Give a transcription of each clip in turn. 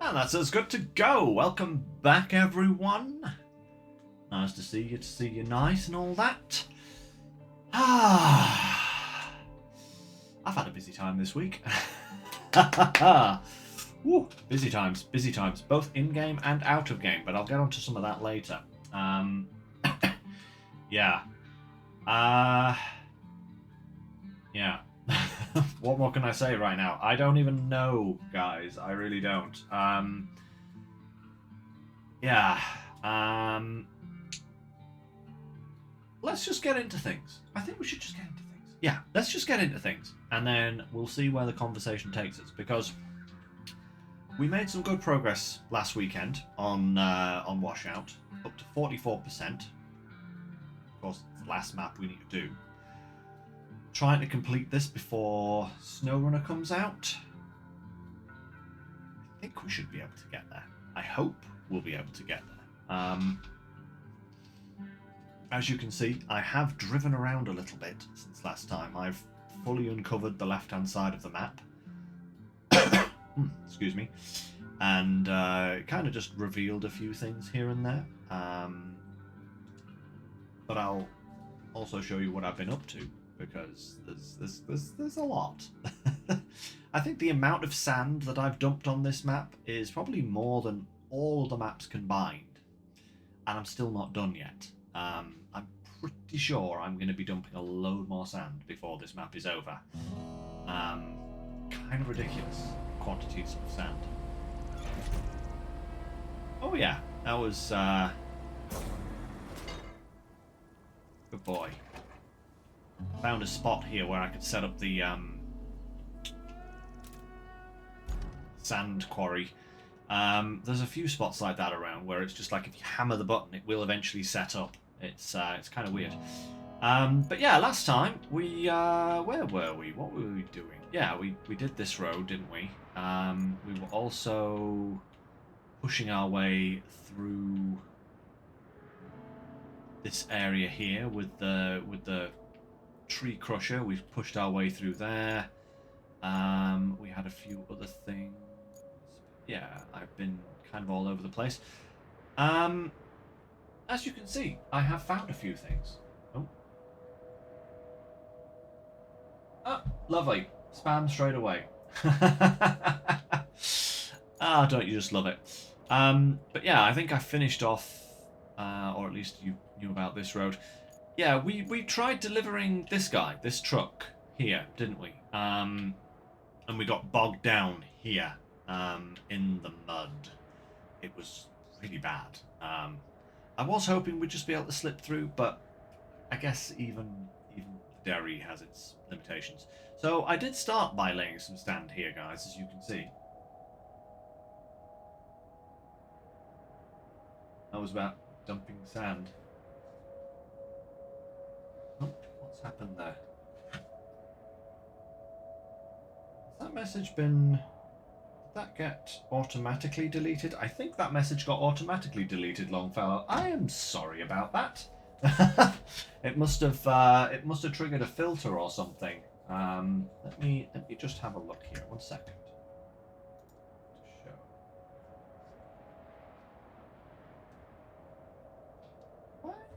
And that's us good to go. Welcome back, everyone. Nice to see you nice and all that. I've had a busy time this week. Woo, busy times, both in-game and out of game, but I'll get onto some of that later. Yeah. Yeah. What more can I say right now? I don't even know, guys. I really don't. Yeah. Let's just get into things. I think we should just get into things. Yeah, let's just get into things. And then we'll see where the conversation takes us. Because we made some good progress last weekend on Washout. Up to 44%. Of course, it's the last map we need to do. Trying to complete this before SnowRunner comes out. I think we should be able to get there. I hope we'll be able to get there. As you can see, I have driven around a little bit since last time. I've fully uncovered the left-hand side of the map. Excuse me. And kind of just revealed a few things here and there. But I'll also show you what I've been up to, because there's a lot. I think the amount of sand that I've dumped on this map is probably more than all of the maps combined, and I'm still not done yet. I'm pretty sure I'm going to be dumping a load more sand before this map is over. Kind of ridiculous quantities of sand. Oh yeah, that was good boy. Found a spot here where I could set up the sand quarry. There's a few spots like that around where it's just like if you hammer the button, it will eventually set up. It's kind of weird. But yeah, last time we where were we? What were we doing? Yeah, we did this road, didn't we? We were also pushing our way through this area here with the tree crusher. We've pushed our way through there. We had a few other things. Yeah, I've been kind of all over the place. As you can see, I have found a few things. Oh, lovely. Spam straight away. Don't you just love it? But yeah, I think I finished off, or at least you knew about this road. Yeah, we tried delivering this guy, this truck here, didn't we? And we got bogged down here, in the mud. It was really bad. I was hoping we'd just be able to slip through, but I guess even the dairy has its limitations. So I did start by laying some sand here, guys, as you can see. That was about dumping sand. Oh, what's happened there? Has that message been... Did that get automatically deleted? I think that message got automatically deleted, Longfellow. I am sorry about that. It must have triggered a filter or something. Let me just have a look here. 1 second.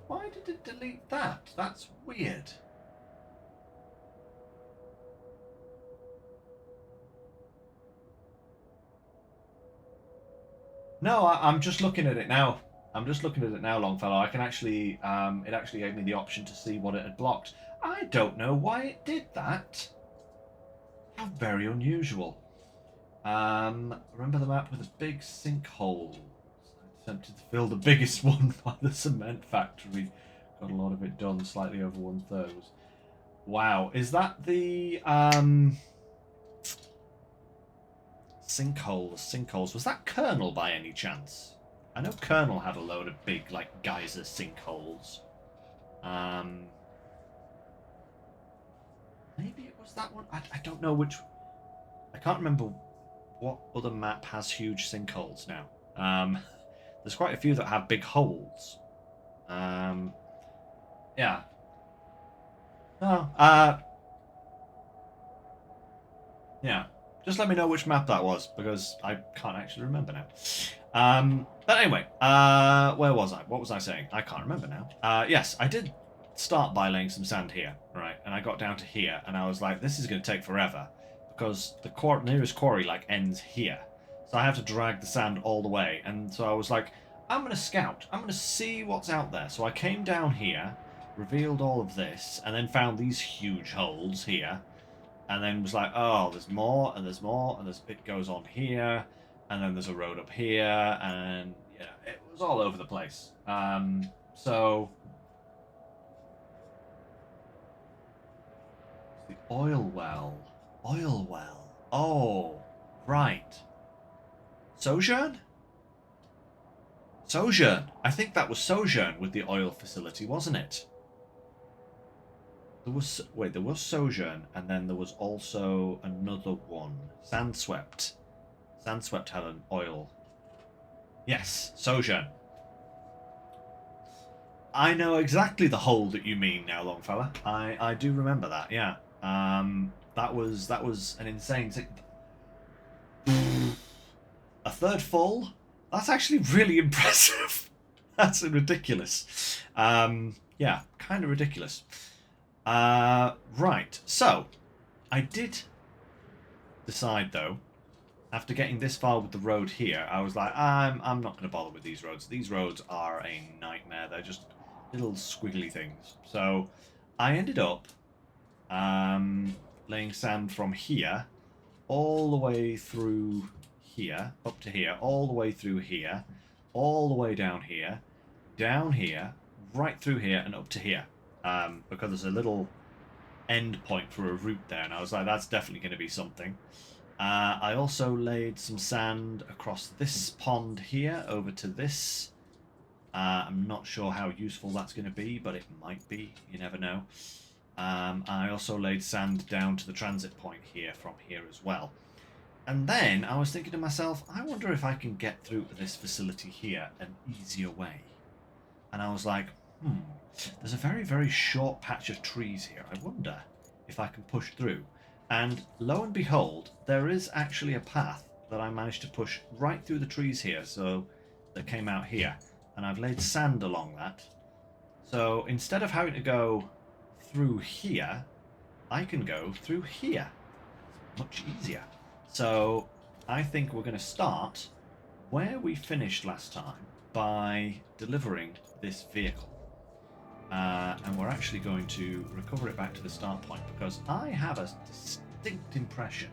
Why did it delete that? That's weird. No, I'm just looking at it now. Longfellow. I can actually, it actually gave me the option to see what it had blocked. I don't know why it did that. How very unusual. Remember the map with the big sinkholes? I attempted to fill the biggest one by the cement factory. Got a lot of it done, slightly over 1/3. Wow, is that the sinkholes? Was that Colonel by any chance? I know Colonel had a load of big, like, geyser sinkholes. Maybe it was that one. I don't know which. I can't remember what other map has huge sinkholes now. There's quite a few that have big holes. Yeah. Oh. Yeah. Just let me know which map that was, because I can't actually remember now. But anyway, where was I? What was I saying? I can't remember now. Yes, I did start by laying some sand here, right? And I got down to here, and I was like, this is going to take forever, because the nearest quarry, like, ends here. So I have to drag the sand all the way, and so I was like, I'm going to scout. I'm going to see what's out there. So I came down here, revealed all of this, and then found these huge holes here. And then was like, oh, there's more, and there's more, and there's a bit goes on here, and then there's a road up here, and yeah, it was all over the place. So the oil well. Oh, right. Sojourn? Sojourn. I think that was Sojourn with the oil facility, wasn't it? There was Sojourn, and then there was also another one. Sandswept. Sandswept had an oil. Yes, Sojourn. I know exactly the hole that you mean now, Longfella. I do remember that, yeah. That was an insane thing. A third full? That's actually really impressive. That's ridiculous. Yeah, kind of ridiculous. Right, so I did decide though, after getting this far with the road here, I was like, I'm not going to bother with these roads. These roads are a nightmare. They're just little squiggly things. So I ended up laying sand from here all the way through here, up to here, all the way through here, all the way down here, right through here, and up to here. Because there's a little end point for a route there, and I was like, that's definitely going to be something. I also laid some sand across this pond here over to this. I'm not sure how useful that's going to be, but it might be. You never know. I also laid sand down to the transit point here from here as well. And then I was thinking to myself, I wonder if I can get through to this facility here an easier way. And I was like, there's a very, very short patch of trees here. I wonder if I can push through. And lo and behold, there is actually a path that I managed to push right through the trees here, so that came out here. And I've laid sand along that. So instead of having to go through here, I can go through here. It's much easier. So I think we're going to start where we finished last time by delivering this vehicle. And we're actually going to recover it back to the start point, because I have a distinct impression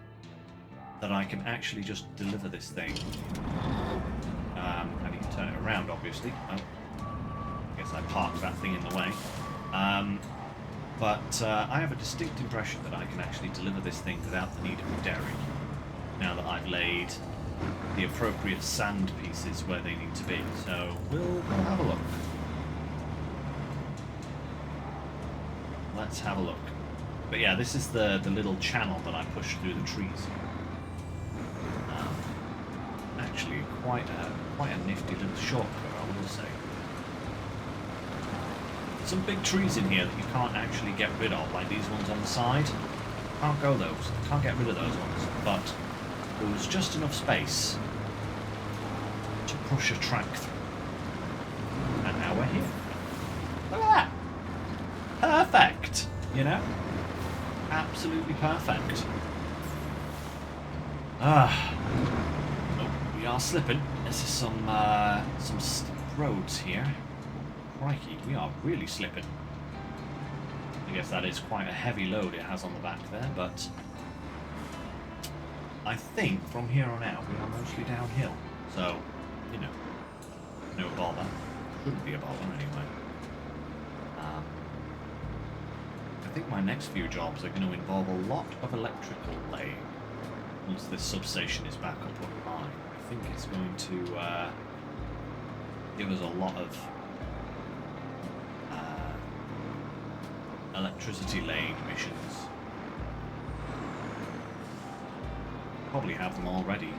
that I can actually just deliver this thing. I need to turn it around, obviously. Oh, I guess I parked that thing in the way. But I have a distinct impression that I can actually deliver this thing without the need of dairy, now that I've laid the appropriate sand pieces where they need to be. So we'll have a look. Let's have a look. But yeah, this is the little channel that I pushed through the trees. Actually, quite a nifty little shortcut, I will say. Some big trees in here that you can't actually get rid of, like these ones on the side. Can't go those. Can't get rid of those ones. But there was just enough space to push a track through. And now we're here. Look at that. Perfect, you know? Absolutely perfect. Oh, we are slipping. This is some steep roads here. Crikey, we are really slipping. I guess that is quite a heavy load it has on the back there, but I think from here on out we are mostly downhill. So, you know, no bother. Shouldn't be a bother anyway. I think my next few jobs are going to involve a lot of electrical laying once this substation is back up online. I think it's going to give us a lot of electricity laying missions. Probably have them already.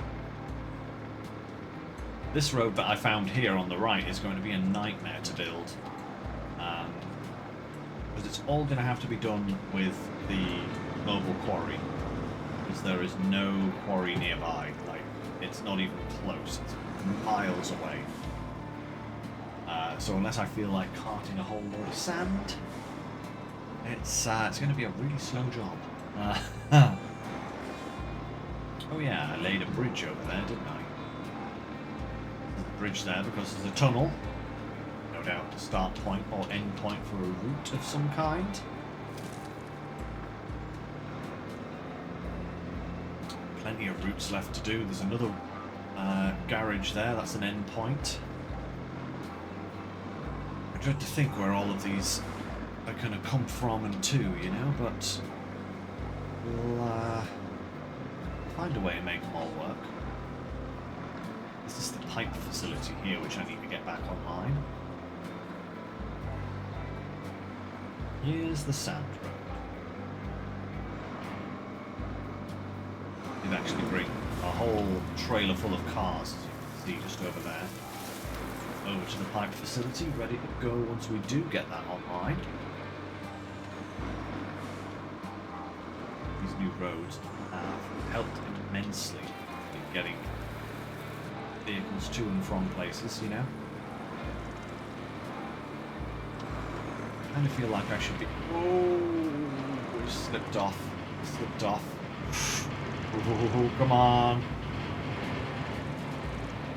This road that I found here on the right is going to be a nightmare to build. Because it's all going to have to be done with the mobile quarry. because there is no quarry nearby. Like, it's not even close. It's miles away. So unless I feel like carting a whole load of sand, it's going to be a really slow job. Oh yeah, I laid a bridge over there, didn't I? There's a bridge there because there's a tunnel. No doubt a start point or end point for a route of some kind. Plenty of routes left to do. There's another garage there, that's an end point. I dread to think where all of these are going to come from and to, you know, but we'll find a way to make them all work. This is the pipe facility here, which I need to get back online. Here's the sand road. You'd actually bring a whole trailer full of cars, as you can see just over there, over to the pipe facility, ready to go once we do get that online. These new roads have helped immensely in getting vehicles to and from places, you know. I kind of feel like I should be... Oh, we slipped off. Slipped off. Oh, come on.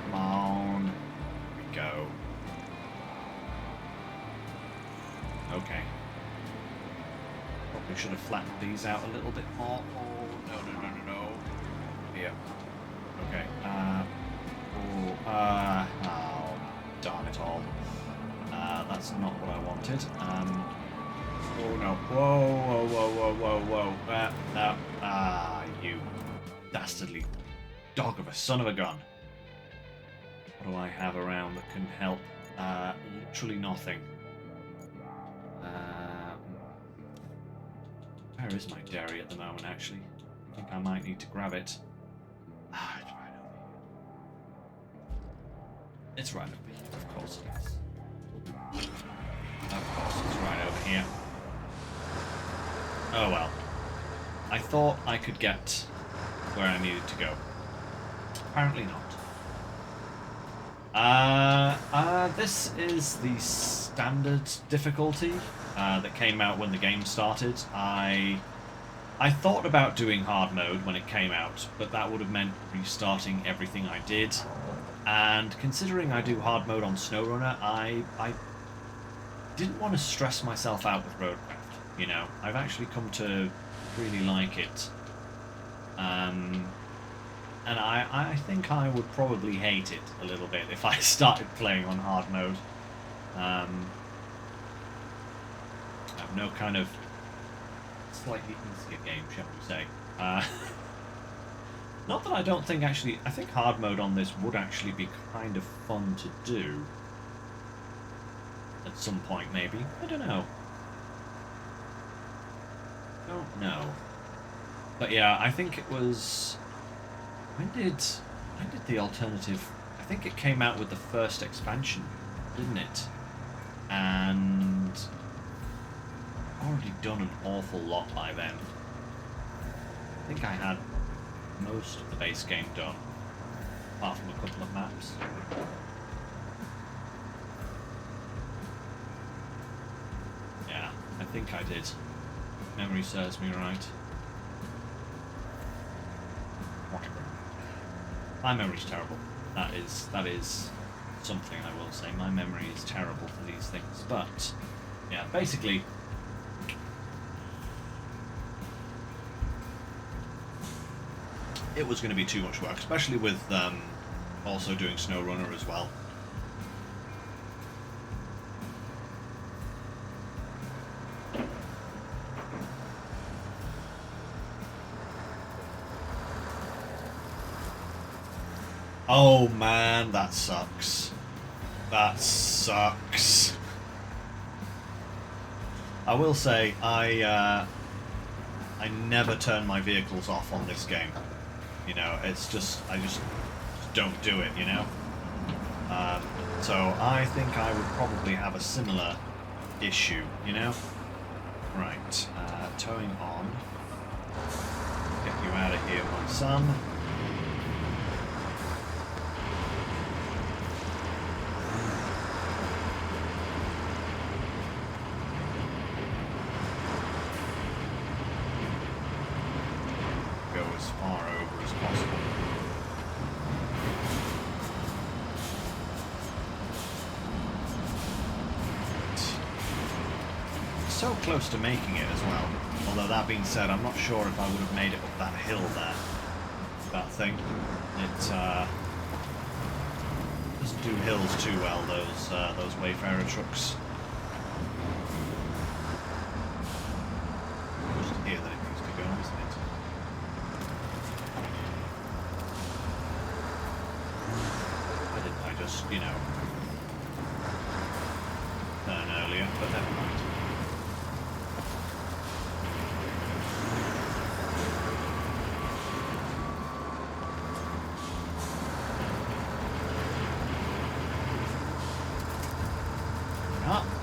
Come on. Here we go. Okay. Probably should have flattened these out a little bit more. Oh, no. Here. Okay. Oh, darn it all. That's not what I wanted. Oh no. Whoa. No. You dastardly dog of a son of a gun. What do I have around that can help? Literally nothing. Where is my dairy at the moment, actually? I think I might need to grab it. It's right over here. It's right over here, of course it is. Of course it's right over here. Oh well. I thought I could get where I needed to go. Apparently not. This is the standard difficulty that came out when the game started. I thought about doing hard mode when it came out, but that would have meant restarting everything I did. And considering I do hard mode on SnowRunner, I didn't want to stress myself out with Roadcraft. You know, I've actually come to really like it. And I think I would probably hate it a little bit if I started playing on hard mode. I have no kind of slightly easier game, shall we say. Not that I don't think actually, I think hard mode on this would actually be kind of fun to do. At some point, maybe. I don't know. Don't know. But yeah, I think it was... When did the alternative... I think it came out with the first expansion, didn't it? And... I've already done an awful lot by then. I think I had most of the base game done, apart from a couple of maps. Yeah, I think I did. Memory serves me right. Whatever. My memory's terrible. That is something I will say. My memory is terrible for these things. But yeah, basically. It was going to be too much work, especially with also doing SnowRunner as well. Oh man, that sucks. That sucks. I will say, I never turn my vehicles off on this game. You know, it's just, I just don't do it, you know? So I think I would probably have a similar issue, you know? Right, towing on. Get you you out of here, my son. Go as far over as possible. So close to making it as well. Although that being said, I'm not sure if I would have made it up that hill there. That thing. It doesn't do hills too well, those Wayfarer trucks. Just here that it needs to go, isn't it? Why didn't I just, you know, turn earlier? But never mind.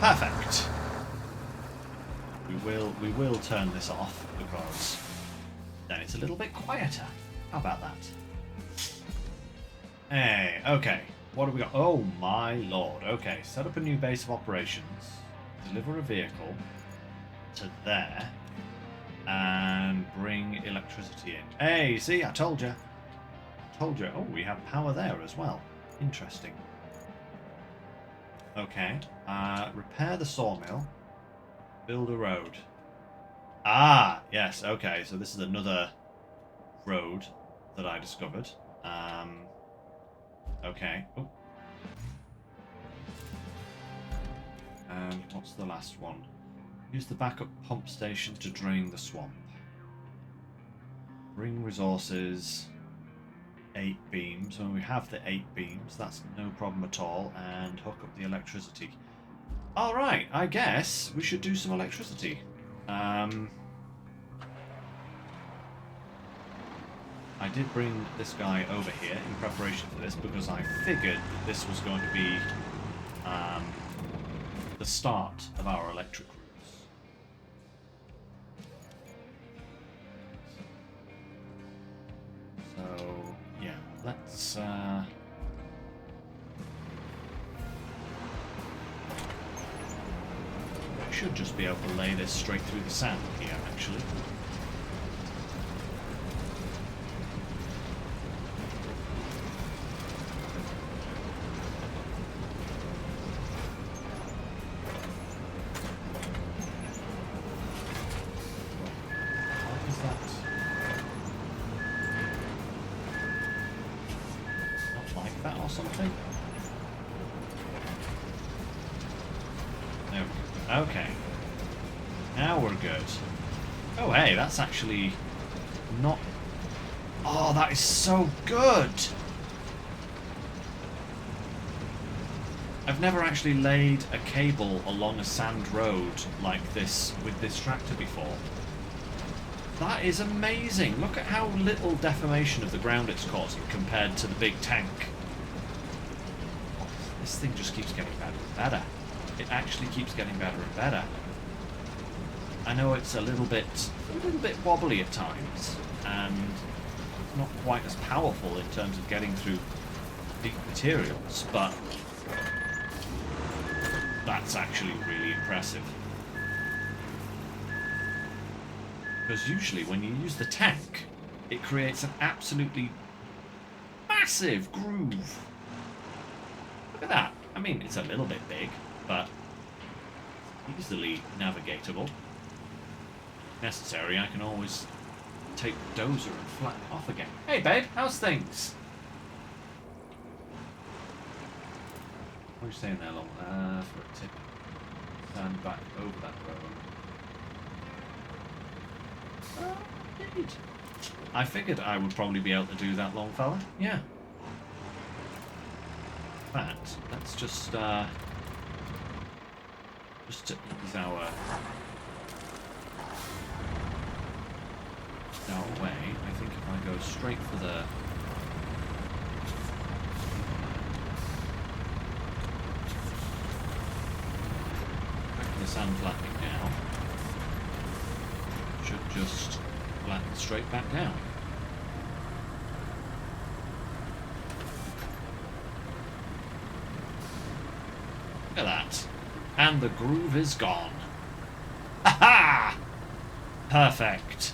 Perfect. We will turn this off because then it's a little bit quieter. How about that? Hey, okay. What have we got? Oh my lord. Okay, set up a new base of operations. Deliver a vehicle to there and bring electricity in. Hey, see, I told you. I told you. Oh, we have power there as well. Interesting. Okay, repair the sawmill, build a road. Ah, yes, okay, so this is another road that I discovered. Okay. Oh. And what's the last one? Use the backup pump station to drain the swamp. Bring resources. 8 beams. When we have the 8 beams, that's no problem at all. And hook up the electricity. Alright, I guess we should do some electricity. I did bring this guy over here in preparation for this because I figured that this was going to be the start of our electric routes. So, yeah, let's... I should just be able to lay this straight through the sand here, actually. Something. There we go. Okay. Now we're good. Oh, hey, that's actually not... Oh, that is so good! I've never actually laid a cable along a sand road like this with this tractor before. That is amazing! Look at how little deformation of the ground it's causing compared to the big tank. This thing just keeps getting better and better. It actually keeps getting better and better. I know it's a little bit wobbly at times, and not quite as powerful in terms of getting through big materials, but that's actually really impressive. Because usually when you use the tank, it creates an absolutely massive groove. Look at that. I mean, it's a little bit big, but easily navigatable. If necessary, I can always take the dozer and flatten it off again. Hey, babe, how's things? What are you saying there, Long? For a tip. Stand back over that road. Indeed. I figured I would probably be able to do that, long fella. Yeah. But let's just to ease our way. I think if I go straight for the sand flattening now, should just flatten straight back down. Look at that. And the groove is gone. Ha-ha! Perfect.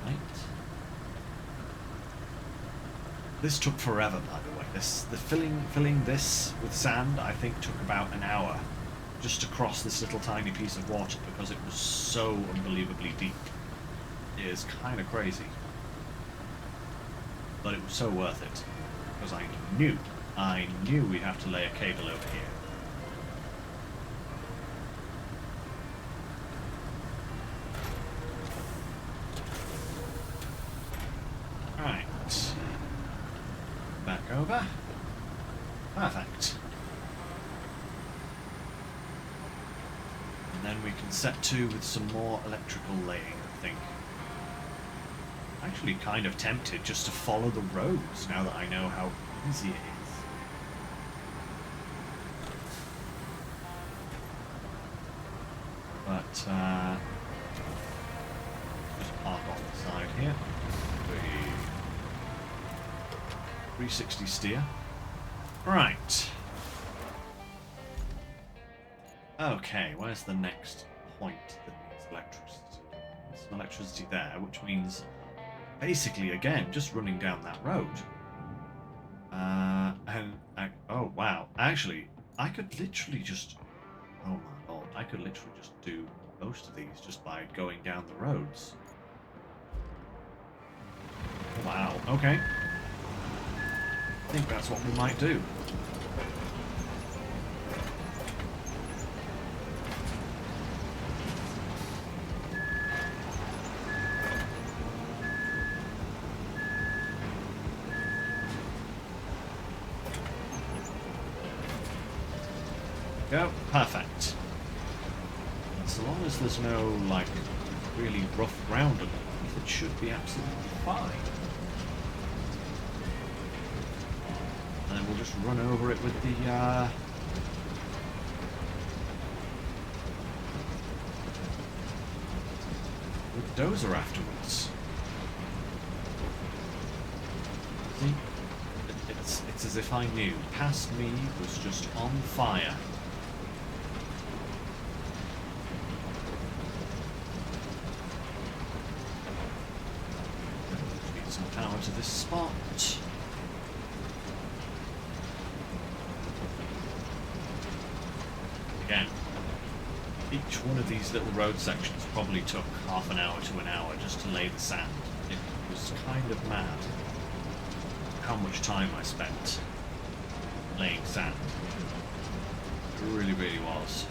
Right. This took forever, by the way. The filling this with sand, I think, took about an hour just to cross this little tiny piece of water because it was so unbelievably deep. It is kind of crazy. But it was so worth it because I knew we'd have to lay a cable over here. Right. Back over. Perfect. And then we can set to with some more electrical laying, I think. I'm actually kind of tempted just to follow the roads now that I know how easy it is. But, just park on the side here. 360 steer. Right. Okay, where's the next point that needs electricity? There's some electricity there, which means basically, again, just running down that road. Oh, wow. Actually, I could literally just... Oh my god, I could literally just do most of these just by going down the roads. Wow, okay. I think that's what we might do. Go. Perfect. And so long as there's no, like, really rough ground underneath, it should be absolutely fine. And then we'll just run over it with the, with the dozer afterwards. See? It's as if I knew. Past me was just on fire. Some power to this spot. Again, each one of these little road sections probably took half an hour to an hour just to lay the sand. It was kind of mad how much time I spent laying sand. It really, really was.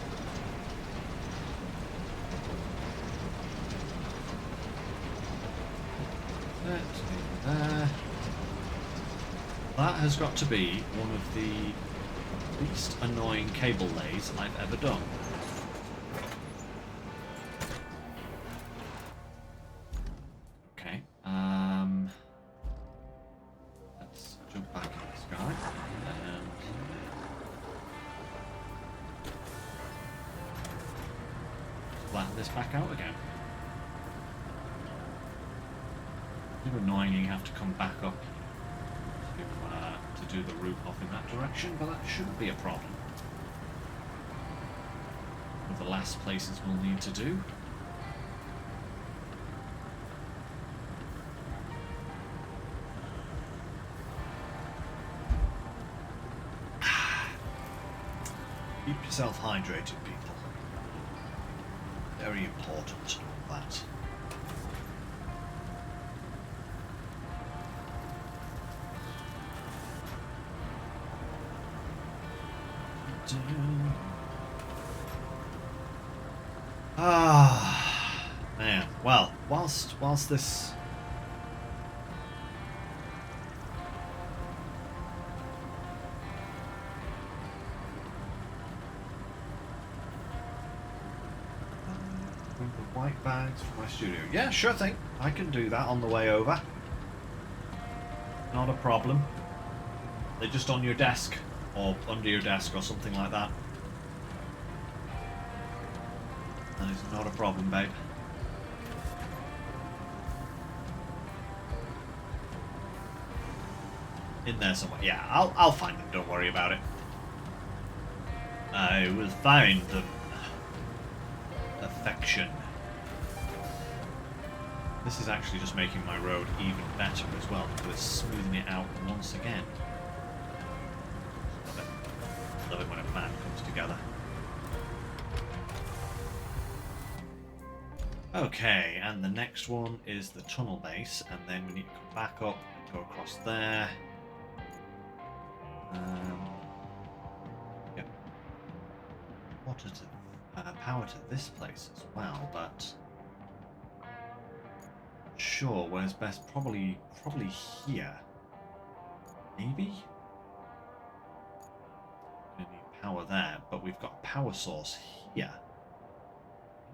Let's do there. That has got to be one of the least annoying cable lays I've ever done. Okay, let's jump back in this guy and flatten this back out again. You annoyingly have to come back up to do the route off in that direction, but that shouldn't be a problem. One of the last places we'll need to do. Keep yourself hydrated, people. Very important, that. Ah, man. Well, whilst this bring the white bags from my studio. Yeah, sure thing. I can do that on the way over. Not a problem. They're just on your desk. Or under your desk or something like that. That is not a problem, babe. in there somewhere. Yeah, I'll find them. Don't worry about it. I will find them. Affection. This is actually just making my road even better as well, because it's smoothing it out once again. Love it. Love it when a plan comes together. Okay, and the next one is the tunnel base, and then we need to come back up and go across there. Yep. Water to power to this place as well, but sure, where's best? Probably here. Maybe. Gonna need power there, but we've got a power source here.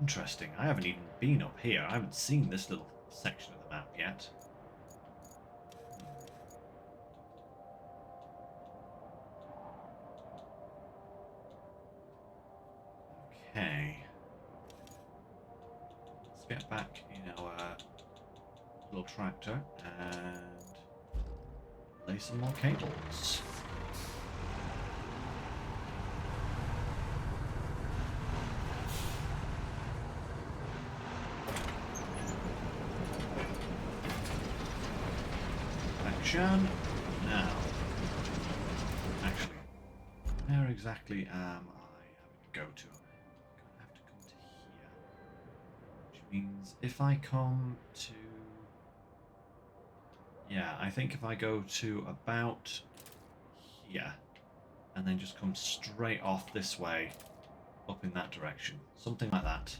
Interesting. I haven't even been up here. I haven't seen this little section of the map yet. Okay. Let's get back in our little tractor and lay some more cables. Now, actually, where exactly am I having to go to? I'm going to have to come to here, which means if I come to, yeah, I think if I go to about here, and then just come straight off this way, up in that direction, something like that,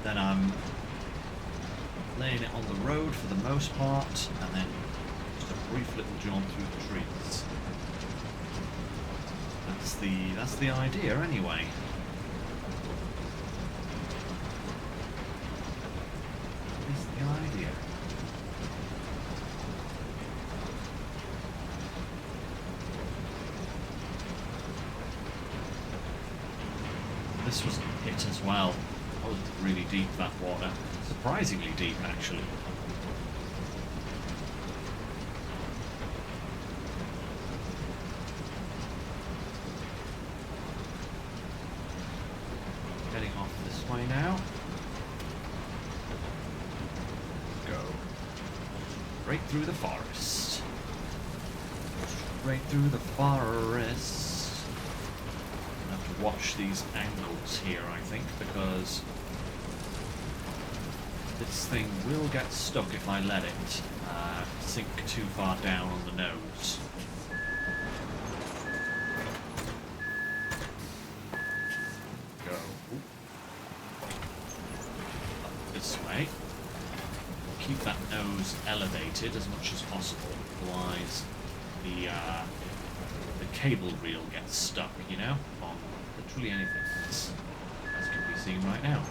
then I'm laying it on the road for the most part, and then just a brief little jaunt through the trees. That's the idea anyway. That is the idea. This was a hit as well. That was really deep, that water. Surprisingly deep, actually. Heading off this way now. Go. Straight through the forest. Straight through the forest. I have to watch these angles here, I think, because this thing will get stuck if I let it sink too far down on the nose. Go up this way. Keep that nose elevated as much as possible, otherwise the cable reel gets stuck, you know, on literally anything, as can be seen right now.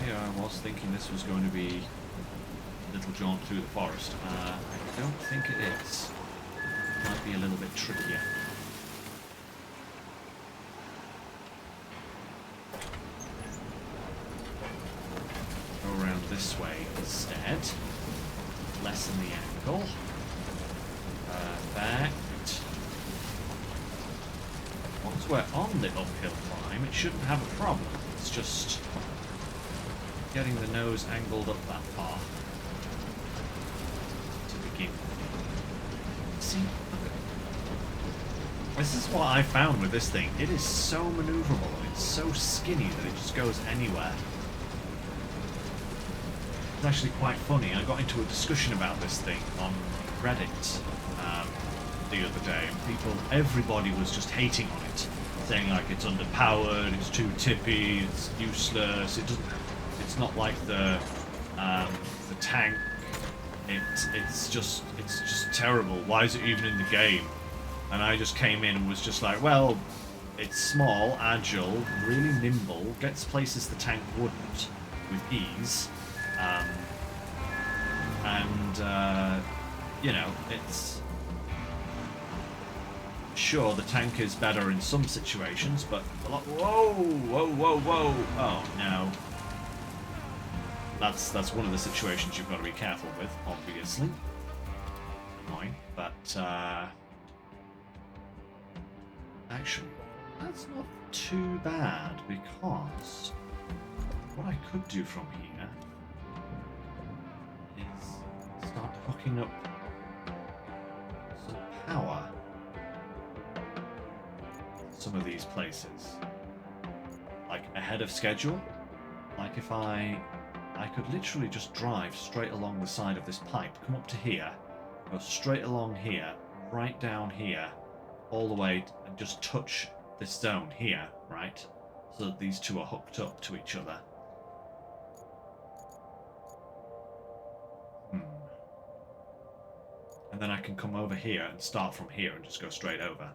Here I was thinking this was going to be a little jaunt through the forest. I don't think it is. It might be a little bit trickier. Go around this way instead. Lessen the angle. Perfect. Once we're on the uphill climb, it shouldn't have a problem. It's just getting the nose angled up that far to begin with. See, this is what I found with this thing. It is so maneuverable. It's so skinny that it just goes anywhere. It's actually quite funny. I got into a discussion about this thing on Reddit the other day, and everybody was just hating on it, saying like it's underpowered, it's too tippy, it's useless, it's not like the tank. It's just terrible. Why is it even in the game? And I just came in and was just like, well, it's small, agile, really nimble, gets places the tank wouldn't with ease, and you know, Sure, the tank is better in some situations, but a lot... Whoa! Whoa, whoa, whoa! Oh, no. That's one of the situations you've got to be careful with, obviously. Annoying, but, actually, that's not too bad, because what I could do from here is start hooking up some power to some of these places. Like, ahead of schedule. Like, if I could literally just drive straight along the side of this pipe, come up to here, go straight along here, right down here, all the way, and just touch this zone here, right? So that these two are hooked up to each other. And then I can come over here and start from here and just go straight over.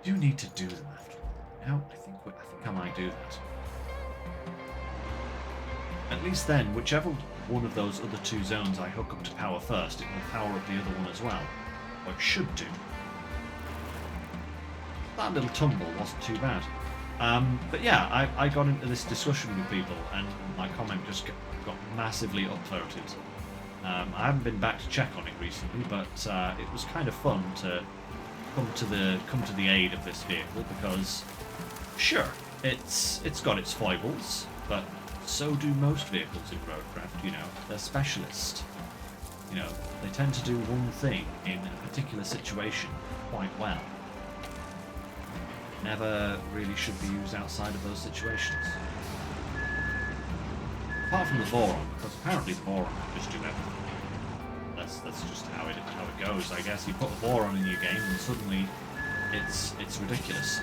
Do need to do them after all. Now, I think I might do that. At least then, whichever one of those other two zones I hook up to power first, it will power up the other one as well. Or it should do. That little tumble wasn't too bad. But yeah, I got into this discussion with people, and my comment just got massively upvoted. I haven't been back to check on it recently, but it was kind of fun to come to the aid of this vehicle, because sure, it's got its foibles, but so do most vehicles in Roadcraft. You know, they're specialist. You know, they tend to do one thing in a particular situation quite well. Never really should be used outside of those situations. Apart from the Boron, because apparently the Boron can just do everything. That's just how it goes, I guess. You put a Boron in your game and suddenly it's ridiculous.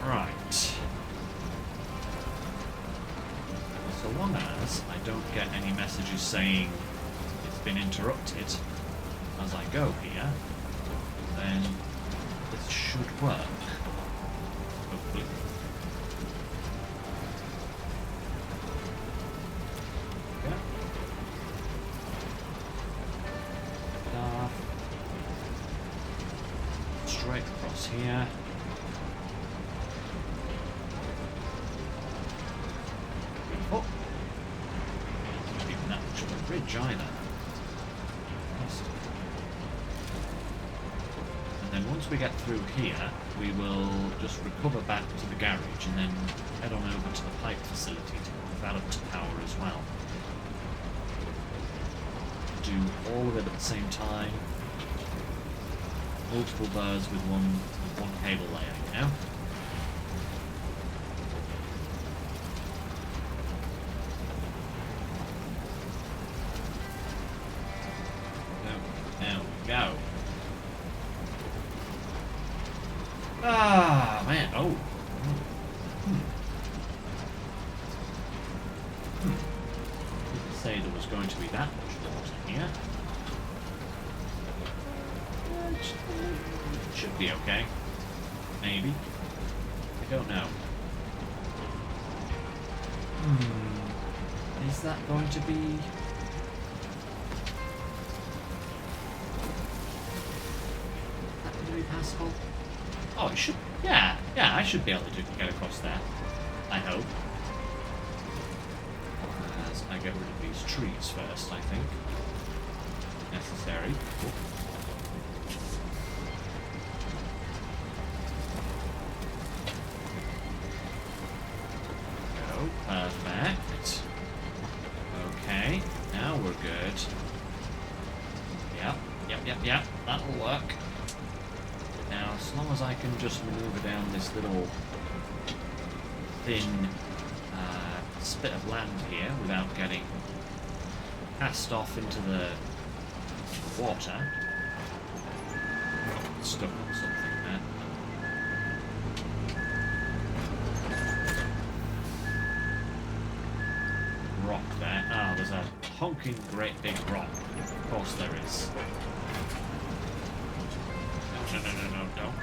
Right. So long as I don't get any messages saying it's been interrupted as I go here, then this should work. Hopefully. Yeah. Straight across here. Oh! Not even that much of a bridge either. And then once we get through here, we will just recover back to the garage and then head on over to the pipe facility to move that up to power as well. Do all of it at the same time. Multiple birds with one cable layer, you know? There we go. Ah, man. Oh. Didn't say there was going to be that much water here. It should be okay. Maybe. I don't know. Is that going to be... passable? Oh, it should. Yeah, I should be able to get across there. I hope. As I get rid of these trees first, I think. Necessary. Cool. Go. Perfect. Okay, now we're good. Yep. That'll work. Now, as long as I can just maneuver down this little thin spit of land here without getting cast off into the water. Stuck on something there. Rock there. Ah, there's a honking great big rock. Of course there is. No, don't.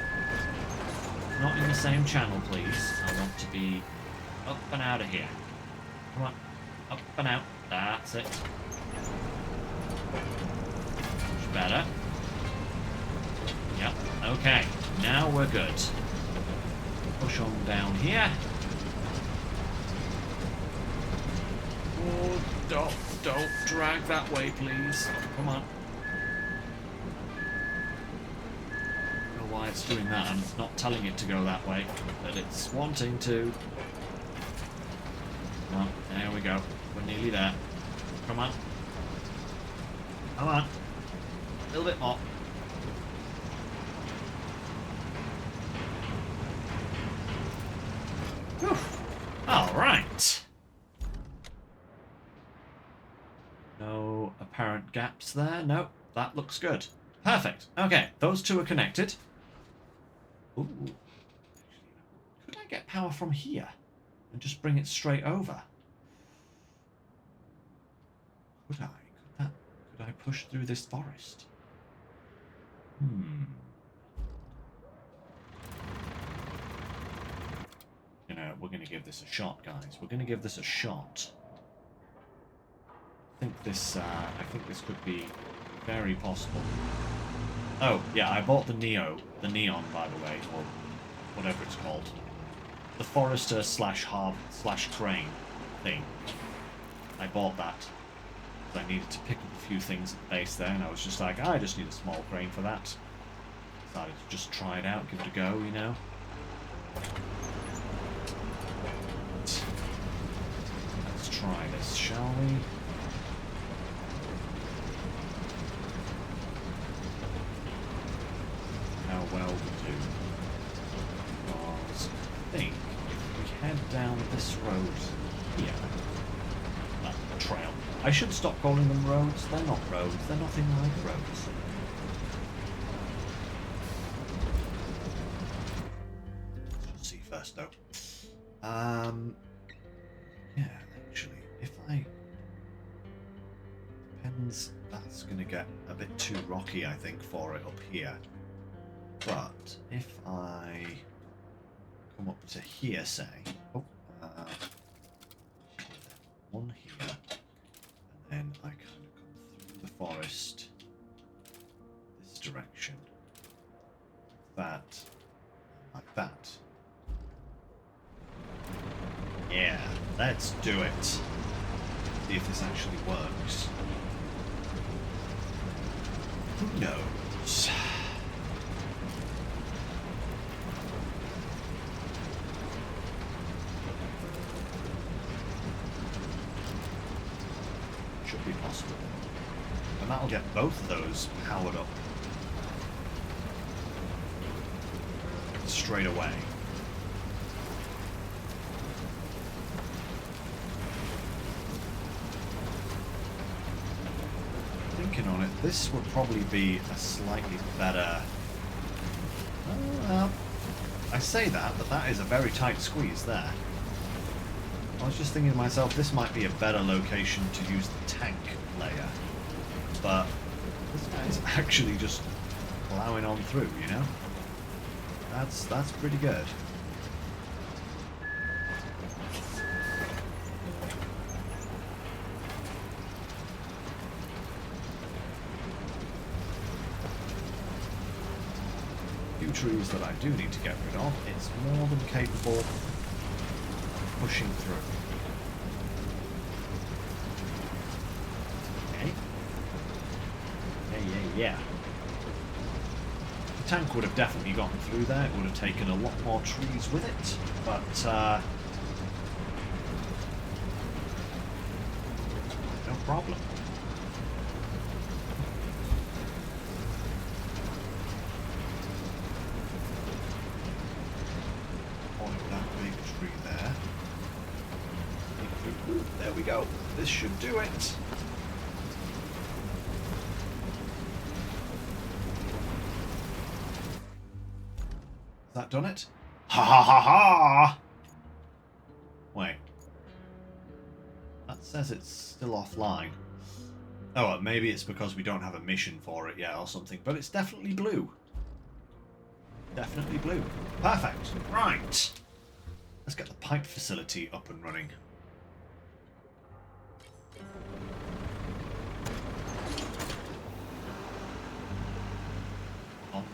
Not in the same channel, please. I want to be up and out of here. Come on. Up and out. That's it. Much better. Yep. Okay. Now we're good. Push on down here. Oh, don't drag that way, please. Come on. I don't know why it's doing that. I'm not telling it to go that way, but it's wanting to. Well, there we go. We're nearly there. Come on. Come on. A little bit more. Whew. All right. No apparent gaps there. No, that looks good. Perfect. Okay, those two are connected. Ooh. Could I get power from here and just bring it straight over? Could I? Could I push through this forest? We're gonna give this a shot, guys. We're gonna give this a shot. I think this could be very possible. Oh, yeah, I bought the neon, by the way, or whatever it's called. The Forester / crane thing. I bought that. I needed to pick up a few things at the base there, and I was just like, I just need a small crane for that. Decided to just try it out, give it a go, you know. Let's try this, shall we? How well we do. Because I think if we head down this road here, trail. I should stop calling them roads. They're not roads. They're nothing like roads. Let's see first, though. Yeah, actually, if I... Depends... That's going to get a bit too rocky, I think, for it up here. But if I come up to here, say... Oh, one here. And I kind of come through the forest this direction. That, like that. Yeah, let's do it. See if this actually works. Who knows? Should be possible. And that'll get both of those powered up straight away. Thinking on it, this would probably be a slightly better... I say that, but that is a very tight squeeze there. I was just thinking to myself, this might be a better location to use the tank layer. But this guy's actually just plowing on through, you know? That's pretty good. A few trees that I do need to get rid of. It's more than capable of pushing through. Okay. Yeah. The tank would have definitely gotten through there. It would have taken a lot more trees with it, but no problem. That big tree there. There we go. This should do it. Has that done it? Ha ha ha ha! Wait. That says it's still offline. Oh, maybe it's because we don't have a mission for it yet or something, but it's definitely blue. Definitely blue. Perfect. Right. Let's get the pipe facility up and running.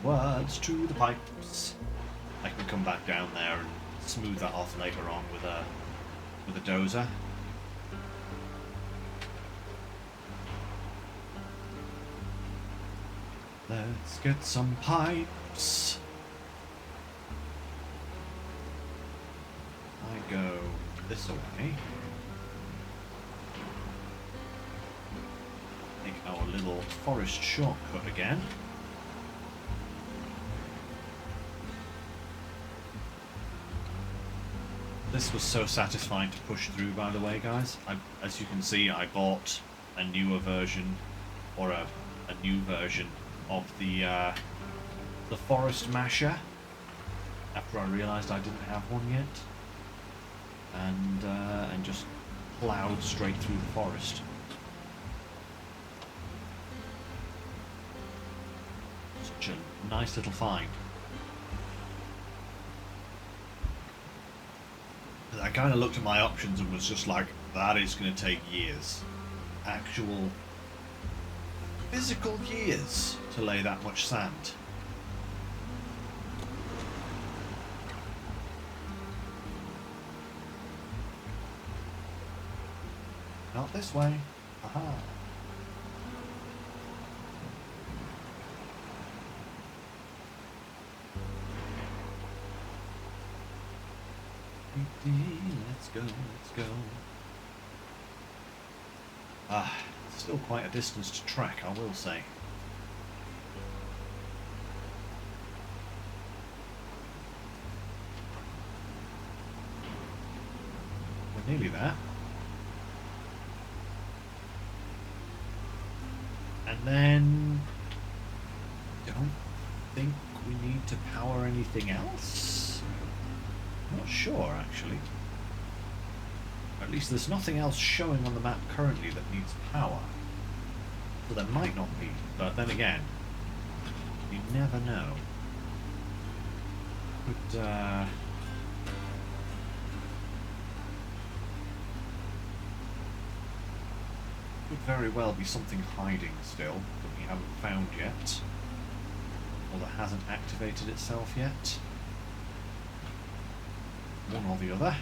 Onwards to the pipes. I can come back down there and smooth that off later on with a dozer. Let's get some pipes. I go this way. Take our little forest shortcut again. This was so satisfying to push through, by the way, guys. As you can see, I bought a newer version, or a new version of the forest masher after I realised I didn't have one yet, and just ploughed straight through the forest. Such a nice little find. I kind of looked at my options and was just like, that is going to take years. Actual physical years to lay that much sand. Not this way. Aha. Let's go, let's go. Still quite a distance to track, I will say. We're nearly there. And then... don't think we need to power anything else? Not sure, actually. At least there's nothing else showing on the map currently that needs power. So there might not be, but then again, you never know. Could very well be something hiding still that we haven't found yet, or that hasn't activated itself yet. One or the other.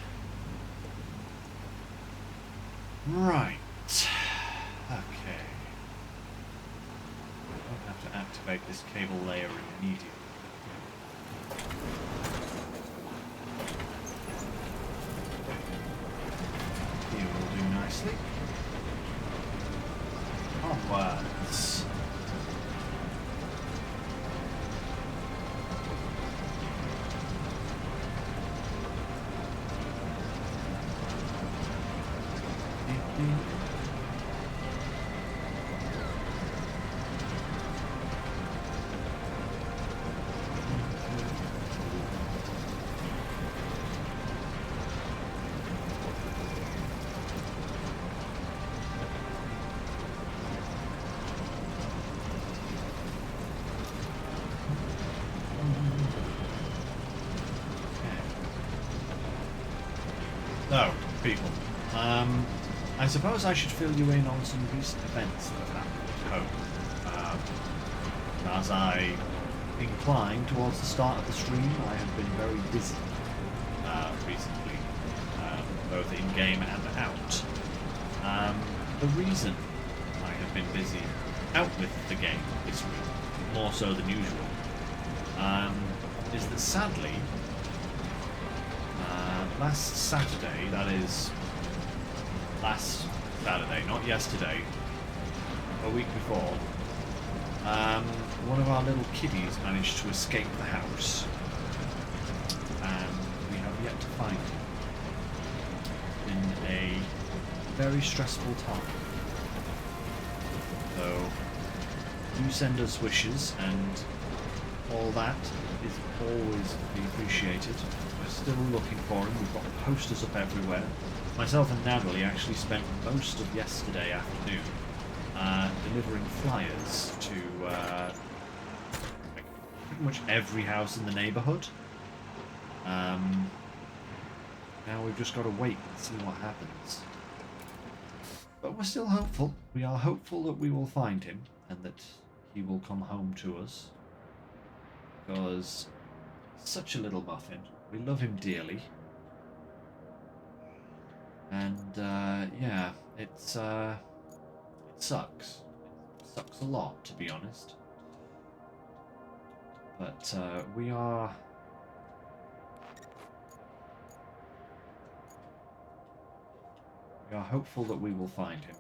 Right. Okay. I don't have to activate this cable layer immediately. Here will do nicely. Onwards. So, people, I suppose I should fill you in on some recent events that have happened at home. As I incline towards the start of the stream, I have been very busy recently, both in-game and out. The reason I have been busy out with the game this week, more so than usual, is that sadly, last Saturday, that is, last Saturday, not yesterday, a week before, one of our little kiddies managed to escape the house, and we have yet to find him. It's been a very stressful time. So, do send us wishes, and all that is always to be appreciated. We're still looking for him. We've got posters up everywhere. Myself and Natalie actually spent most of yesterday afternoon delivering flyers to pretty much every house in the neighbourhood. Now we've just got to wait and see what happens. But we're still hopeful. We are hopeful that we will find him and that he will come home to us. because he's such a little muffin. We love him dearly. And yeah, it sucks. It sucks a lot, to be honest. But we are hopeful that we will find him.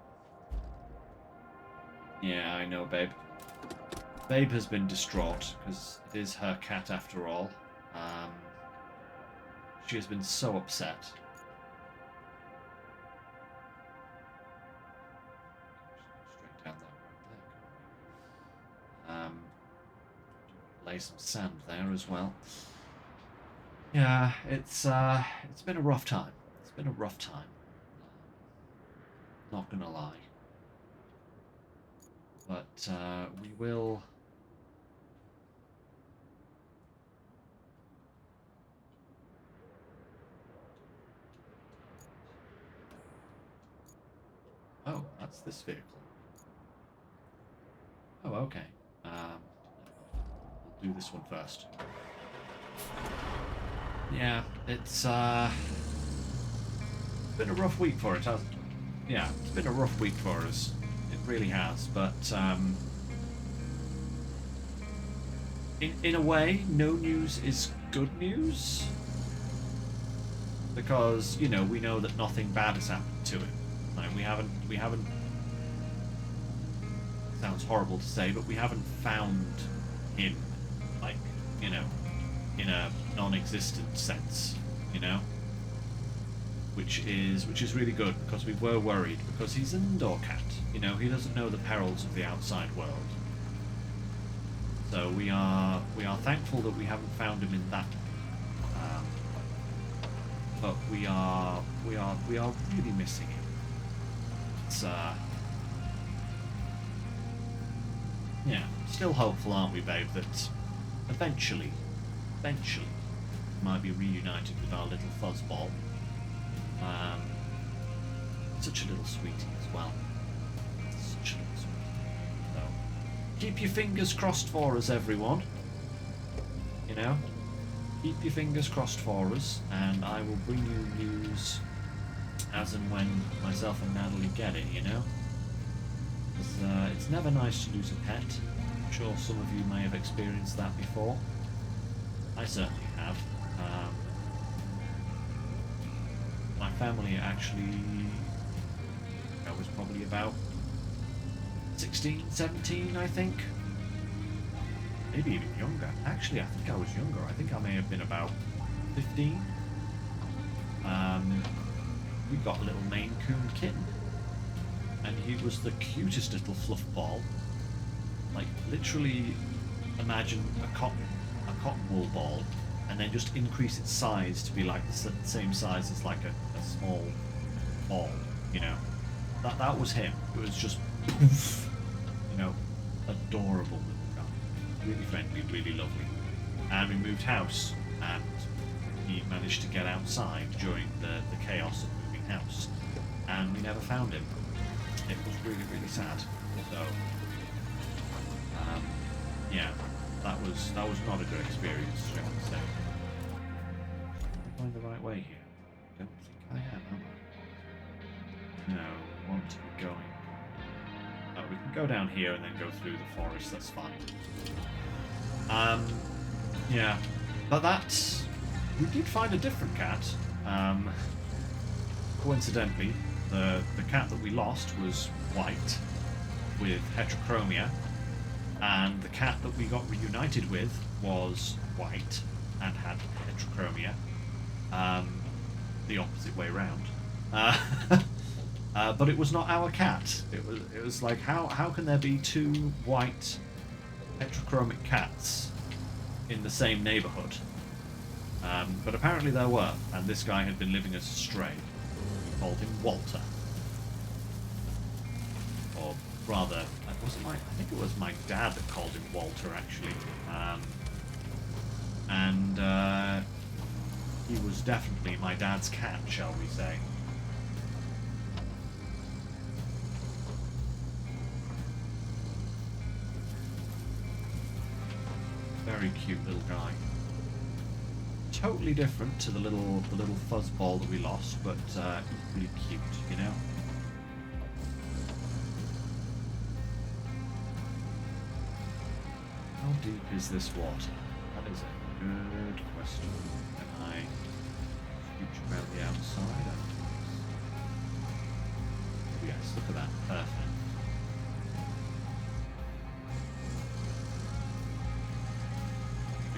Yeah, I know, babe. Babe has been distraught because it is her cat after all. She has been so upset. Straight down that road there. Lay some sand there as well. Yeah, it's been a rough time. It's been a rough time. Not gonna lie. But we will. Oh, that's this vehicle. Oh, okay. We'll do this one first. Yeah, it's been a rough week for it, hasn't it? Yeah, it's been a rough week for us. It really has, but in a way, no news is good news. Because, you know, we know that nothing bad has happened to him. Like, we haven't, sounds horrible to say, but we haven't found him, like, you know, in a non-existent sense, you know? Which is really good, because we were worried, because he's an indoor cat, you know, he doesn't know the perils of the outside world. So we are thankful that we haven't found him in that. But we are really missing him. It's yeah, still hopeful, aren't we, babe, that eventually we might be reunited with our little fuzzball. Such a little sweetie as well. Such a little sweetie. So keep your fingers crossed for us, everyone. You know? Keep your fingers crossed for us, and I will bring you news as and when myself and Natalie get it, you know? It's never nice to lose a pet. I'm sure some of you may have experienced that before. I certainly have. My family actually, I was probably about 16, 17, I think. Maybe even younger. Actually, I think I was younger. I think I may have been about 15. We got a little Maine Coon kitten. And he was the cutest little fluff ball. Like, literally, imagine a cotton wool ball, and then just increase its size to be like the same size as like a small ball, you know. That was him. It was just poof, you know, adorable little guy. Really friendly, really lovely. And we moved house, and he managed to get outside during the chaos of moving house, and we never found him. It was really, really sad. So, yeah, that was not a good experience, shall we say. Am I going the right way here? I don't think I am I? No, we want to be going. Oh, we can go down here and then go through the forest, that's fine. Yeah, but we did find a different cat. Coincidentally, the cat that we lost was white with heterochromia, and the cat that we got reunited with was white and had heterochromia. The opposite way round. But it was not our cat. It was like, how can there be two white heterochromic cats in the same neighborhood? But apparently there were, and this guy had been living as a stray. We called him Walter. Or rather, I think it was my dad that called him Walter, actually. And he was definitely my dad's cat, shall we say. Very, very cute little guy. Totally different to the little fuzzball that we lost, but equally cute, you know. How deep is this water? That is a good question. Can I reach around the outside? Oh yes, look at that. Perfect.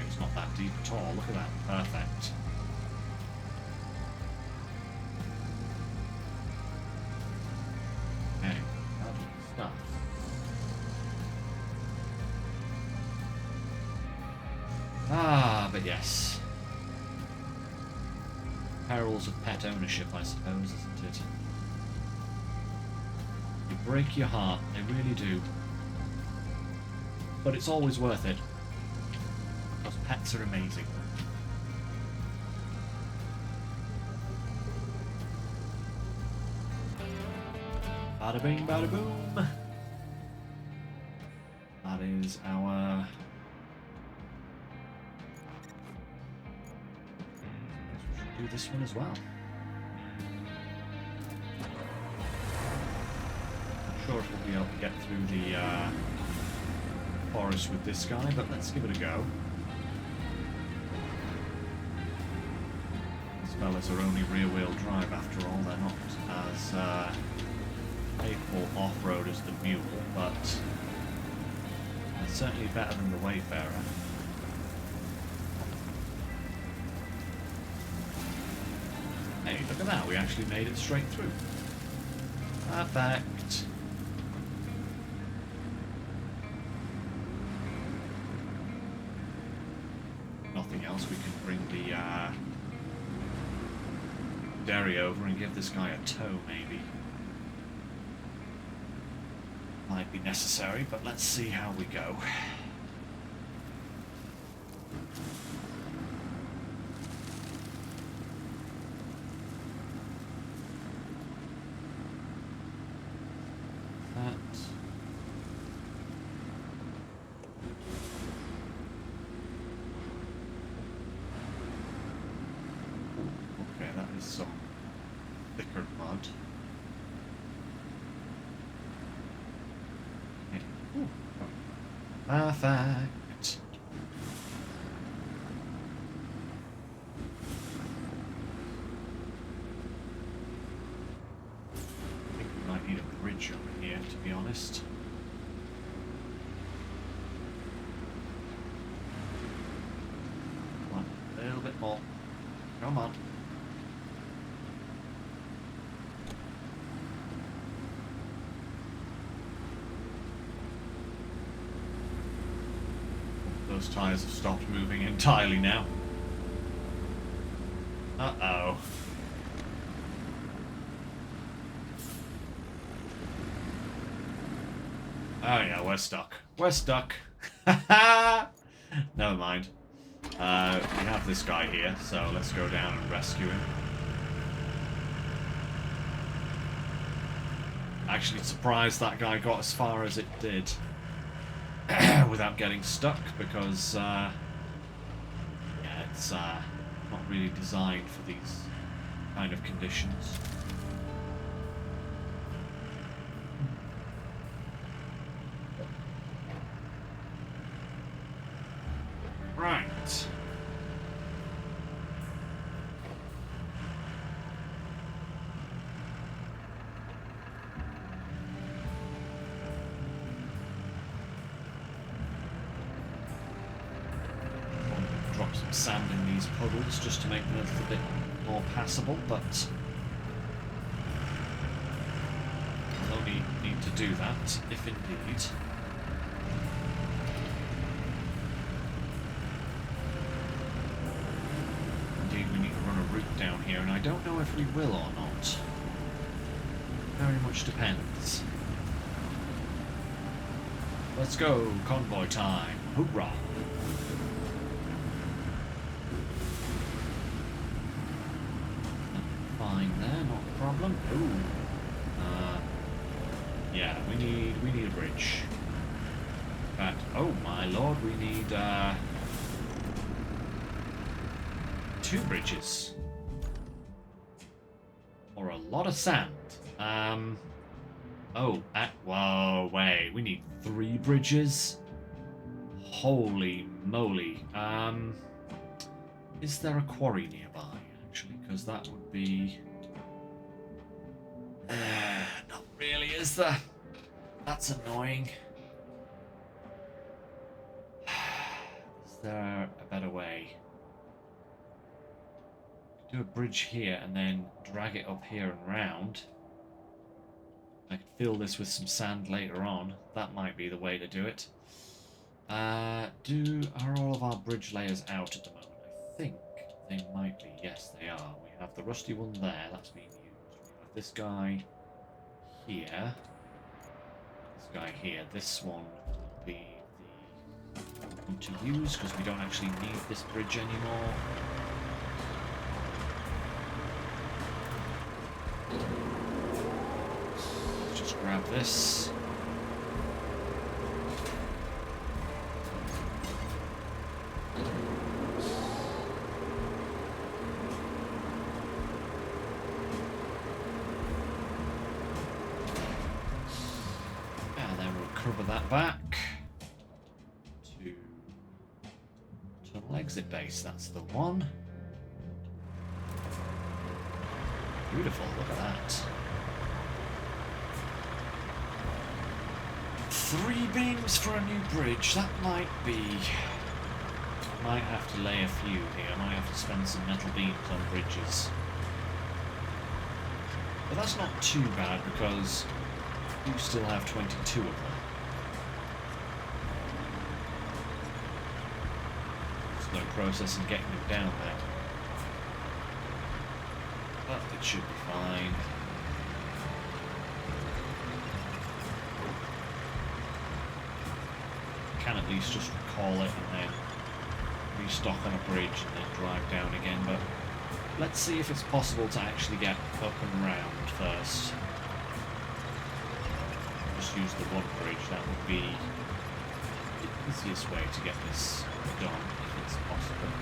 It's not that deep at all. Look at that. Perfect. Okay, lovely stuff. Ah, but yes. Perils of pet ownership, I suppose, isn't it? They break your heart, they really do. But it's always worth it. Because pets are amazing. Bada bing, bada boom. That is our... do this one as well. I'm sure if we'll be able to get through the forest with this guy, but let's give it a go. These fellas are only rear-wheel drive after all. They're not as capable off-road as the mule, but they're certainly better than the Wayfarer. Hey, look at that, we actually made it straight through. Perfect. Nothing else, we can bring the dairy over and give this guy a tow, maybe. Might be necessary, but let's see how we go. Some thicker mud. Okay. Perfect. I think we might need a bridge over here, to be honest. Come on, a little bit more. Come on. Those tyres have stopped moving entirely now. Uh-oh. Oh yeah, we're stuck. We're stuck. Never mind. We have this guy here, so let's go down and rescue him. Actually surprised that guy got as far as it did. Without getting stuck, because yeah, it's not really designed for these kind of conditions. Right. Drop some sand in these puddles just to make them a little bit more passable, but we'll only need to do that if indeed we need to run a route down here, and I don't know if we will or not. Very much depends. Let's go, convoy time. Hoorah! Fine there, not a problem. Ooh. Yeah, we need a bridge. In fact, oh my lord, we need 2 bridges. Or a lot of sand. Oh, whoa, wait. We need 3 bridges? Holy moly. Is there a quarry nearby, actually? Because that would be... not really, is there? That's annoying. Is there a better way? Do a bridge here and then drag it up here and round. I could fill this with some sand later on. That might be the way to do it. Are all of our bridge layers out at the moment? I think they might be. Yes, they are. We have the rusty one there. That's being used. We have this guy here. This guy here. This one will be the one to use because we don't actually need this bridge anymore. Let's just grab this. And then we'll cover that back to tunnel exit base. That's the one. Beautiful, look at that. 3 beams for a new bridge, that might be... Might have to lay a few here, might have to spend some metal beams on bridges. But that's not too bad because you still have 22 of them. There's no process in getting them down there. But it should be fine. Can at least just recall it and then restock on a bridge and then drive down again, but let's see if it's possible to actually get up and round first. Just use the one bridge, that would be the easiest way to get this done if it's possible.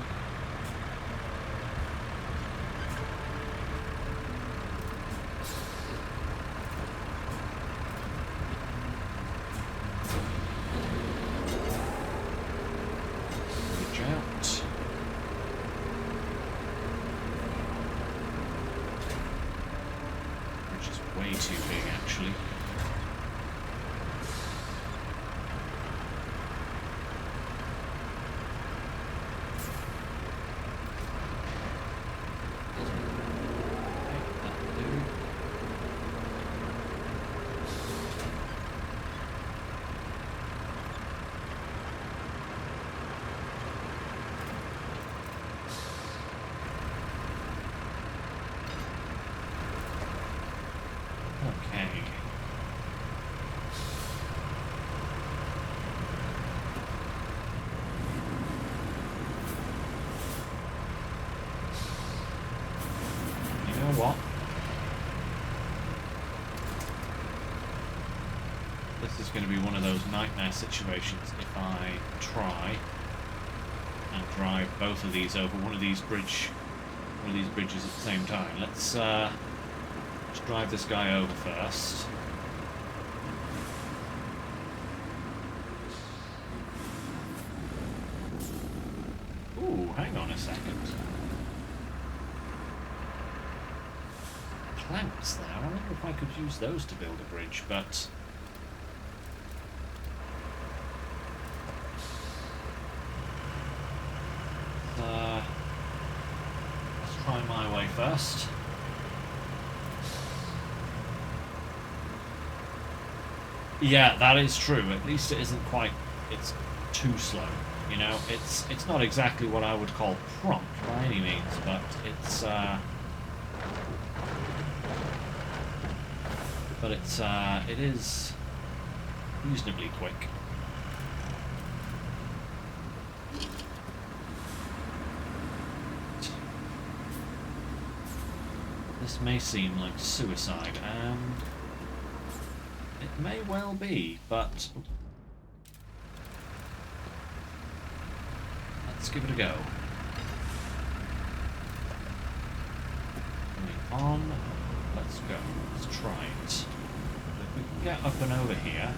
What? This is going to be one of those nightmare situations if I try and drive both of these over one of these bridges at the same time. Let's drive this guy over first. Ooh, hang on a second. Planks there. I wonder if I could use those to build a bridge, but let's try my way first. Yeah, that is true. At least it isn't quite. It's too slow. You know, it's not exactly what I would call prompt by any means, but it's. But it is reasonably quick. This may seem like suicide, and it may well be, but let's give it a go. coming on. Let's go. Let's try it. If we can get up and over here,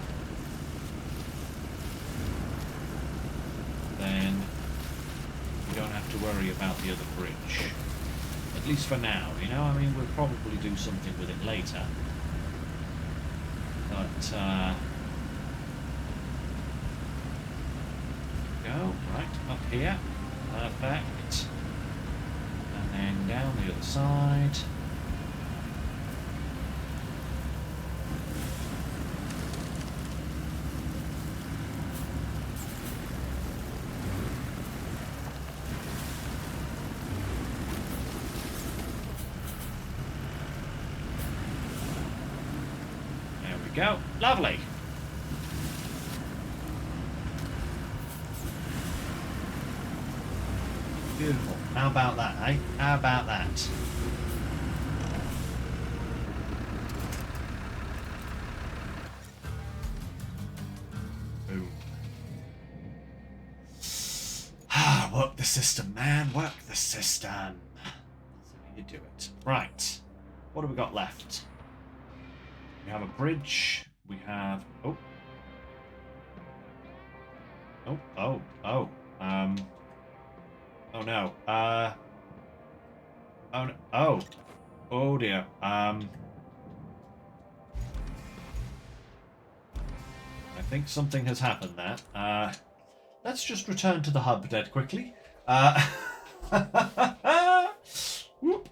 then we don't have to worry about the other bridge. At least for now, you know? I mean, we'll probably do something with it later. But, go, right, up here. Perfect. And then down the other side. Go. Lovely. Beautiful. How about that, eh? How about that? Boom. Work the system, man. Work the system. That's how you do it. Right. What have we got left? We have a bridge. We have... Oh. Oh, oh, oh. Oh, no. Oh, no. Oh. Oh, dear. I think something has happened there. Let's just return to the hub dead quickly. Whoop.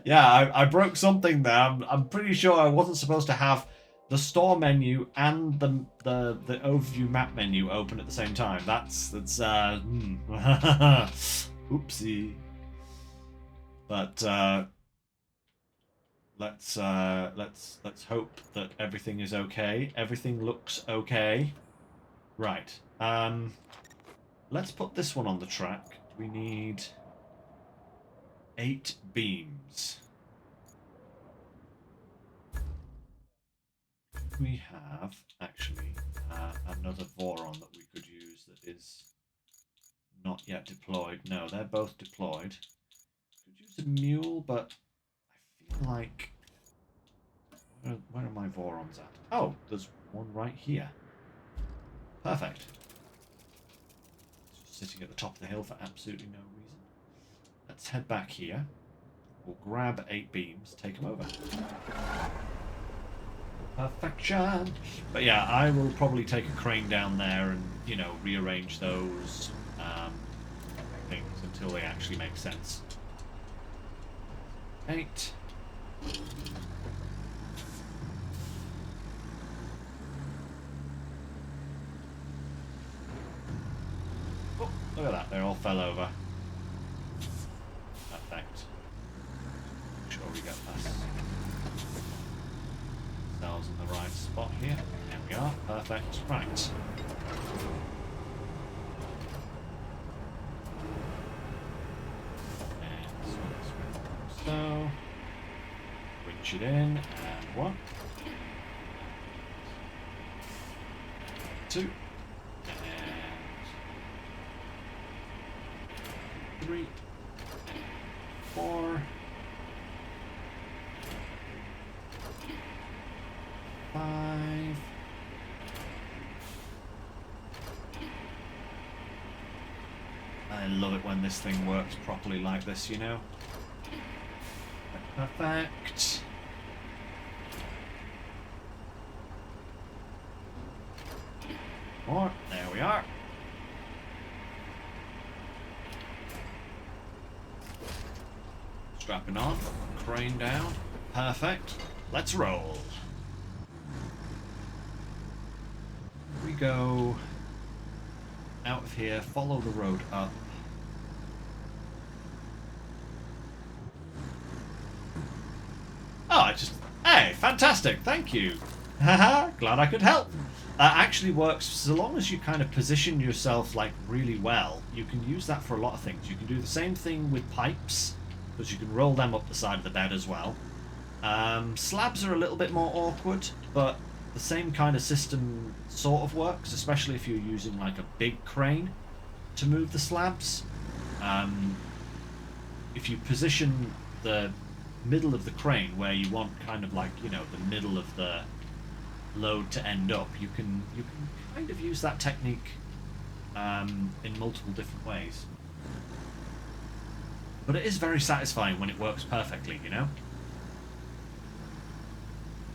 Yeah, I broke something there. I'm pretty sure I wasn't supposed to have the store menu and the overview map menu open at the same time. That's oopsie. But let's hope that everything is okay. Everything looks okay. Right. Let's put this one on the track. We need 8 beams. We have actually another Voron that we could use that is not yet deployed. No, they're both deployed. Could use a mule, but I feel like where are my Vorons at? Oh, there's one right here. Perfect. It's just sitting at the top of the hill for absolutely no reason. Let's head back here. We'll grab 8 beams, take them over. Perfection! But yeah, I will probably take a crane down there and, you know, rearrange those things until they actually make sense. 8. Oh, look at that, they all fell over. Perfect. Make sure we get past ourselves in the right spot here. There we are. Perfect. Right. And so. Winch it in. And 1. 2. And 3. 4. 5. I love it when this thing works properly like this, you know. Perfect. More. There we are. Strapping on. Crane down. Perfect. Let's roll. We go out of here, follow the road up. Oh, hey, fantastic, thank you. Haha, glad I could help. That actually works so long as you kind of position yourself like really well. You can use that for a lot of things. You can do the same thing with pipes, because you can roll them up the side of the bed as well. Slabs are a little bit more awkward, but the same kind of system sort of works, especially if you're using like a big crane to move the slabs. Um, if you position the middle of the crane where you want kind of like, you know, the middle of the load to end up, you can kind of use that technique in multiple different ways. But it is very satisfying when it works perfectly, you know?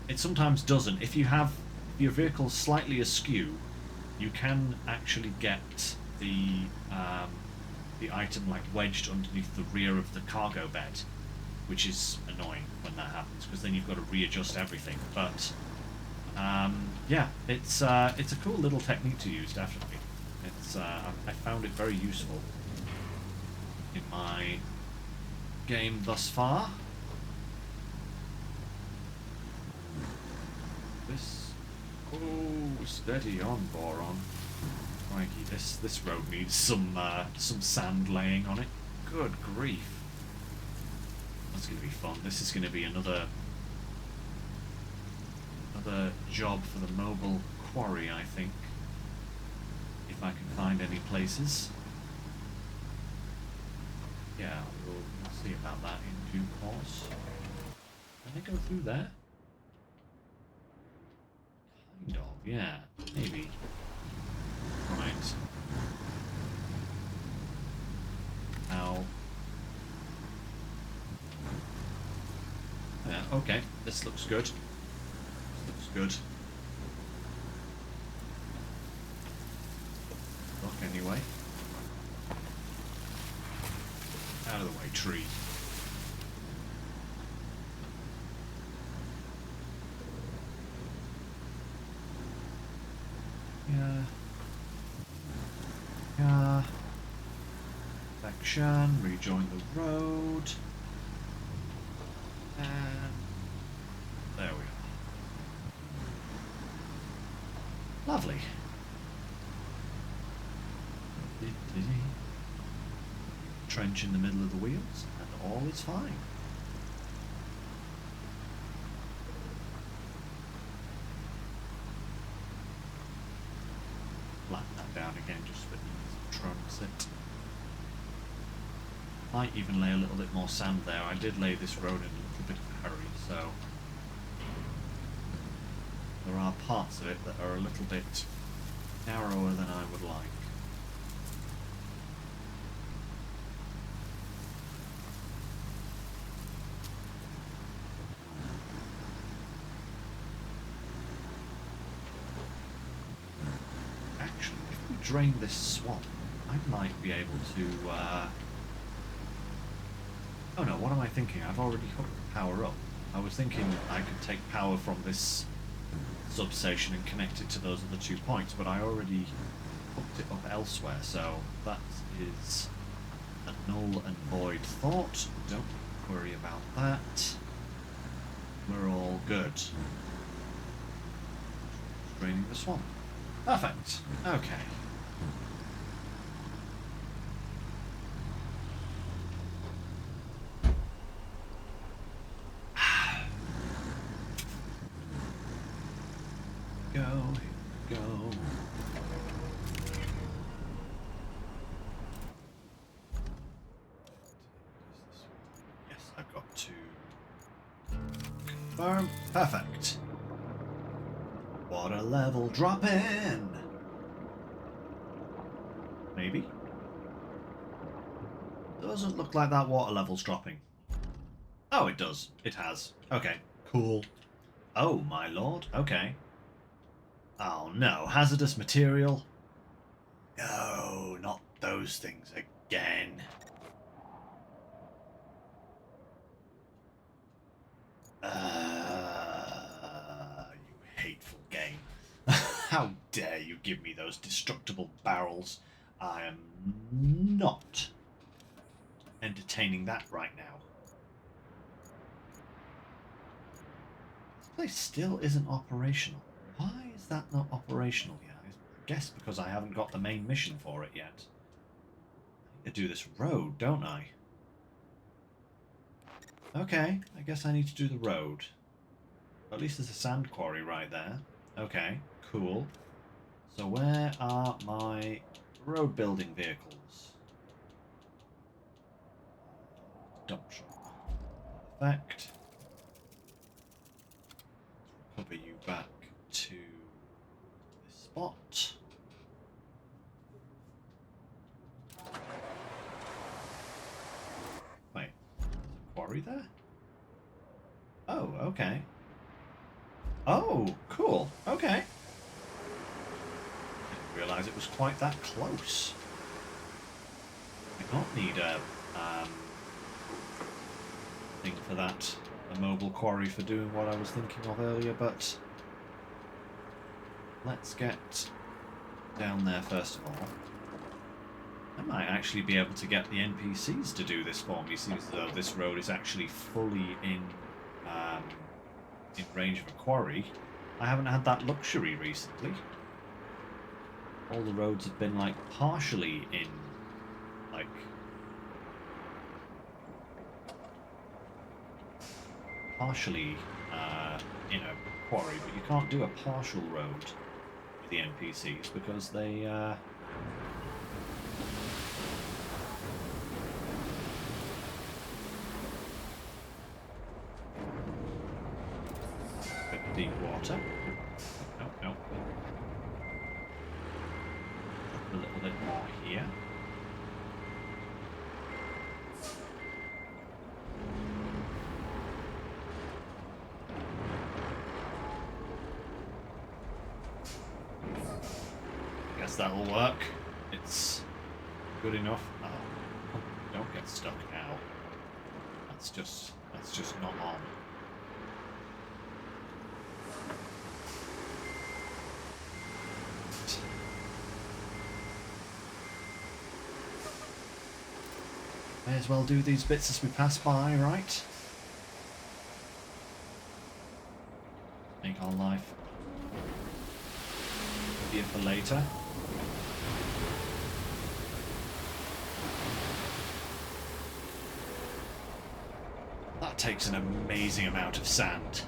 It sometimes doesn't. If you have your vehicle slightly askew, you can actually get the item like wedged underneath the rear of the cargo bed, which is annoying when that happens, because then you've got to readjust everything. But yeah, it's a cool little technique to use, definitely. It's I found it very useful in my game thus far. This, oh, steady on, Boron. Crikey, this road needs some sand laying on it. Good grief. That's going to be fun. This is going to be another job for the mobile quarry, I think. If I can find any places. Yeah, we'll see about that in due course. Can I go through there? Kind of, yeah. Maybe. Right. Ow. Yeah, okay. This looks good. This looks good. Look, anyway. Out of the way, tree. Yeah. Yeah. Section. Rejoin the road. And there we are. Lovely. Trench in the middle of the wheels, and all is fine. Flatten that down again just for ease of transit. Might even lay a little bit more sand there. I did lay this road in a little bit of a hurry, so there are parts of it that are a little bit narrower than I would like. Actually, if we drain this swamp, I might be able to oh no, what am I thinking? I've already hooked the power up. I was thinking I could take power from this substation and connect it to those other 2 points, but I already hooked it up elsewhere, so that is a null and void thought. Don't worry about that. We're all good. Draining the swamp. Perfect. Okay. Go, go. Yes, I've got to confirm. Perfect. Water level drop in. Maybe. Doesn't look like that water level's dropping. Oh, it does. It has. Okay, cool. Oh, my lord. Okay. Oh no, hazardous material? No, not those things again. You hateful game. How dare you give me those destructible barrels? I am not entertaining that right now. This place still isn't operational. Why is that not operational yet? I guess because I haven't got the main mission for it yet. I need to do this road, don't I? Okay, I guess I need to do the road. At least there's a sand quarry right there. Okay, cool. So where are my road building vehicles? Dump truck. Perfect. Recover you back to this spot. Wait, there's a quarry there? Oh, okay. Oh, cool. Okay. Didn't realise it was quite that close. I don't need a thing for that, a mobile quarry for doing what I was thinking of earlier, but let's get down there first of all. I might actually be able to get the NPCs to do this for me, seems as though this road is actually fully in range of a quarry. I haven't had that luxury recently. All the roads have been like partially in like in a quarry, but you can't do a partial road with the NPCs because they deep water. Nope, nope. A little bit more here. I guess that'll work. It's good enough. Oh, don't get stuck now. That's just not on. May as well do these bits as we pass by, right? Make our life easier for later. That takes an amazing amount of sand.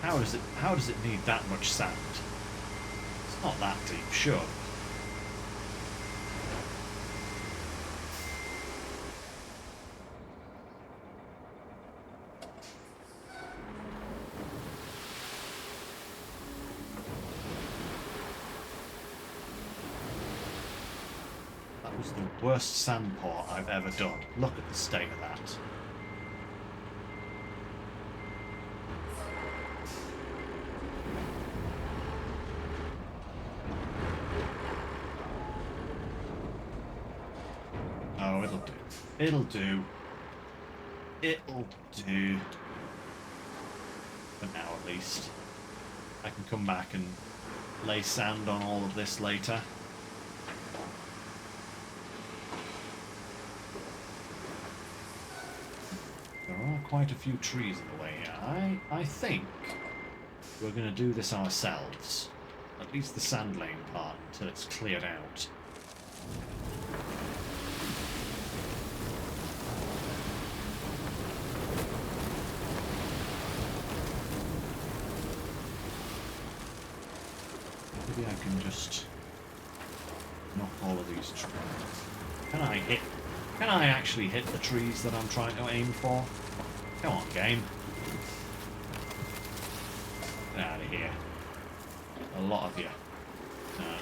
How does it need that much sand? It's not that deep, sure. That was the worst sand pour I've ever done. Look at the state of that. Oh, it'll do. It'll do. It'll do. For now, at least. I can come back and lay sand on all of this later. There are quite a few trees in the way here. I think we're going to do this ourselves. At least the sand laying part until it's cleared out. Maybe I can just knock all of these trees. Can I actually hit the trees that I'm trying to aim for? Come on, game. Get out of here. A lot of you.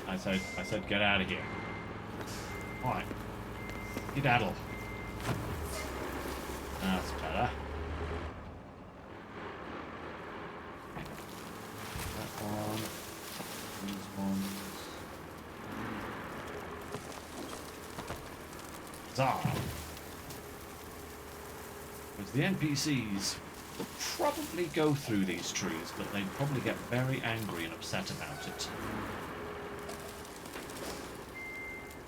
I said get out of here. Alright. Skedaddle. That's better. That one. These ones. Zah! Because the NPCs will probably go through these trees, but they'd probably get very angry and upset about it.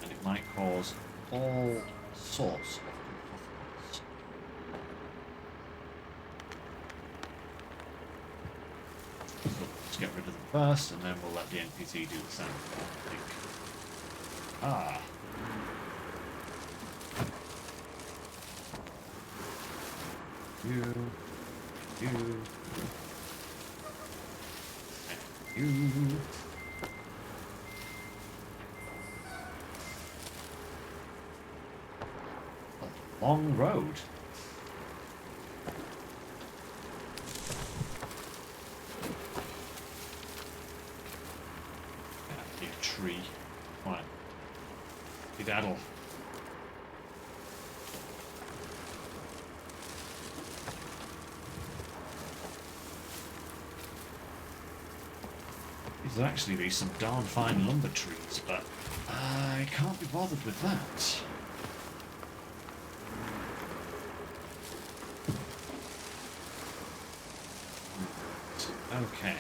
And it might cause all sorts of confufflements. Let's get rid of them first, and then we'll let the NPC do the sand, I think. Ah. You. A long road. A tree. Right. Skedaddle. There'll actually be some darn fine lumber trees, but I can't be bothered with that. Okay.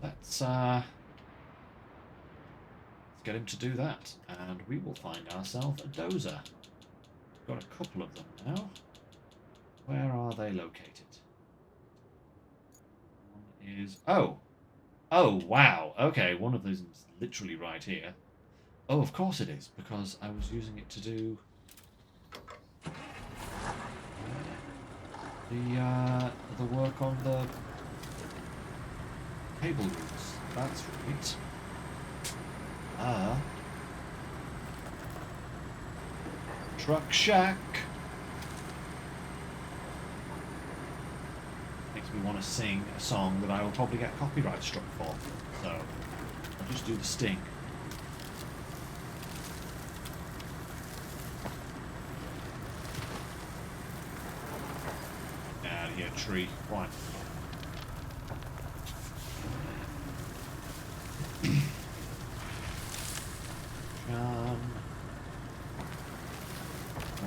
Let's get him to do that, and we will find ourselves a dozer. Got a couple of them now. Where are they located? Is oh wow, okay, one of those is literally right here. Oh, of course it is, because I was using it to do the work on the cable routes. That's right. Truck Shack. Makes me want to sing a song that I will probably get copyright struck for. So I'll just do the sting. Out of here, tree. One.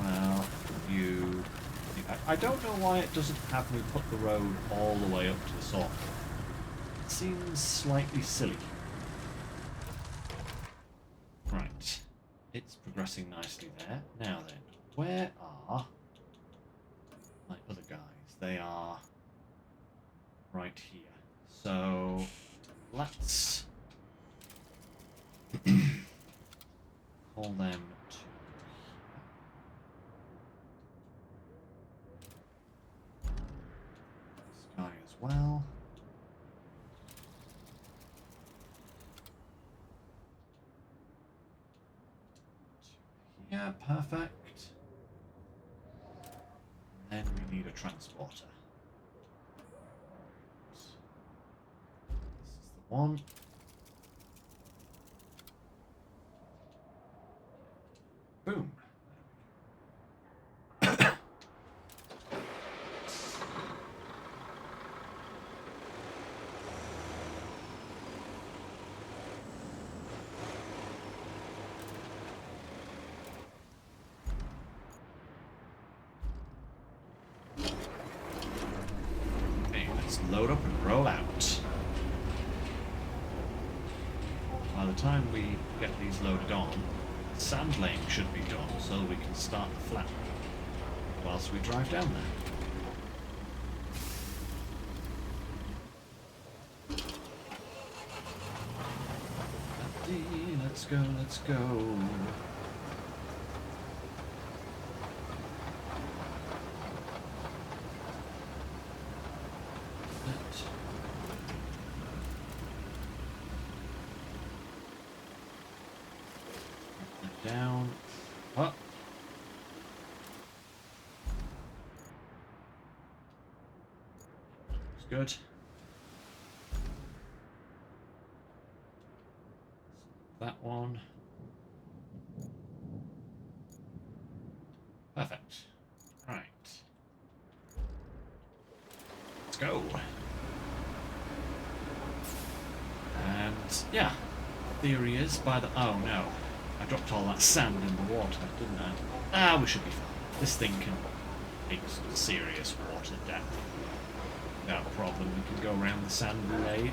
Well, you... I don't know why it doesn't have me put the road all the way up to the sawmill. It seems slightly silly. Right. It's progressing nicely there. Now then, where are my other guys? They are right here. So, let's call them to this guy as well. Yeah, perfect. And then we need a transporter. This is the one. Boom. Okay, let's load up and roll out. By the time we get these loaded on, sand laying should be done, so we can start the flat whilst we drive down there. Let's go, let's go. Down. Up. It's good. That one. Perfect. Right. Let's go. And yeah, theory is by the... Oh no. I dropped all that sand in the water, didn't I? Ah, we should be fine. This thing can take some serious water depth without a problem. We can go around the sand we laid.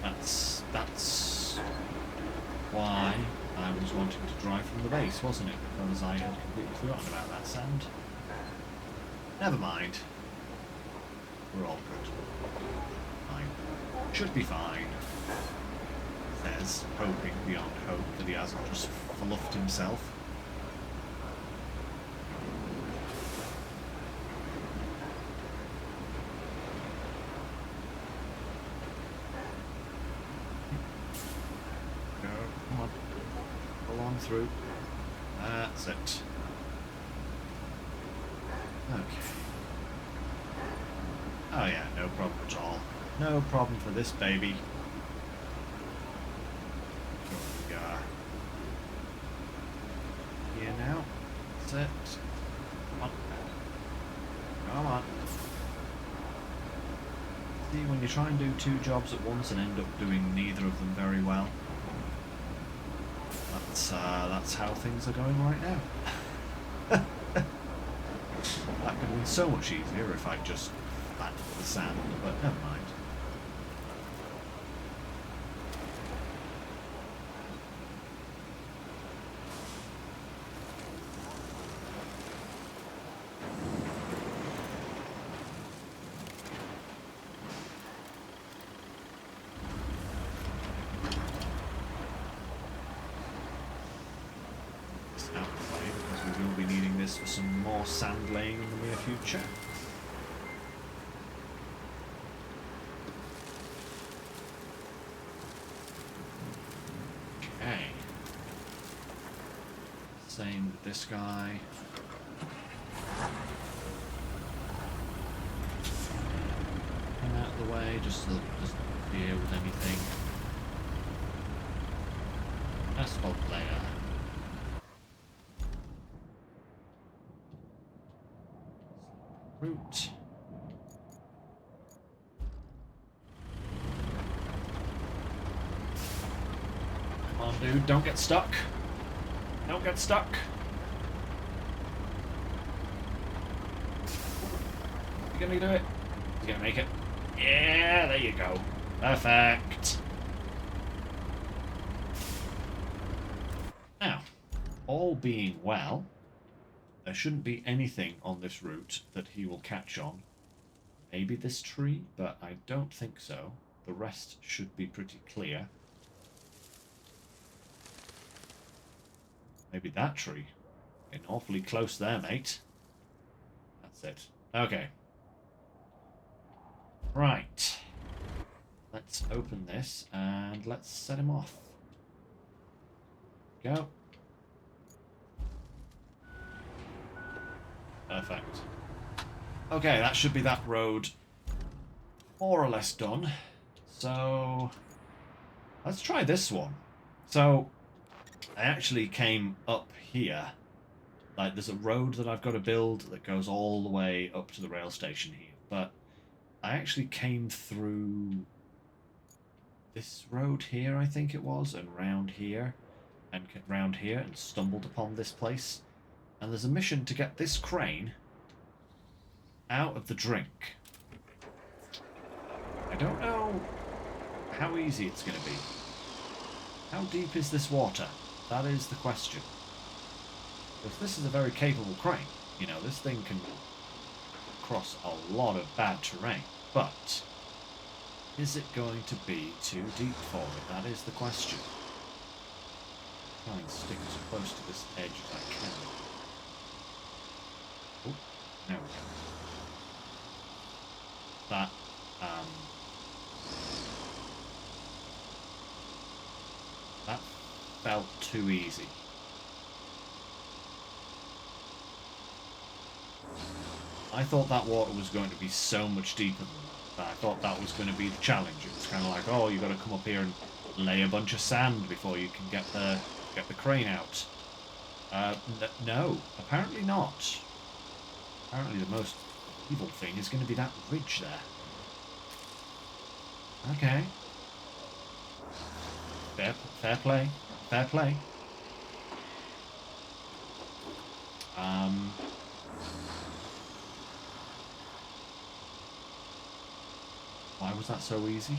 That's why I was wanting to drive from the base, wasn't it? Because I had completely forgotten about that sand. Never mind. We're all good. Fine. Should be fine. Says, hoping beyond hope that he hasn't just fluffed himself. Go, come on. Pull on through. That's it. Okay. Oh yeah, no problem at all. No problem for this baby. We are here now. That's it. Come on. Come on. See, when you try and do two jobs at once and end up doing neither of them very well, that's how things are going right now. That could have been so much easier if I'd just flattened the sand, but never mind. Out of the way, because we will be needing this for some more sand laying in the near future. Okay. Same with this guy. And out of the way, just so that it doesn't deal with anything. Asphalt layer. Root. Come on, dude, don't get stuck. Don't get stuck. You gonna do it? You gonna make it? Yeah, there you go. Perfect. Now, all being well, there shouldn't be anything on this route that he will catch on. Maybe this tree, but I don't think so. The rest should be pretty clear. Maybe that tree. Getting awfully close there, mate. That's it. Okay. Right. Let's open this and let's set him off. Go. Perfect. Okay, that should be that road more or less done. So let's try this one. So I actually came up here. Like, there's a road that I've got to build that goes all the way up to the rail station here. But I actually came through this road here, I think it was, and round here, and stumbled upon this place. And there's a mission to get this crane out of the drink. I don't know how easy it's going to be. How deep is this water? That is the question. Because this is a very capable crane. You know, this thing can cross a lot of bad terrain. But is it going to be too deep for it? That is the question. Try and stick as close to this edge as I can. Oh, there we go. That, that felt too easy. I thought that water was going to be so much deeper than that. I thought that was going to be the challenge. It was kind of like, oh, you've got to come up here and lay a bunch of sand before you can get the crane out. No, apparently not. Apparently the most evil thing is going to be that ridge there. Okay. Fair play. Fair play. Why was that so easy?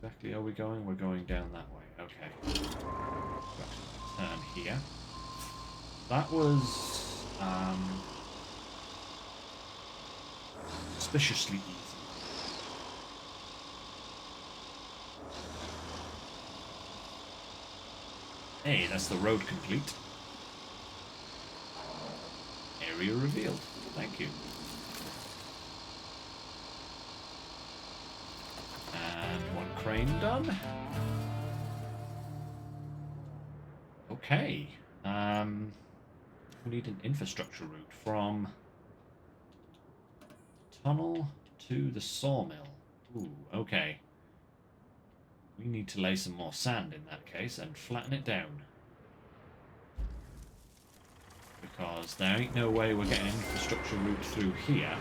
exactly are we going? We're going down that way. Okay. Got to turn here. That was suspiciously easy. Hey, that's the road complete. Area revealed. Thank you. And one crane done. Okay. We need an infrastructure route from tunnel to the sawmill. Ooh, okay. We need to lay some more sand in that case and flatten it down. Because there ain't no way we're getting an infrastructure route through here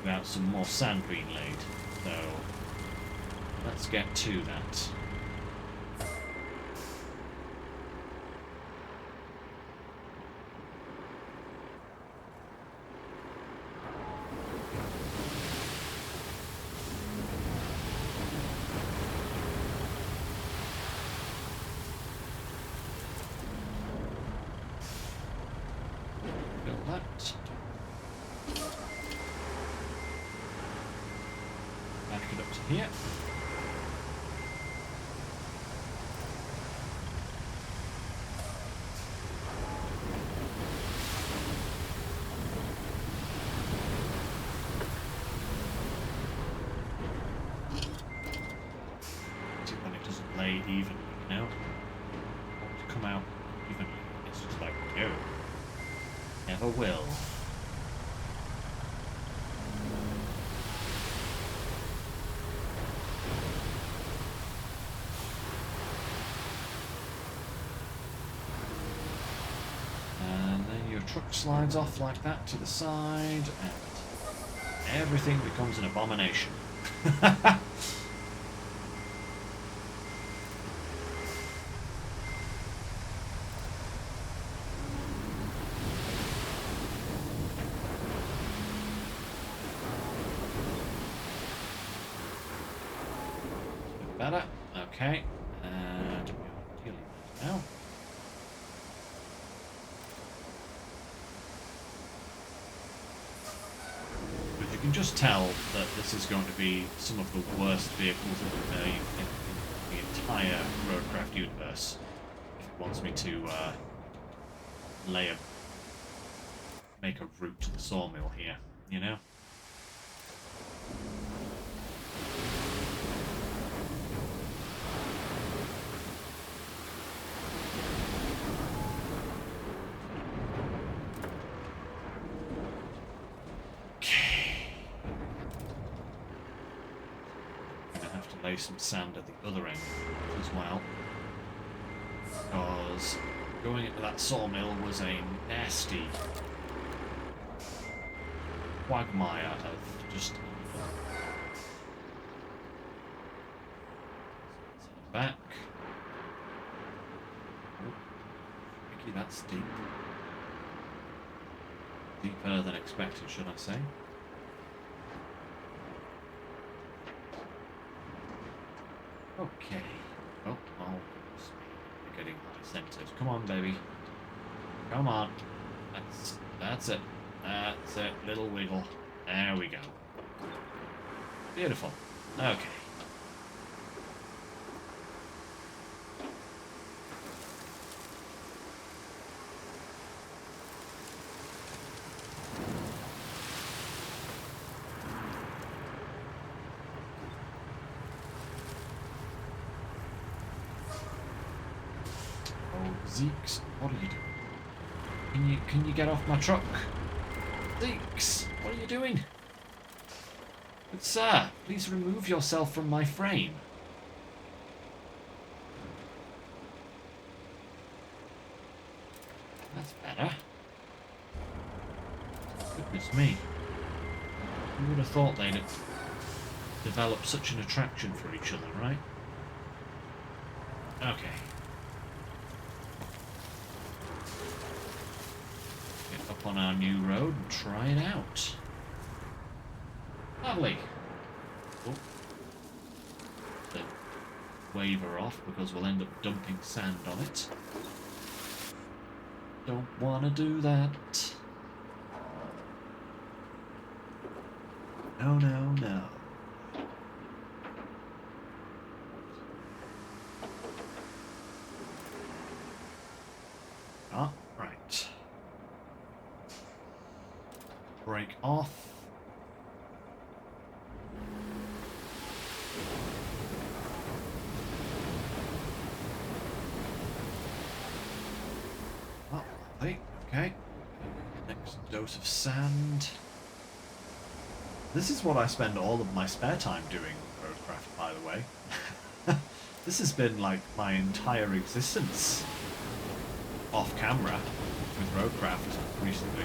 without some more sand being laid. So, let's get to that. Build that. Back it up to here. When it doesn't lay evenly, you know? To come out evenly. It's just like, no. Never will. And then your truck slides off like that to the side, and everything becomes an abomination. Better. Okay. And we are dealing with it now. But you can just tell that this is going to be some of the worst vehicles in the entire Roadcraft universe. If it wants me to make a route to the sawmill here, you know? Lay some sand at the other end as well, because going into that sawmill was a nasty quagmire of just back. Oh, Ricky, that's deep. Deeper than expected, should I say. Okay. Oh, you're getting high-centered. Come on, baby. Come on. That's it. That's it. Little wiggle. There we go. Beautiful. Okay. Zeeks, what are you doing? Can you get off my truck? Zeeks, what are you doing? Good sir, please remove yourself from my frame. That's better. Goodness me. Who would have thought they'd develop such an attraction for each other, right? Okay. Up on our new road and try it out. Lovely. Oh. The waver off because we'll end up dumping sand on it. Don't want to do that. No, no, no. Ah, right. Break off. Oh, okay. Next dose of sand. This is what I spend all of my spare time doing, Roadcraft, by the way. This has been like my entire existence off camera with Roadcraft recently.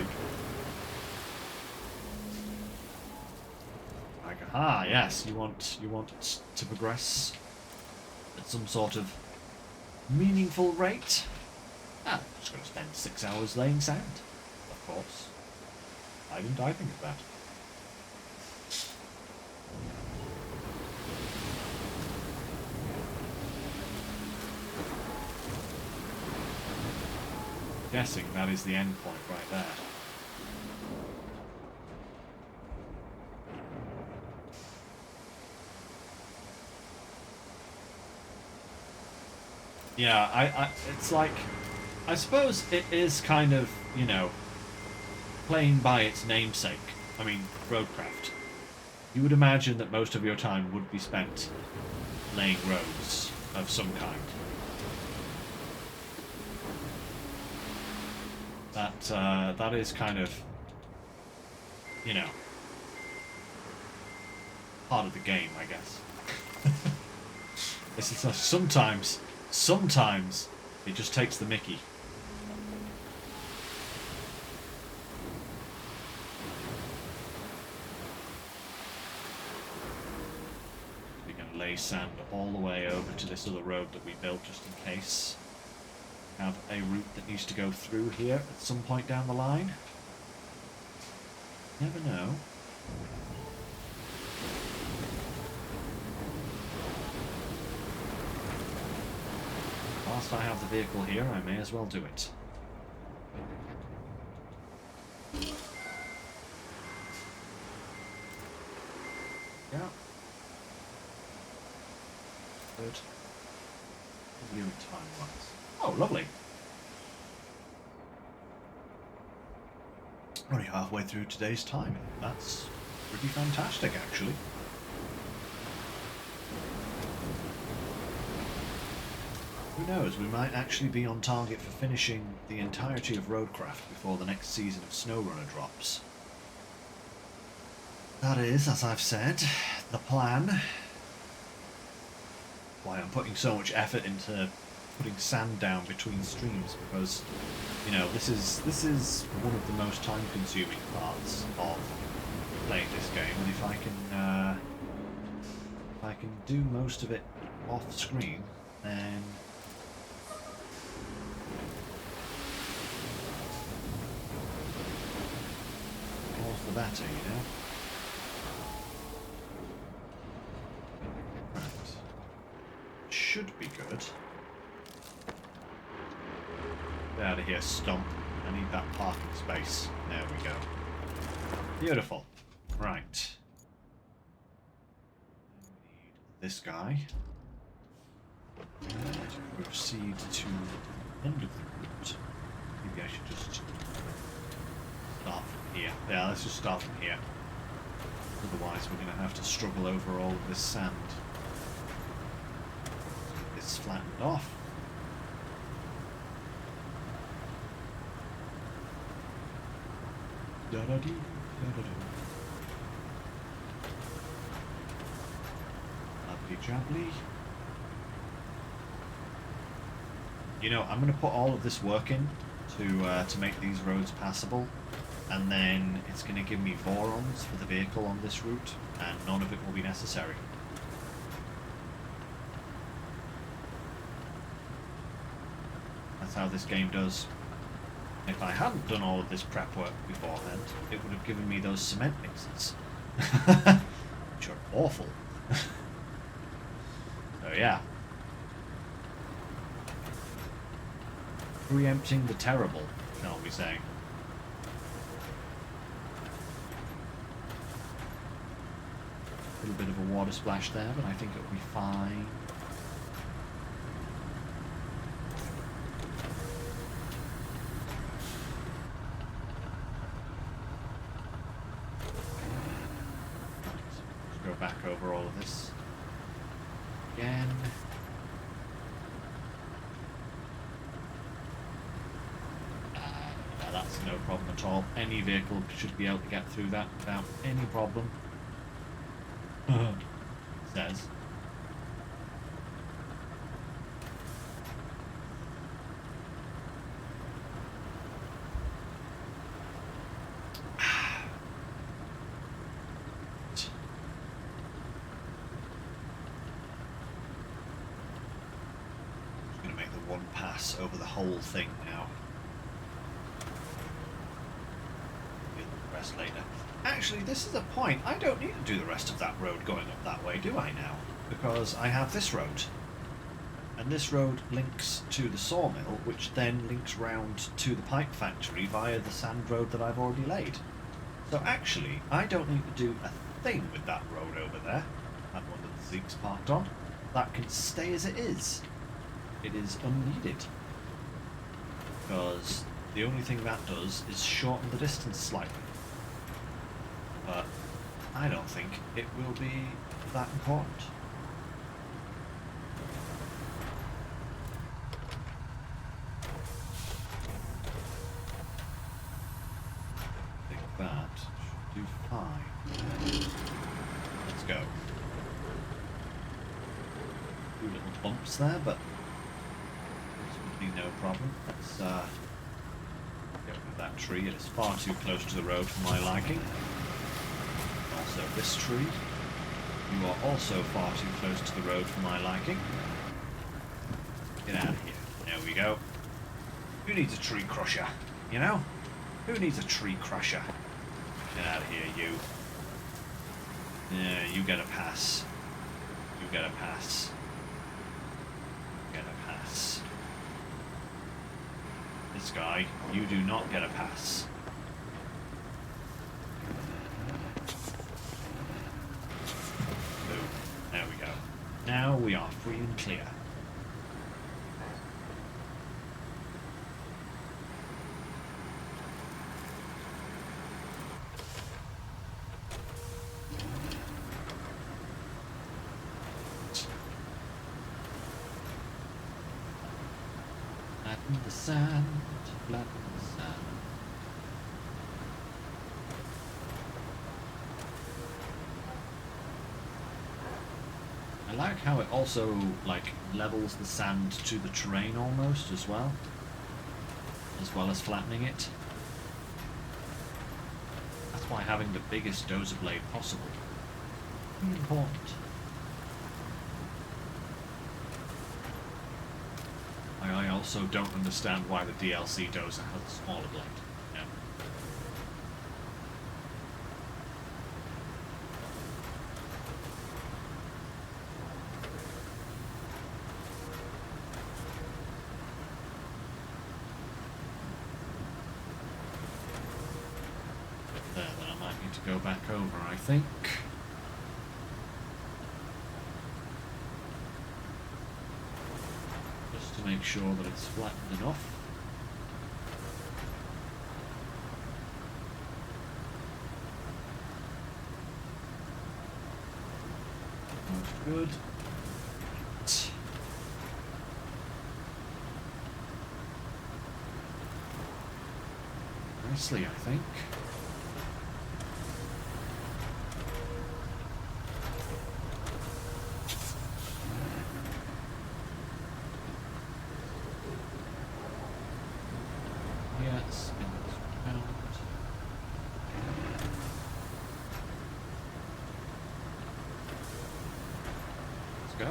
Like, ah, yes, you want to progress at some sort of meaningful rate? Ah, I'm just going to spend 6 hours laying sand, of course. Why didn't I think of that? Guessing that is the end point right there. Yeah, it's like, I suppose it is kind of, you know, playing by its namesake. I mean, Roadcraft. You would imagine that most of your time would be spent laying roads of some kind. That is kind of, you know, part of the game, I guess. It's just, sometimes it just takes the mickey. We're going to lay sand all the way over to this other road that we built just in case. Have a route that needs to go through here at some point down the line. Never know. Whilst I have the vehicle here, I may as well do it. Yeah. Good. View time-wise. Oh, lovely. Only halfway through today's time. That's pretty fantastic, actually. Who knows, we might actually be on target for finishing the entirety of Roadcraft before the next season of SnowRunner drops. That is, as I've said, the plan. Why I'm putting so much effort into putting sand down between streams, because, you know, this is one of the most time-consuming parts of playing this game, and if I can do most of it off screen, then all the better, you know. Right, should be good. Get out of here, stump. I need that parking space. There we go. Beautiful. Right. We need this guy. And to proceed to the end of the route. Maybe I should just start from here. Yeah, let's just start from here. Otherwise we're going to have to struggle over all of this sand. Get this flattened off. Da-da-dee, da-da-doo. Lovely jubbly. You know, I'm going to put all of this work in to make these roads passable, and then it's going to give me vorons for the vehicle on this route, and none of it will be necessary. That's how this game does. If I hadn't done all of this prep work beforehand, it would have given me those cement mixes. Which are awful. So yeah, Preempting the terrible, shall we say. A little bit of a water splash there, but I think it'll be fine. Let's go back over all of this again. That's no problem at all. Any vehicle should be able to get through that without any problem. It says. Just going to make the one pass over the whole thing now. Later. Actually, this is a point. I don't need to do the rest of that road going up that way, do I now? Because I have this road. And this road links to the sawmill, which then links round to the pipe factory via the sand road that I've already laid. So actually, I don't need to do a thing with that road over there. That one that the Zeke's parked on. That can stay as it is. It is unneeded. Because the only thing that does is shorten the distance slightly. But I don't think it will be that important. I think that should do fine. Let's go. Two little bumps there, but there's no problem. Let's get rid of that tree. It is far too close to the road for my liking. Also, this tree, you are also far too close to the road for my liking. Get out of here. There we go. Who needs a tree crusher? You know? Who needs a tree crusher? Get out of here, you. Yeah, you get a pass. You get a pass. Get a pass. This guy, you do not get a pass. There we go. Now we are free and clear. Flatten the sand, flatten the sand. I like how it also, like, levels the sand to the terrain almost as well as flattening it. That's why having the biggest dozer blade possible is really important. I also don't understand why the DLC dozer has a smaller blade. Yeah. There, then I might need to go back over, I think. To make sure that it's flattened enough. Most good. Nicely, I think. Go.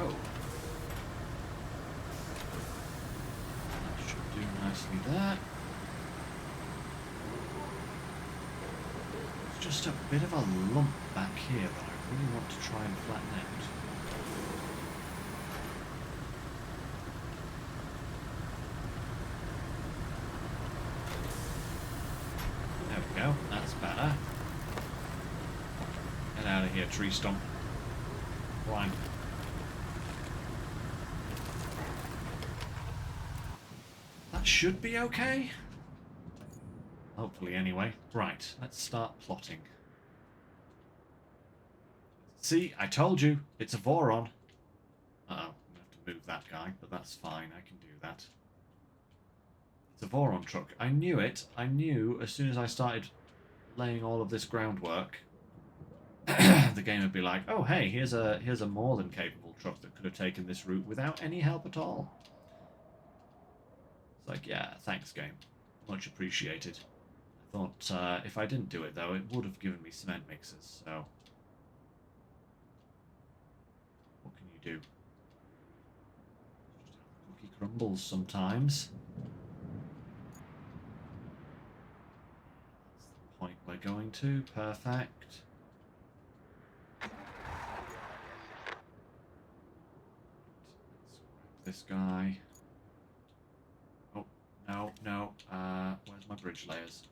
That should do nicely there. There's just a bit of a lump back here that I really want to try and flatten out. tree stump. Right. That should be okay. Hopefully, anyway. Right, let's start plotting. See, I told you, it's a Voron. Uh-oh, I'm going to have to move that guy, but that's fine, I can do that. It's a Voron truck. I knew it. I knew as soon as I started laying all of this groundwork, the game would be like, oh hey, here's a more than capable truck that could have taken this route without any help at all. It's like, yeah, thanks game. Much appreciated. I thought if I didn't do it though, it would have given me cement mixers, so what can you do? Just how the cookie crumbles sometimes. That's the point we're going to. Perfect. This guy. Oh, no, no. Where's my bridge layers?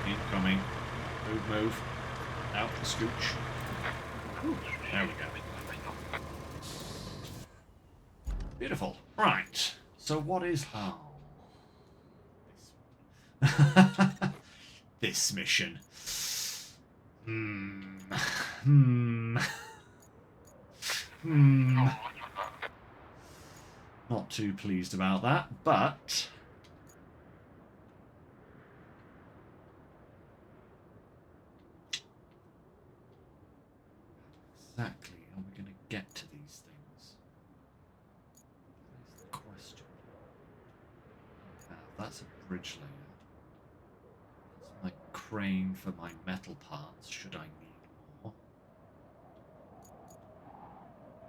Incoming. Move, move. Out the scooch. Ooh, there we go. Beautiful. Right. So what is... Oh. This one. This mission. Not too pleased about that, but... Exactly are we going to get to these things? That's the question. That's a bridge layer. That's my crane for my metal parts, should I need more.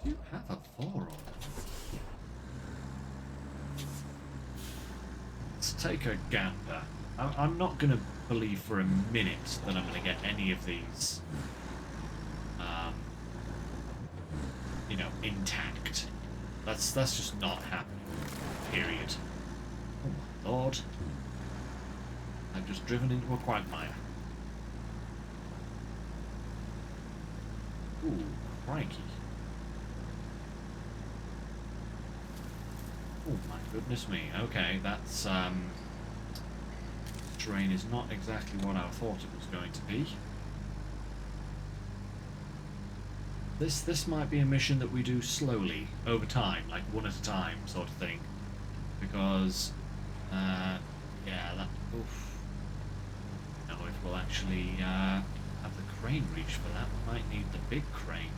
Do you have a Voron? Let's take a gander. I'm not going to believe for a minute that I'm going to get any of these you know, intact. That's just not happening. Period. Oh my lord. I've just driven into a quagmire. Ooh, crikey. Oh my goodness me. Okay, that's terrain is not exactly what I thought it was going to be. This might be a mission that we do slowly, over time, like one at a time sort of thing. Because, yeah, that... Oof. I don't know if we'll actually have the crane reach for that. We might need the big crane.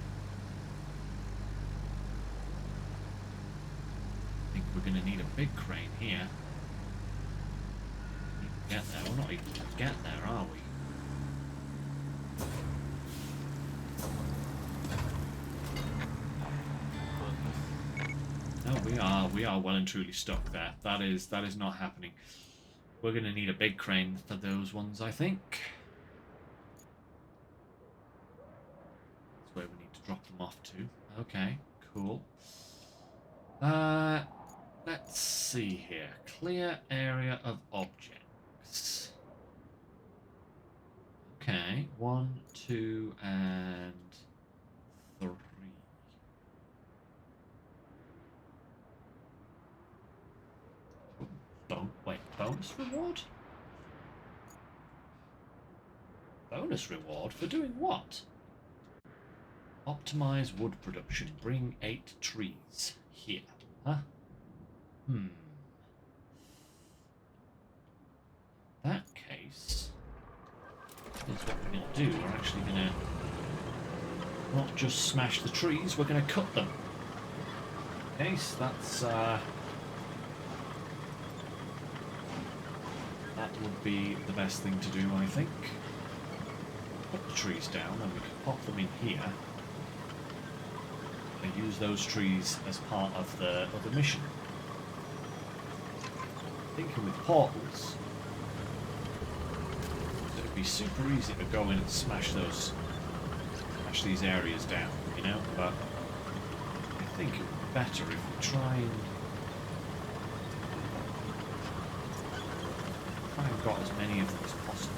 I think we're going to need a big crane here. Get there. We're not even going to get there, are we? No, we are well and truly stuck there. That is not happening. We're going to need a big crane for those ones, I think. That's where we need to drop them off to. Okay, cool. Let's see here. Clear area of objects. Okay, 1, 2, and 3. Wait, bonus reward? Bonus reward for doing what? Optimize wood production. Bring 8 trees. Here. Huh? In that case, here's what we're going to do. We're actually going to not just smash the trees, we're going to cut them. Okay, so that's... that would be the best thing to do, I think. Put the trees down and we can pop them in here. And use those trees as part of the mission. Thinking with portals, it would be super easy to go in and smash these areas down, you know, but I think it would be better if we try and we've got as many of them as possible.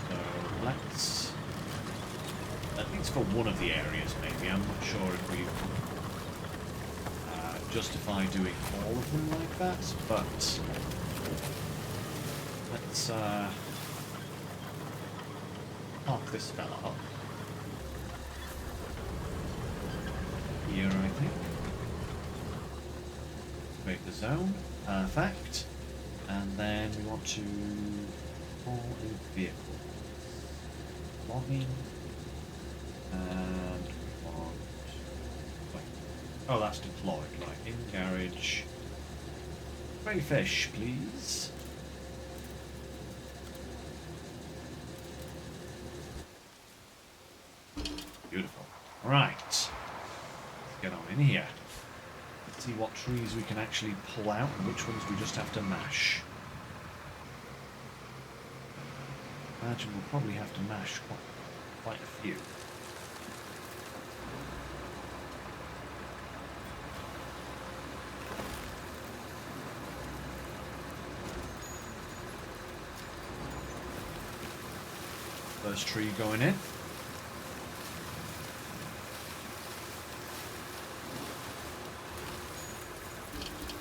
So let's, at least for one of the areas maybe, I'm not sure if we justify doing all of them like that, but let's park this fella up here, I think. Create the zone, perfect, and then we want to call a vehicle. Logging, and we want, wait, oh, that's deployed, right, in garage. Crayfish, please. Beautiful. Right, let's get on in here. Let's see what trees we can actually pull out and which ones we just have to mash. I imagine we'll probably have to mash quite a few. First tree going in.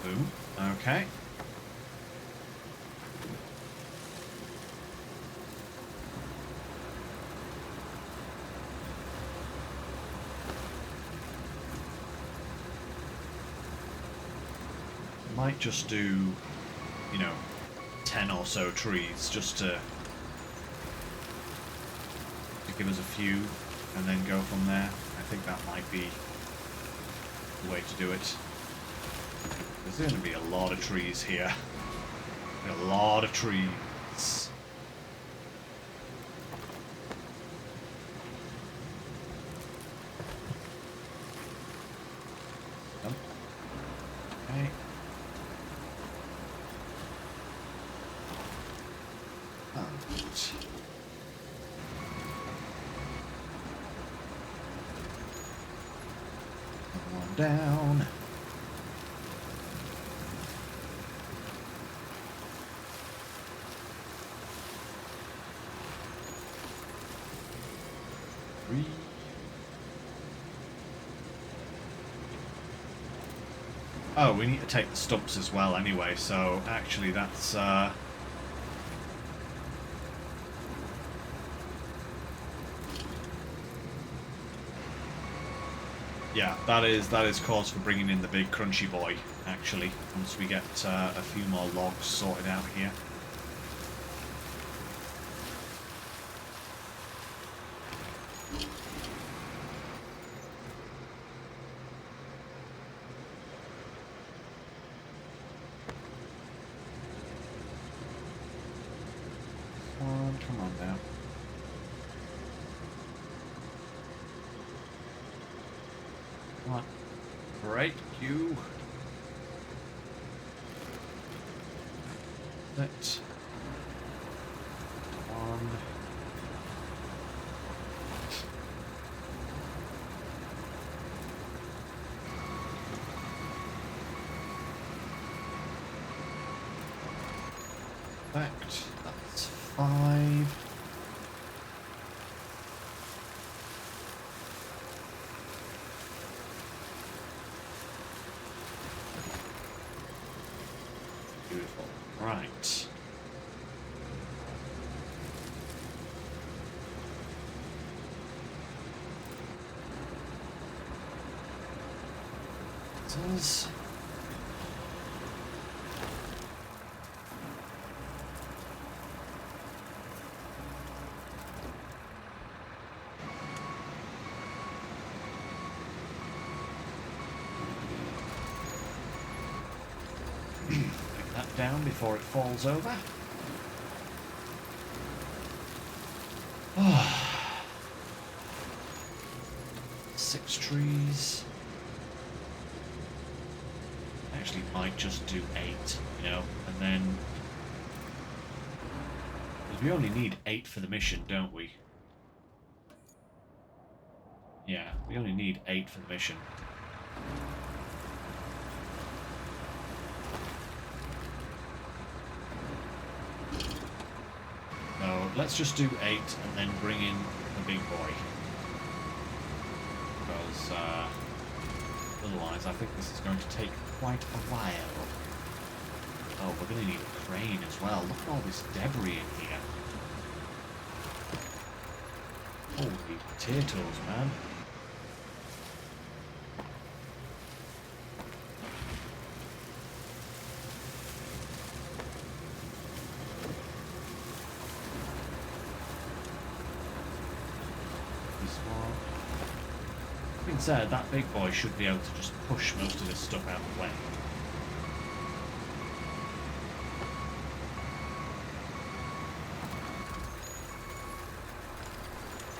Boom. Okay. Might just do, you know, 10 or so trees just to give us a few and then go from there. I think that might be the way to do it. There's going to be a lot of trees here. A lot of trees. Okay. One down. Three. Oh, we need to take the stumps as well anyway, so actually that's yeah, that is cause for bringing in the big crunchy boy, actually, once we get a few more logs sorted out here. Come on now. Come on. Break you. Let's. One. Fact. That's 5. Beautiful. Right. Says. Down before it falls over. Oh. 6 trees. Actually might just do 8, you know, and then because we only need 8 for the mission, don't we? Yeah, we only need 8 for the mission. let's just do 8 and then bring in the big boy. Because otherwise I think this is going to take quite a while. Oh, we're going to need a crane as well. Look at all this debris in here. Holy potatoes, man. That being said, that big boy should be able to just push most of this stuff out of the way.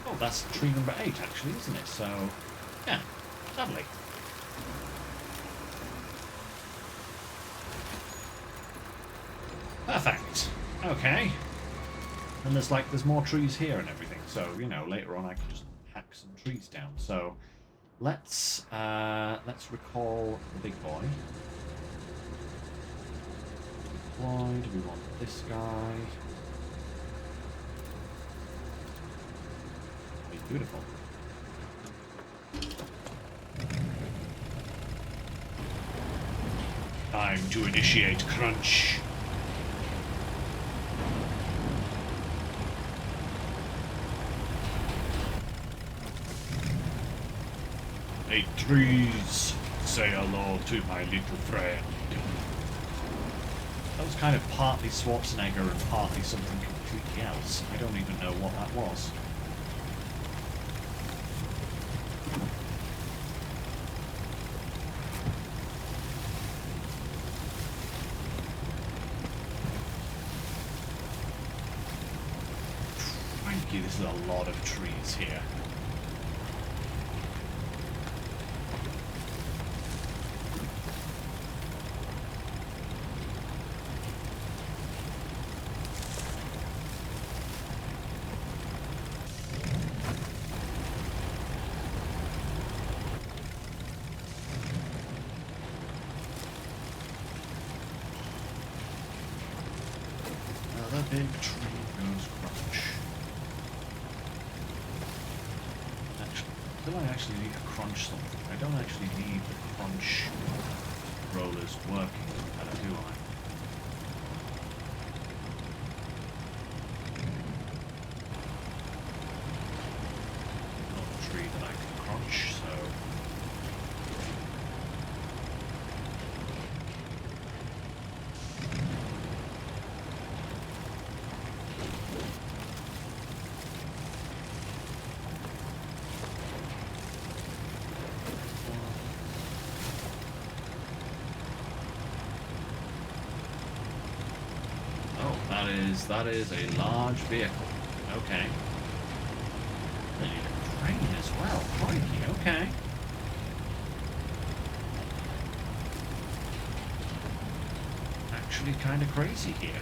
Oh, that's tree number 8 actually, isn't it? So, yeah, lovely. Perfect. Okay. And there's more trees here and everything. So, you know, later on I can just hack some trees down. So, let's recall the big boy. Deploy. Do we want this guy? Beautiful. Time to initiate crunch. Hey trees, say hello to my little friend. That was kind of partly Schwarzenegger and partly something completely else. I don't even know what that was. This is a lot of trees here. Another big tree goes crunch. Do I actually need to crunch something? I don't actually need the crunch rollers working, do I? Not a tree that I can crunch, so... That is a large vehicle. Okay. They need a crane as well. Crikey, okay. Actually kind of crazy here.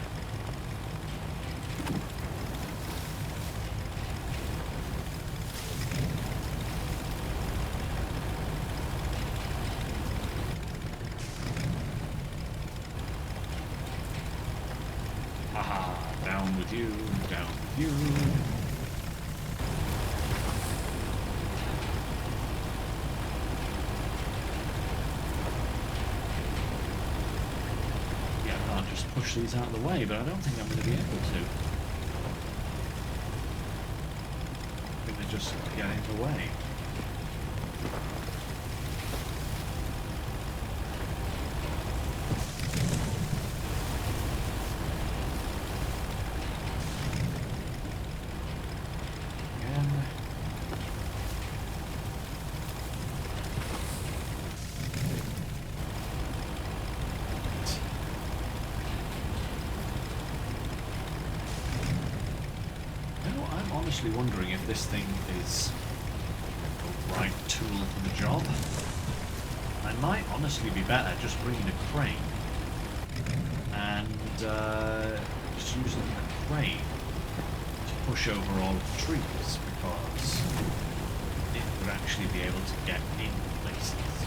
Down with you, down with you. Yeah, I can't just push these out of the way, but I don't think I'm going to be able to. I think they just get in the way. Honestly wondering if this thing is the right tool for the job. I might honestly be better just bringing a crane and just using a crane to push over all of the trees, because it would actually be able to get in places.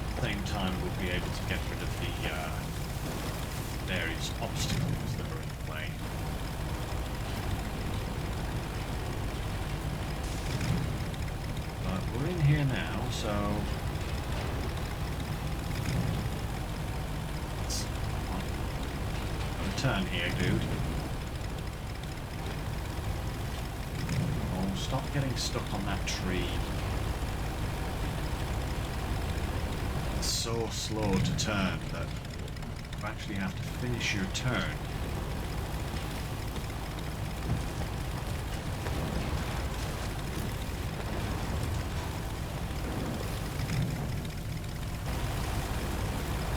At the same time, we'd be able to get rid of the obstacles that are in the way. But we're in here now, so let's turn here, dude. Oh, stop getting stuck on that tree. It's so slow to turn that you actually have to finish your turn.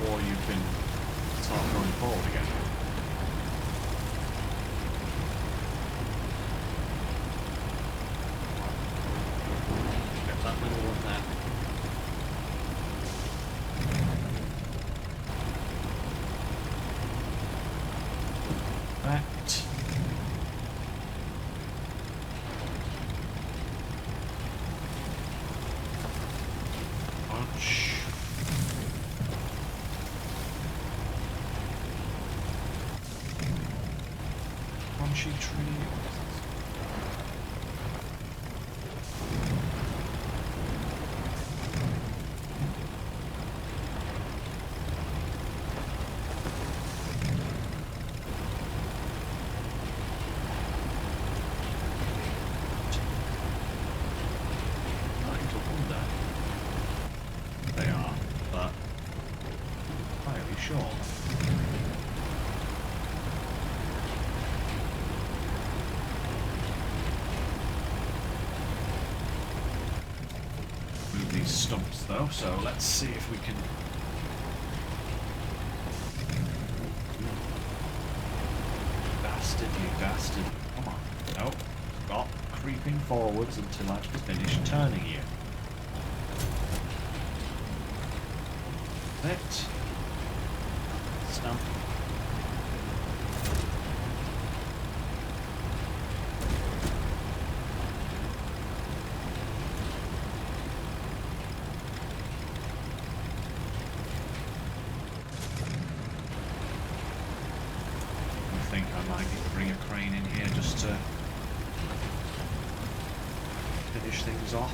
Or you can start going forward again. Get that middle of that. That. Punch. Punchy tree. They are, but fairly short. Move these stumps though, so let's see if we can. Bastard, you bastard. Come on. Nope. Stop creeping forwards until I finish turning you. It. Stump. I think I might bring a crane in here just to finish things off.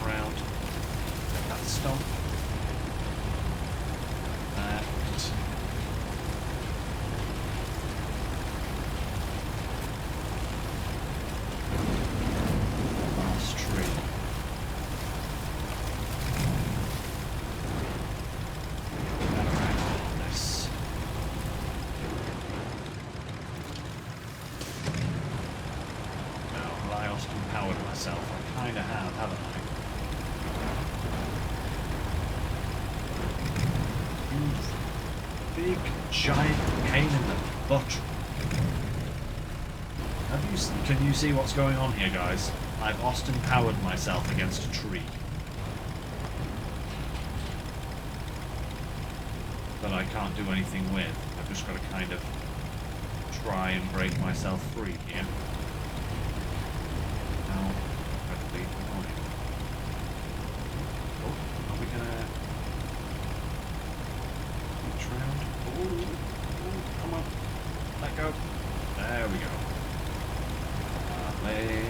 Around that stump. That. Last tree. And around this. Now, have I Austin powered myself? I kinda have, haven't I? Big giant pain in the butt. Can you see what's going on here, guys? I've Austin powered myself against a tree. That I can't do anything with. I've just got to kind of try and break myself free here. Now, incredibly annoying. Oh, are we gonna reach round? Oh, come on. Let go. There we go. Lovely.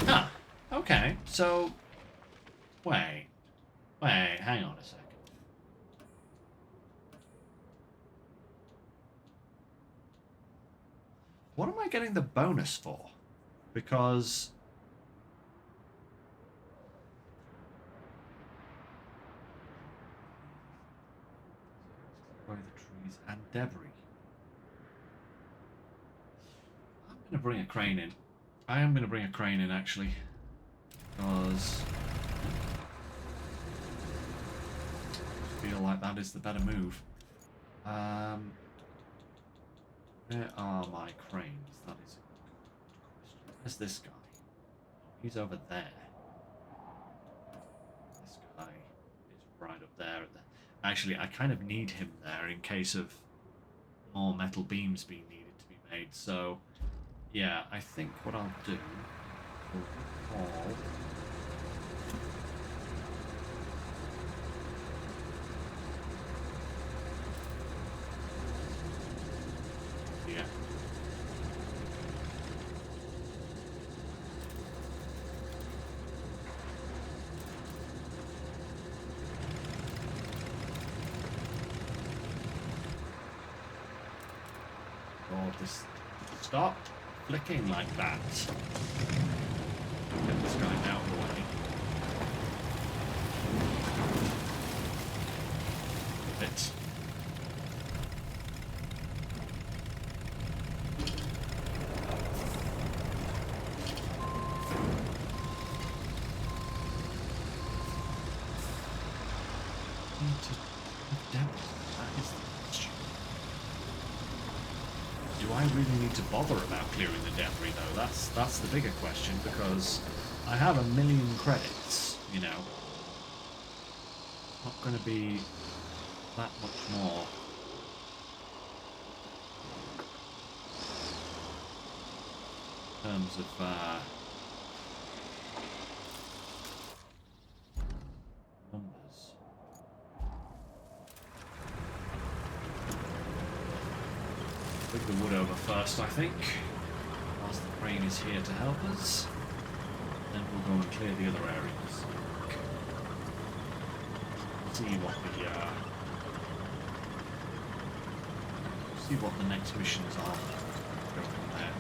Ah, okay. So, wait, hang on a second. What am I getting the bonus for? Because destroy the trees and debris. I'm going to bring a crane in. I am going to bring a crane in, actually, because I feel like that is the better move. Where are my cranes? That is a good question. Where's this guy? He's over there. This guy is right up there. Actually, I kind of need him there in case of more metal beams being needed to be made. So, yeah, I think what I'll do will all. Yeah. Or just stop flicking like that. Get this guy out of the way. Bit. Need to depth. That is the question. Do I really need to bother about clearing the debris though? That's the bigger question, because I have 1,000,000 credits, you know. Not going to be that much more. In terms of numbers. Bring the wood over first, I think, whilst the crane is here to help us. Then we'll go and clear the other areas. See what the next missions are. Go from there.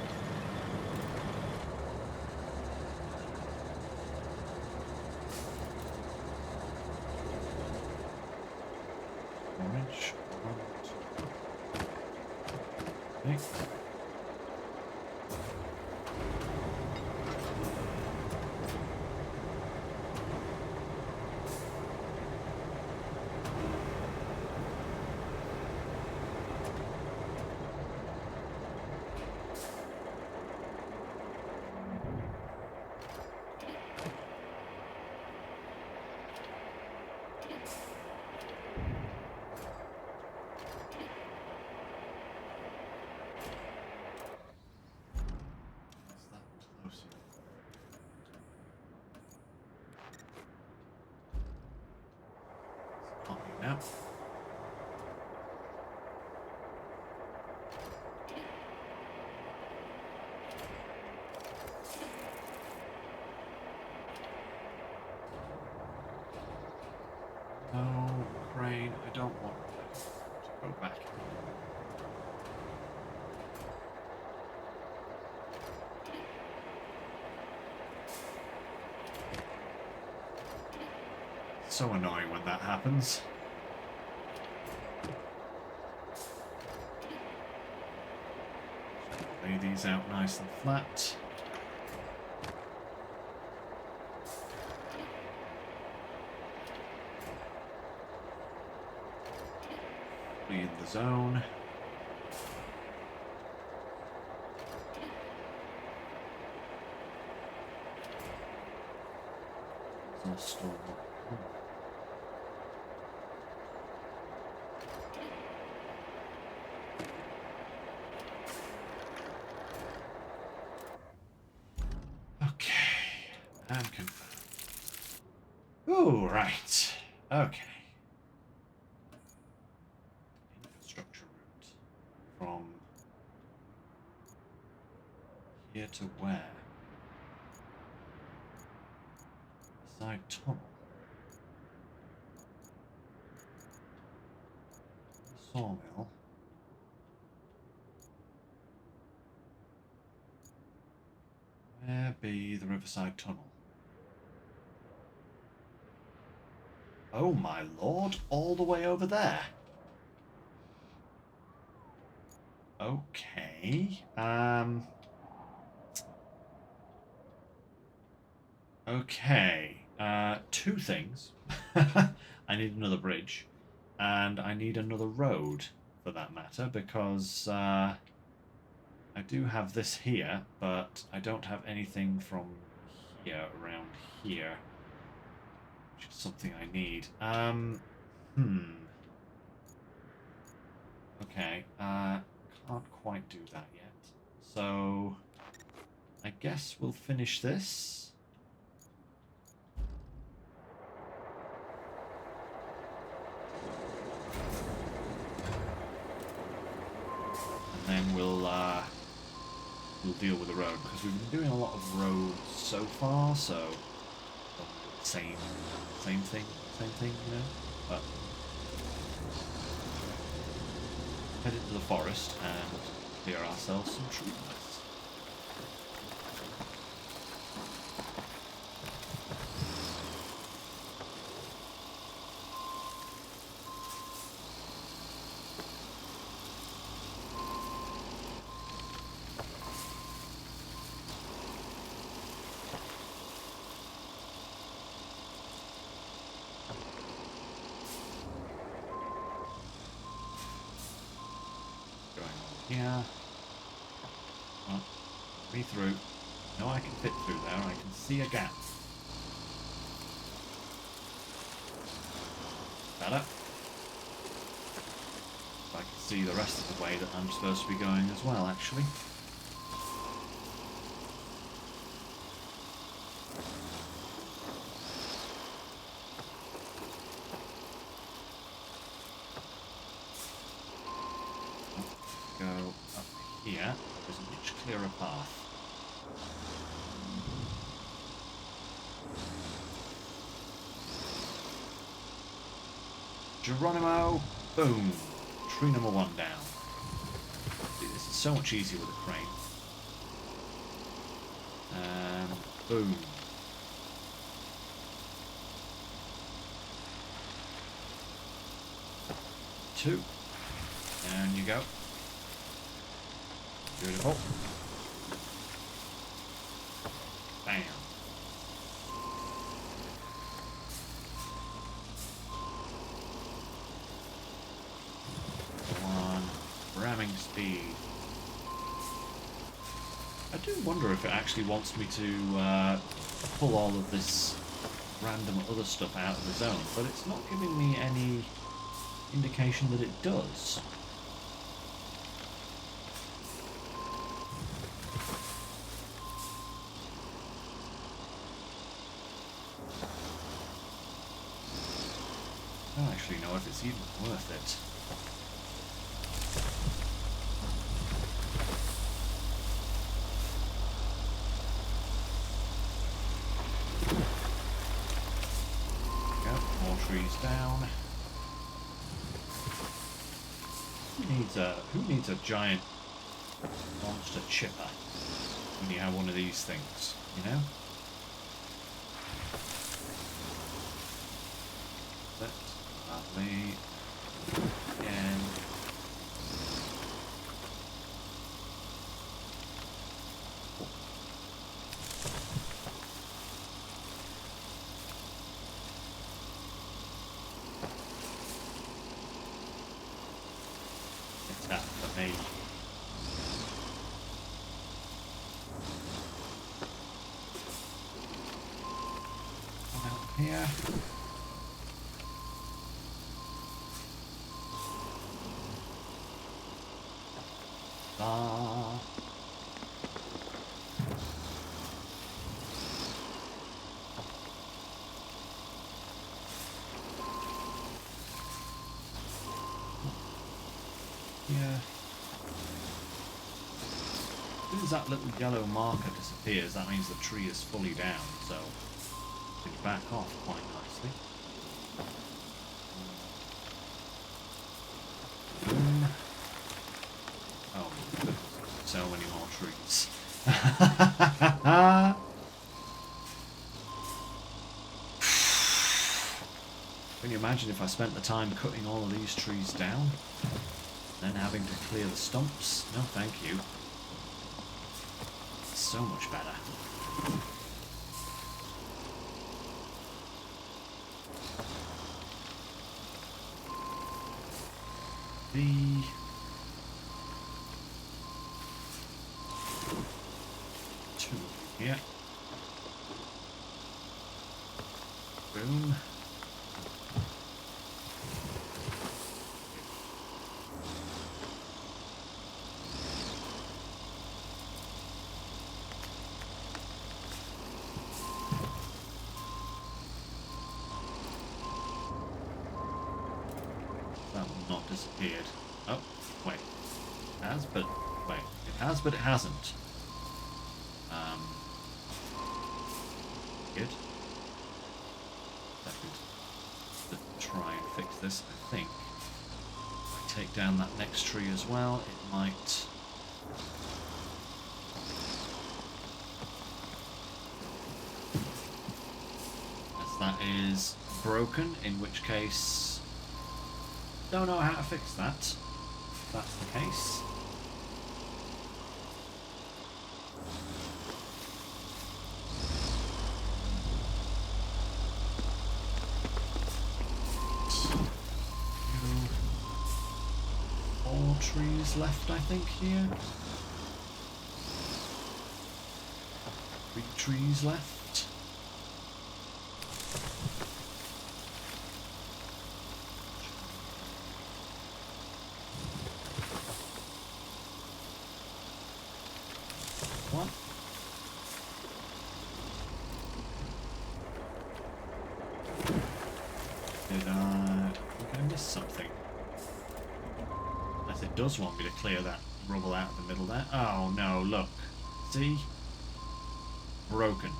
Orange. Okay. Now. No, crane, I don't want to go back. So annoying when that happens. Lay these out nice and flat. Be in the zone. Exhaust storm. And confirm. Ooh, right. Okay. Infrastructure route. From here to where? Side tunnel. Sawmill. Where be the Riverside Tunnel? Oh my lord, all the way over there. Okay. Okay. Two things. I need another bridge. And I need another road, for that matter, because I do have this here, but I don't have anything from here, around here. Which is something I need. Okay, can't quite do that yet. So, I guess we'll finish this. And then we'll deal with the road, because we've been doing a lot of roads so far, so same thing, you know. But head into the forest and clear ourselves some trees. Yeah. Well, me through. No, I can fit through there. I can see a gap. Better. I can see the rest of the way that I'm supposed to be going as well, actually. Go up here. There's a much clearer path. Geronimo! Boom! Tree number 1 down. This is so much easier with a crane. Boom. Two. Down you go. Beautiful. Bam. Ramming speed. I do wonder if it actually wants me to pull all of this random other stuff out of the zone, but it's not giving me any indication that it does. I don't actually know if it's even worth it. Trees down. Who needs a giant monster chipper when you have one of these things, you know? That's lovely. Again. Here. Yeah. As soon as that little yellow marker disappears, that means the tree is fully down, so it back off quite nicely. Boom. Oh, so many more trees. Can you imagine if I spent the time cutting all of these trees down, then having to clear the stumps? No, thank you. So much better. Two here. Boom. That one not disappeared. Oh, wait. It has, but... Wait. It has, but it hasn't. Good. Second. To try and fix this, I think. If I take down that next tree as well, it might... As that is broken, in which case... Don't know how to fix that. If that's the case. Four trees left, I think, here. 3 trees left. What? Did I miss something? Unless it does want me to clear that rubble out of the middle there. Oh no, look. See? Broken.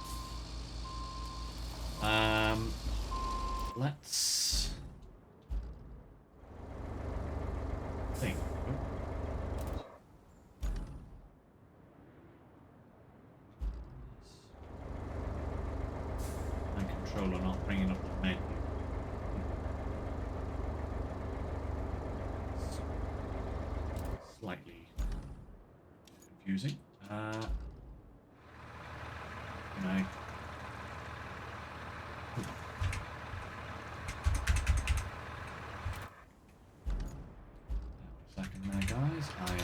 Let's think. My controller not bringing up the menu. Slightly confusing. Can I? Second there, guys. I am.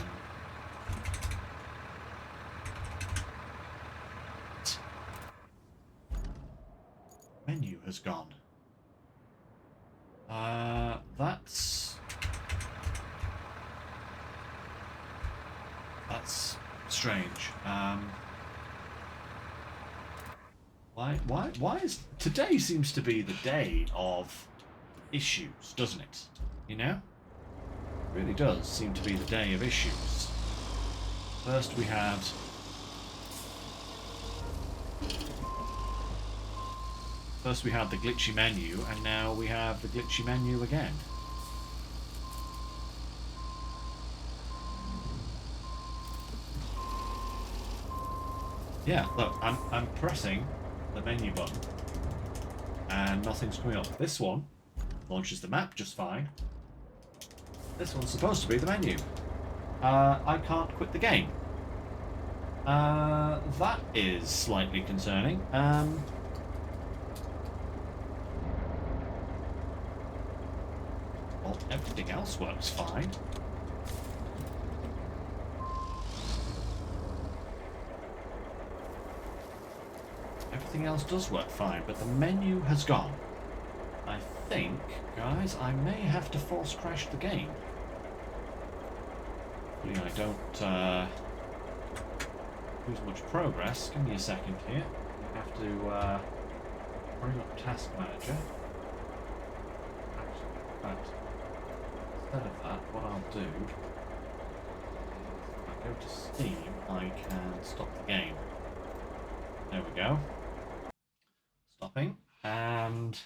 Menu has gone. That's strange. Why is today seems to be the day of issues, doesn't it? You know? It really does seem to be the day of issues. First we had the glitchy menu, and now we have the glitchy menu again. Yeah, look, I'm pressing the menu button and nothing's coming up. This one launches the map just fine. This one's supposed to be the menu. I can't quit the game. That is slightly concerning. Well, everything else works fine. Everything else does work fine, but the menu has gone. I think, guys, I may have to force crash the game. Hopefully I don't lose much progress. Give me a second here. I have to bring up Task Manager. But instead of that, what I'll do is if I go to Steam, I can stop the game. There we go. Stopping, and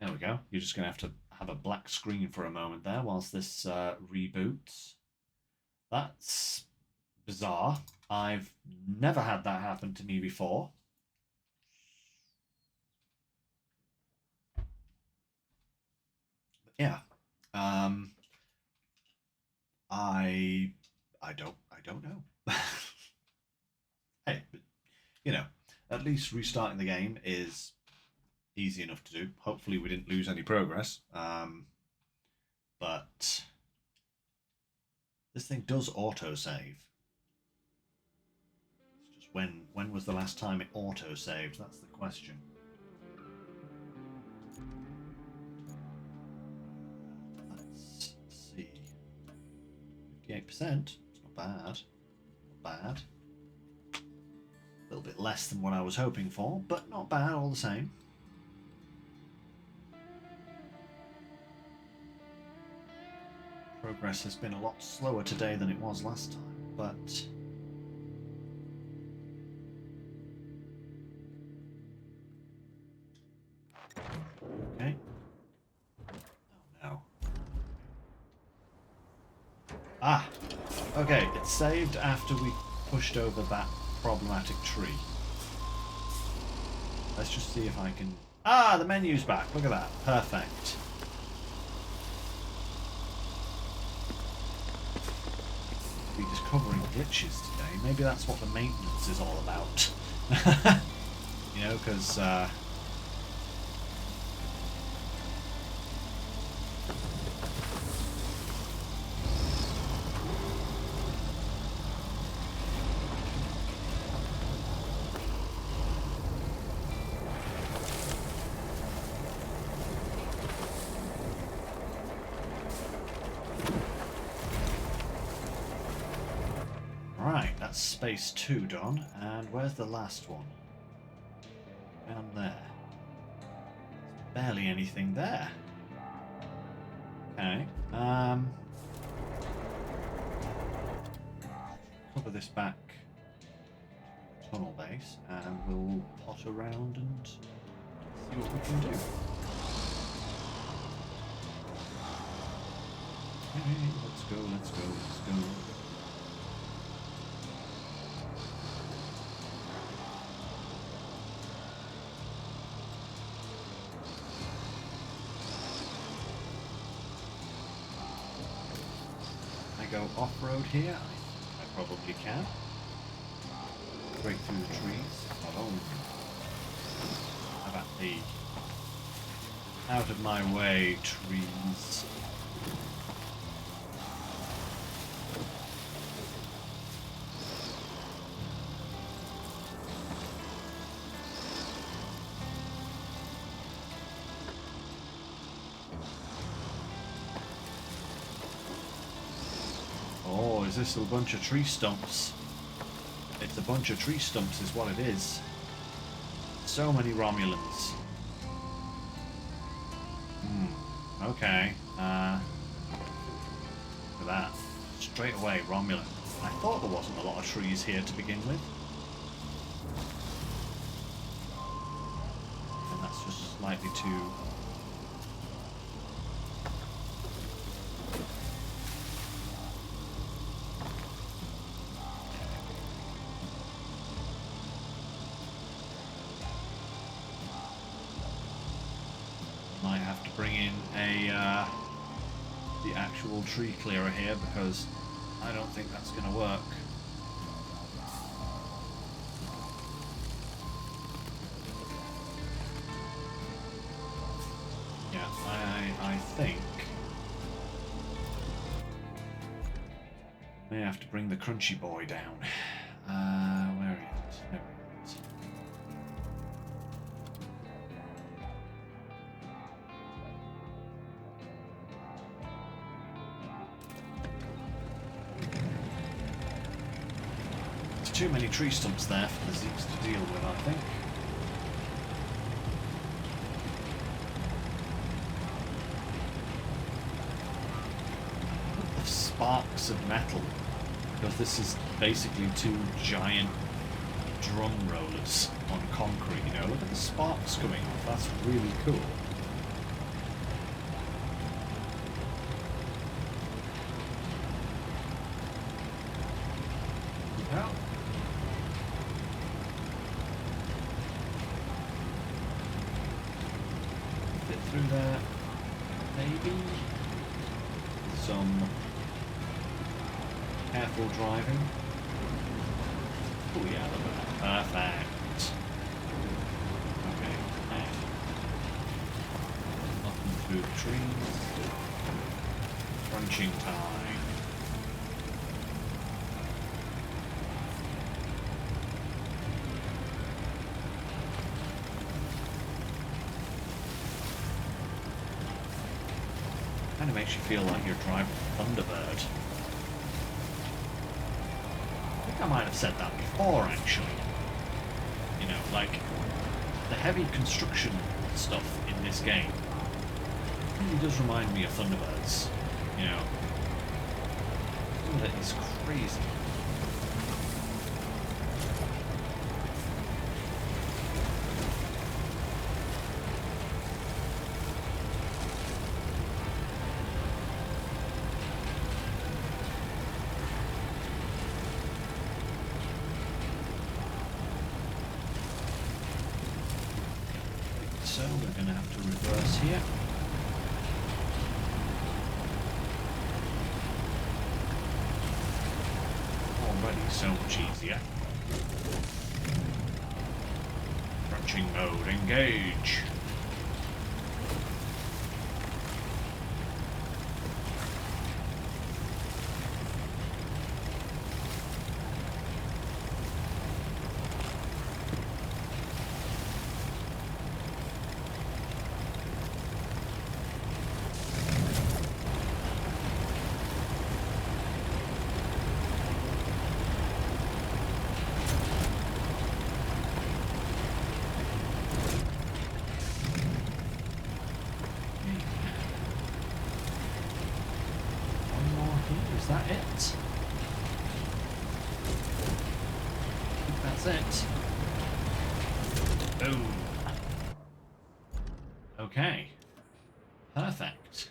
there we go. You're just going to have a black screen for a moment there whilst this reboots. That's bizarre. I've never had that happen to me before. But yeah, I don't know. Hey, but, you know, at least restarting the game is easy enough to do. Hopefully we didn't lose any progress. But this thing does autosave. It's just when was the last time it autosaved? That's the question. Let's see. 58%. It's not bad. Not bad. A little bit less than what I was hoping for, but not bad all the same. Progress has been a lot slower today than it was last time, but... Okay. Oh no. Ah! Okay, it's saved after we pushed over that problematic tree. Let's just see if I can... Ah! The menu's back! Look at that. Perfect. Be discovering glitches today. Maybe that's what the maintenance is all about. You know, because... Right, that's space 2 done. And where's the last one? Down there. There's barely anything there. Okay. Cover this back tunnel base and we'll pot around and see what we can do. Okay, let's go, let's go, let's go. Go off-road here? I probably can. Break through the trees. Not only. How about the out of my way trees? Oh, is this a bunch of tree stumps? It's a bunch of tree stumps is what it is. So many Romulans. Okay. Look at that. Straight away, Romulan. I thought there wasn't a lot of trees here to begin with. And that's just slightly too... Might have to bring in a the actual tree clearer here because I don't think that's going to work. Yeah, I think may have to bring the crunchy boy down. Where are you? There he is. Too many tree stumps there for the Zeeks to deal with, I think. Look at the sparks of metal, because this is basically two giant drum rollers on concrete, you know. Look at the sparks coming off, that's really cool. Yeah. Through there, maybe some careful driving. Oh yeah, look at that. Perfect. Okay, now up and through the trees. Crunching time. Kind of makes you feel like you're driving a Thunderbird. I think I might have said that before, actually. You know, like, the heavy construction stuff in this game really does remind me of Thunderbirds. You know, Some of it is crazy. So we're going to have to reverse here. Already so much easier. Crunching mode, engage. Is that it? I think that's it. Boom. Okay. Perfect.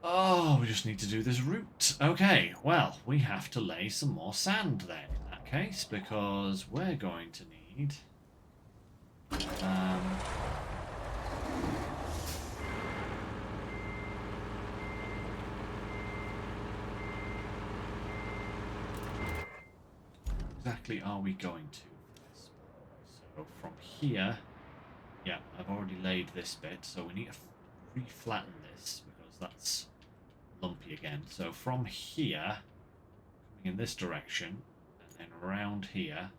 Oh, we just need to do this route. Okay, well, we have to lay some more sand then in that case, because we're going to need... exactly are we going to? So from here, yeah, I've already laid this bit, so we need to re-flatten this because that's lumpy again. So from here, coming in this direction, and then around here,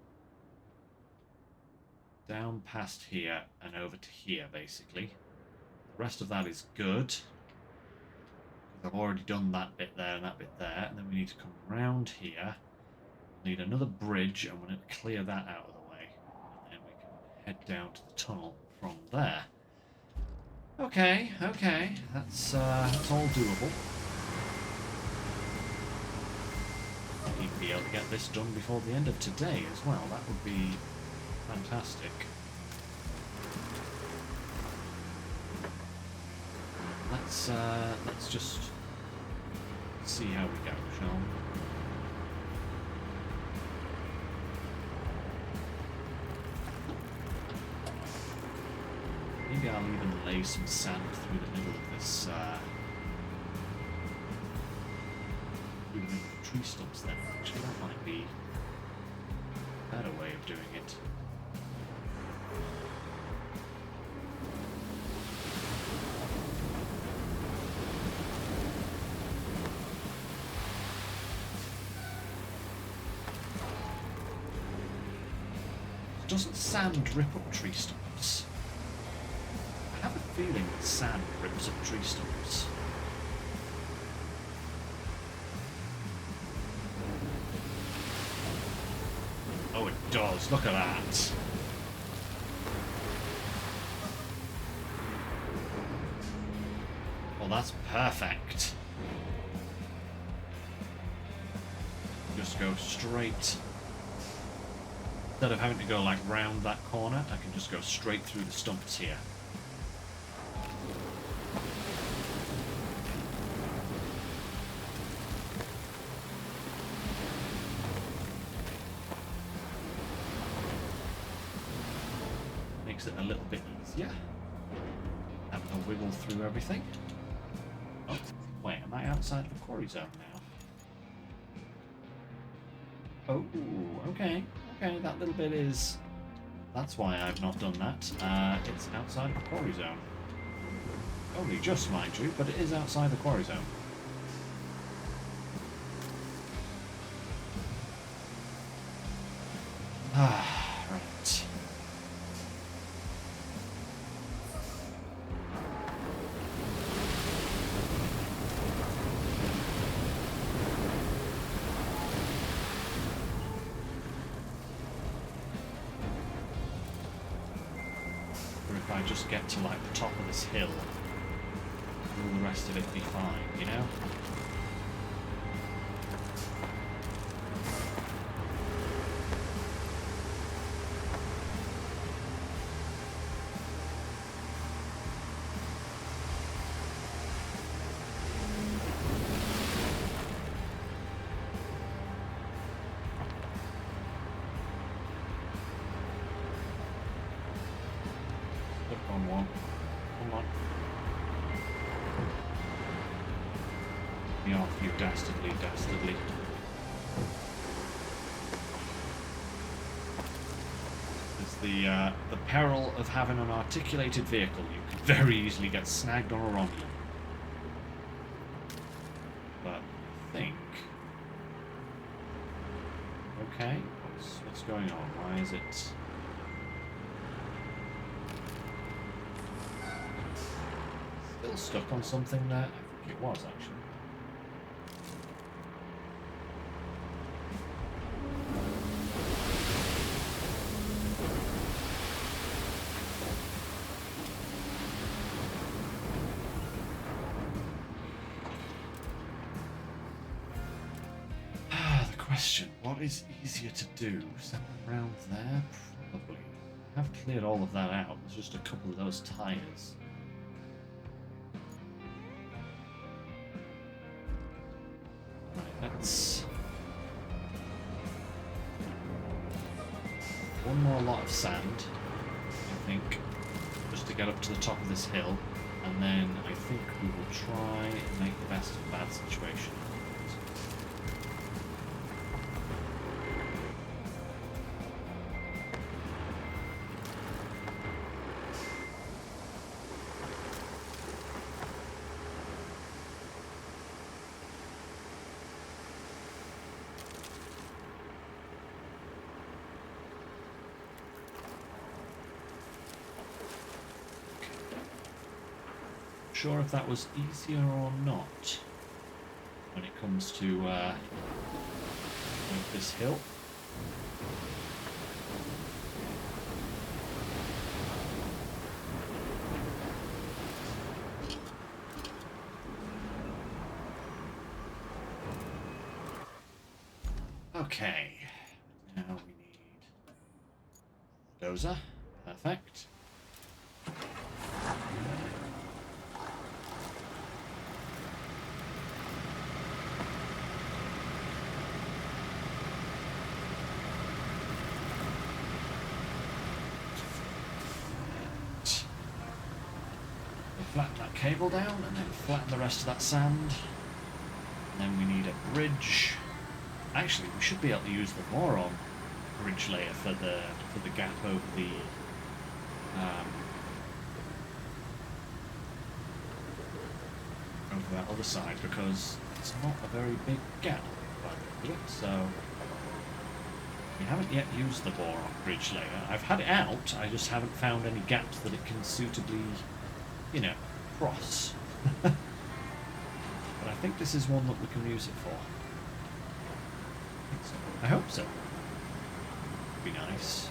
down past here and over to here basically. The rest of that is good. I've already done that bit there and that bit there, and then we need to come round here. Need another bridge, and we're going to clear that out of the way, and then we can head down to the tunnel from there. Okay, okay, that's all doable. We'd be able to get this done before the end of today as well. That would be fantastic. Let's just see how we go, shall we? Maybe I'll even lay some sand through the middle of this, through the middle of the tree stumps then. Actually, that might be a better way of doing it. Doesn't sand rip up tree stumps? I have a feeling that sand rips up tree stumps. Oh, it does. Look at that. Well, that's perfect. Just go straight. Instead of having to go like round that corner, I can just go straight through the stumps here. Makes it a little bit easier. Having to wiggle through everything. Oh, wait, am I outside of the quarry zone now? Oh, okay. Okay, that little bit is... That's why I've not done that. It's outside the quarry zone. Only just, mind you, but it is outside the quarry zone. Ah, right. If I just get to like the top of this hill, will the rest of it be fine, you know? Stuck on one. Come on. Me off, you dastardly, dastardly. The peril of having an articulated vehicle. You can very easily get snagged on a Romulan. But I think... Okay, what's going on? Why is it... Still stuck on something there? I think it was, actually. What is easier to do? Send them around there? Probably. I've cleared all of that out. There's just a couple of those tires. Right, let's... One more lot of sand, I think, just to get up to the top of this hill. And then I think we will try and make the best of a bad situation. Sure if that was easier or not when it comes to this hill. Okay, now we need dozer. Perfect. Flatten that cable down and then flatten the rest of that sand. And then we need a bridge. Actually, we should be able to use the boron bridge layer for the gap over the over that other side, because it's not a very big gap by the look of it. So we haven't yet used the boron bridge layer. I've had it out, I just haven't found any gaps that it can suitably, you know, cross. But I think this is one that we can use it for. I hope so. Be nice.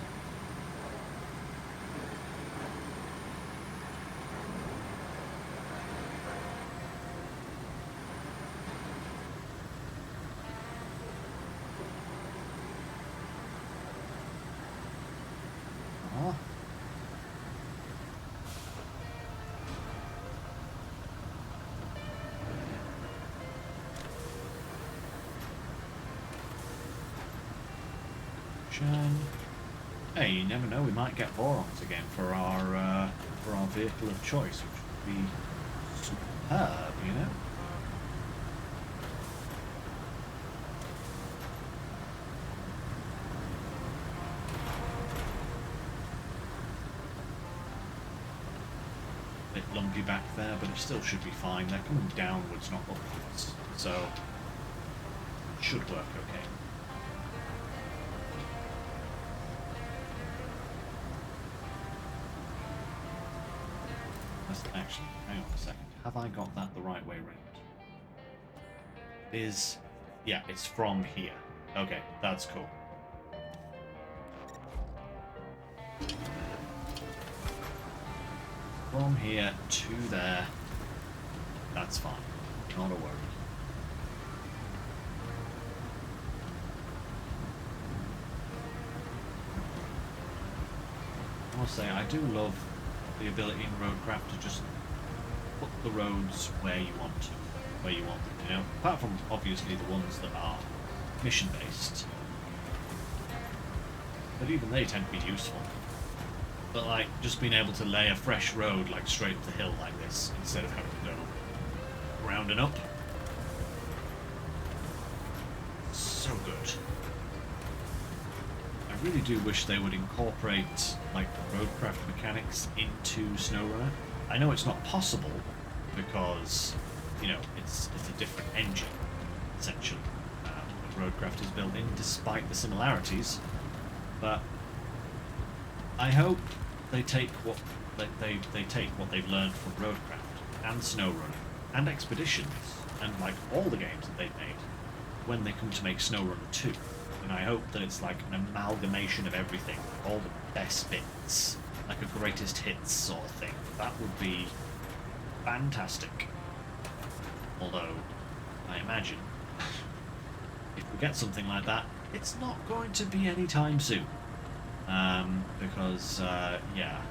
Hey, you never know, we might get borons again for our vehicle of choice, which would be superb, you know? Bit lumpy back there, but it still should be fine. They're coming downwards, not upwards, so it should work okay. Actually, hang on a second. Have I got that the right way round? Yeah, it's from here. Okay, that's cool. From here to there. That's fine. Not a worry. I must say, I do love the ability in Roadcraft to just put the roads where you want them, you know, apart from obviously the ones that are mission based, but even they tend to be useful. But like just being able to lay a fresh road like straight up the hill like this instead of having to go round and up. So good. I really do wish they would incorporate like roadcraft mechanics into SnowRunner. I know it's not possible because, you know, it's a different engine essentially that roadcraft is built in, despite the similarities. But I hope they take what they take what they've learned from roadcraft and SnowRunner and Expeditions and like all the games that they've made when they come to make SnowRunner 2. And I hope that it's like an amalgamation of everything, like all the best bits, like a greatest hits sort of thing. That would be fantastic. Although, I imagine, if we get something like that, it's not going to be anytime soon. Because, yeah,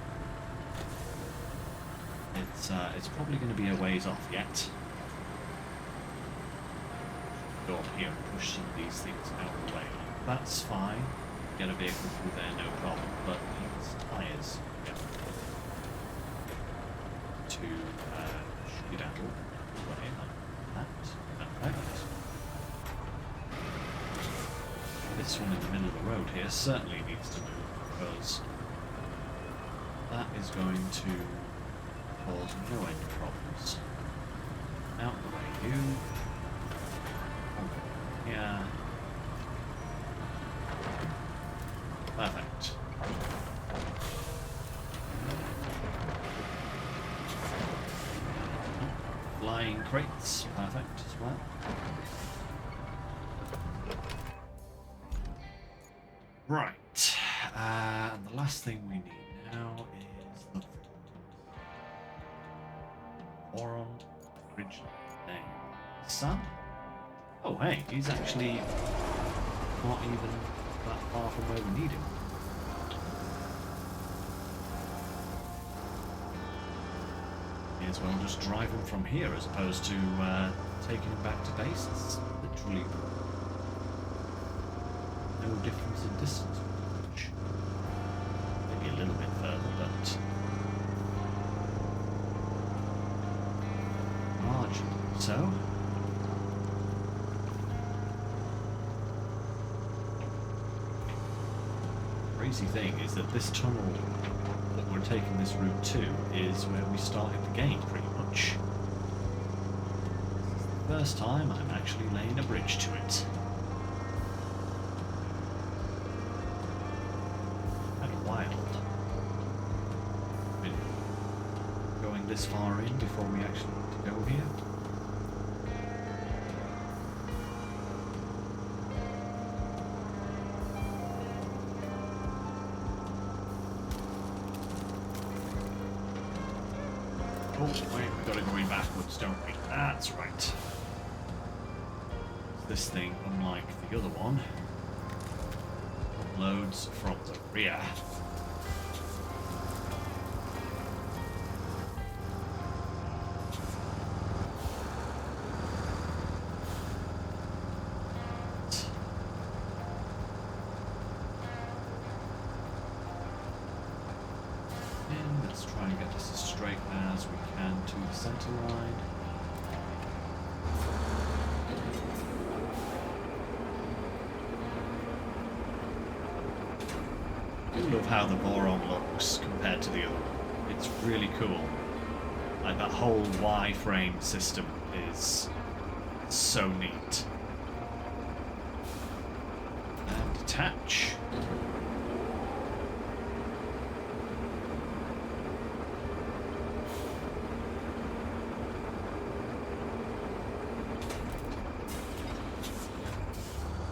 it's probably going to be a ways off yet. Go up here and push some of these things out of the way. That's fine. Get a vehicle through there, no problem. But these tyres, yeah. To skedaddle away like that. Perfect. This one in the middle of the road here certainly needs to move because that is going to cause no end of problems. Out the way, you. Yeah. Perfect. Flying crates, perfect as well. Right, and the last thing we need now is the Boron original name. Son? Oh hey, he's actually not even that far from where we need him. May as well just drive him from here as opposed to taking him back to base. It's literally no difference in distance. Maybe a little bit further, but marginally so. Crazy thing is that this tunnel that we're taking this route to is where we started the game, pretty much. First time I'm actually laying a bridge to it. Kind of wild. Been going this far in before we actually need to go here. Oh, wait, we've got to go in backwards, don't we? That's right. This thing, unlike the other one, loads from the rear. Let's try and get this as straight as we can to the centre line. I do love how the Boron looks compared to the other one. It's really cool. Like that whole Y-frame system is so neat. And detach.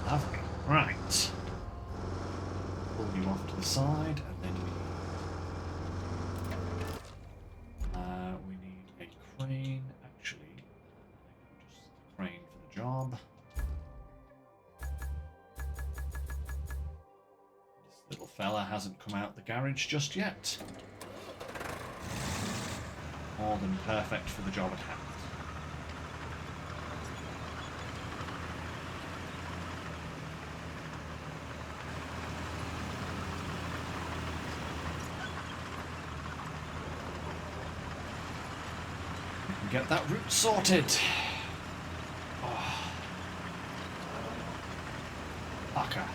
Lovely. Right. Pull you off to the side, and then we need a crane. Actually, just the crane for the job. This little fella hasn't come out the garage just yet. More than perfect for the job at hand. get that route sorted. Oh. Fucker.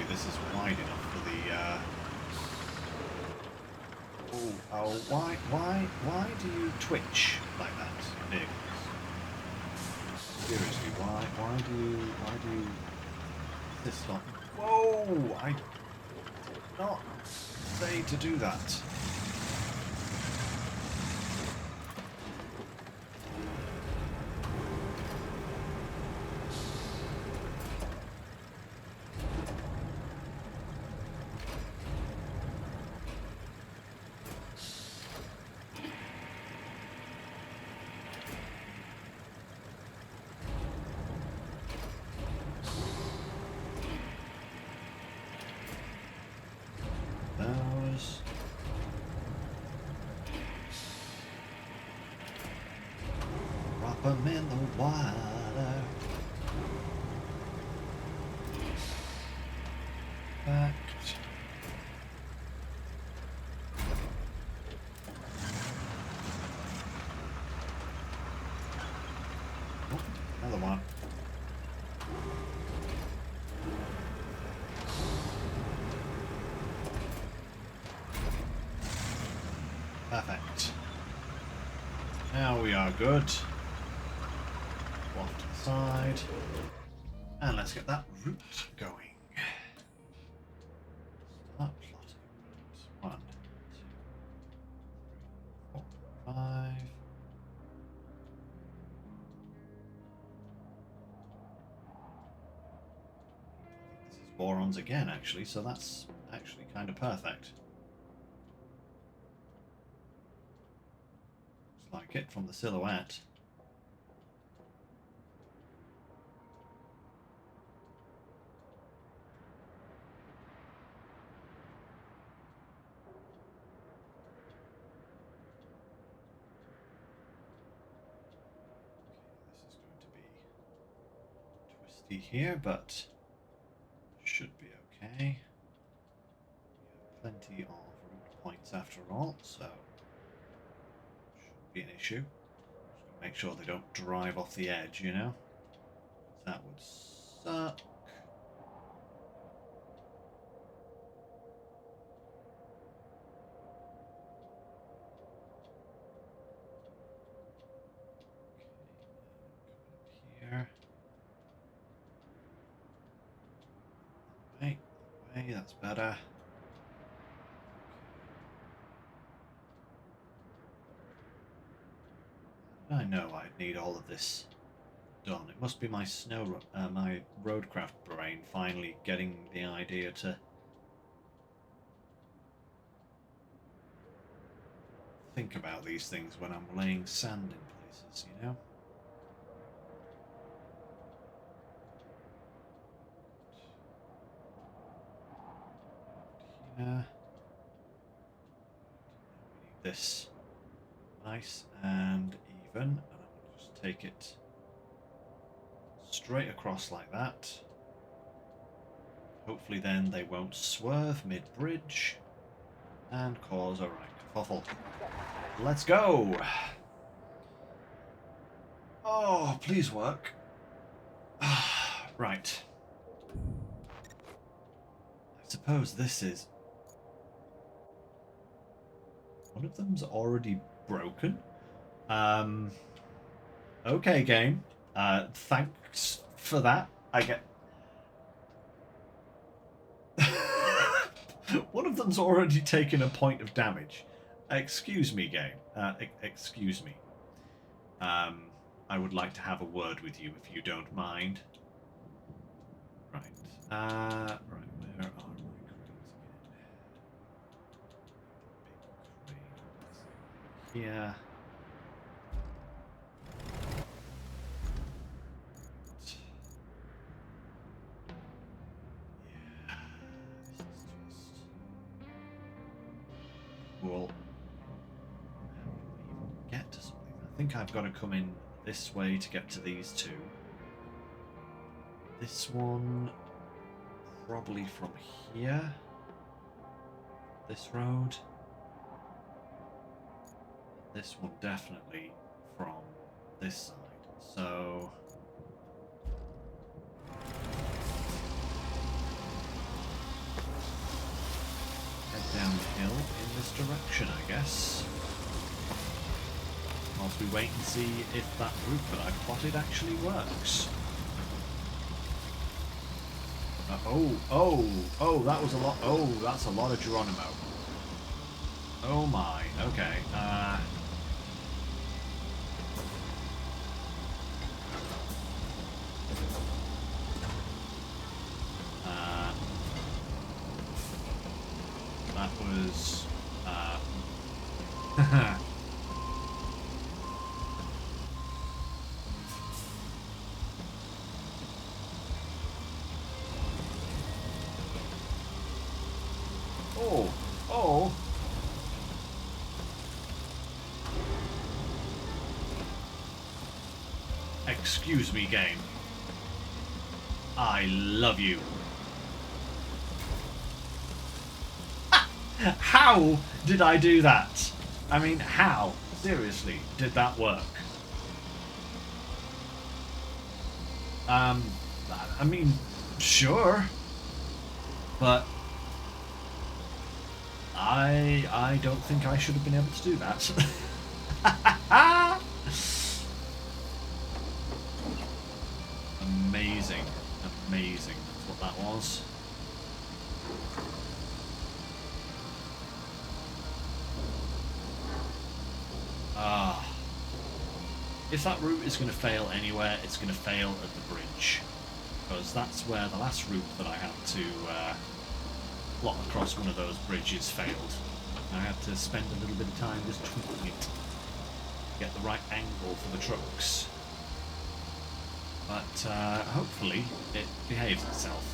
This is wide enough for the why do you twitch like that, vehicles? Seriously, why do you this not? Whoa! I did not say to do that. Drop 'em in the water. Back. Oh, another one. Perfect. Now we are good. Off to the side. And let's get that route going. Start plotting routes. 1, 2, 3, 4, 5. This is Borons again, actually, so that's actually kind of perfect. Looks like it from the silhouette. Here, but should be okay. We have plenty of route points after all, so shouldn't be an issue. Just gonna make sure they don't drive off the edge, you know? That would suck. Okay, here. Way, that's better. I know I'd need all of this done. It must be my my Roadcraft brain finally getting the idea to think about these things when I'm laying sand in places, you know? We need this nice and even, and I'm going to just take it straight across like that. Hopefully then they won't swerve mid-bridge and cause a rank kerfuffle. Let's go! Oh, please work. Right. I suppose this is... One of them's already broken. Okay, game. Thanks for that. I get... One of them's already taken a point of damage. Excuse me, game. Excuse me. I would like to have a word with you if you don't mind. Right. Right, where are my cranes again? Big cranes. Here. Cool. Get to something. I think I've got to come in this way to get to these two. This one probably from here. This road. This one definitely from this side. So head down the hill in this direction, I guess. Whilst we wait and see if that route that I've plotted actually works. Oh, that was a lot. Oh, that's a lot of Geronimo. Oh my, okay. That was... Oh! Excuse me, game. I love you. How did I do that? I mean, how? Seriously, did that work? I mean, sure. But... I don't think I should have been able to do that. Amazing. Amazing. That's what that was. If that route is going to fail anywhere, it's going to fail at the bridge. Because that's where the last route that I had to plot across one of those bridges failed. I had to spend a little bit of time just tweaking it to get the right angle for the trucks. But hopefully it behaves itself.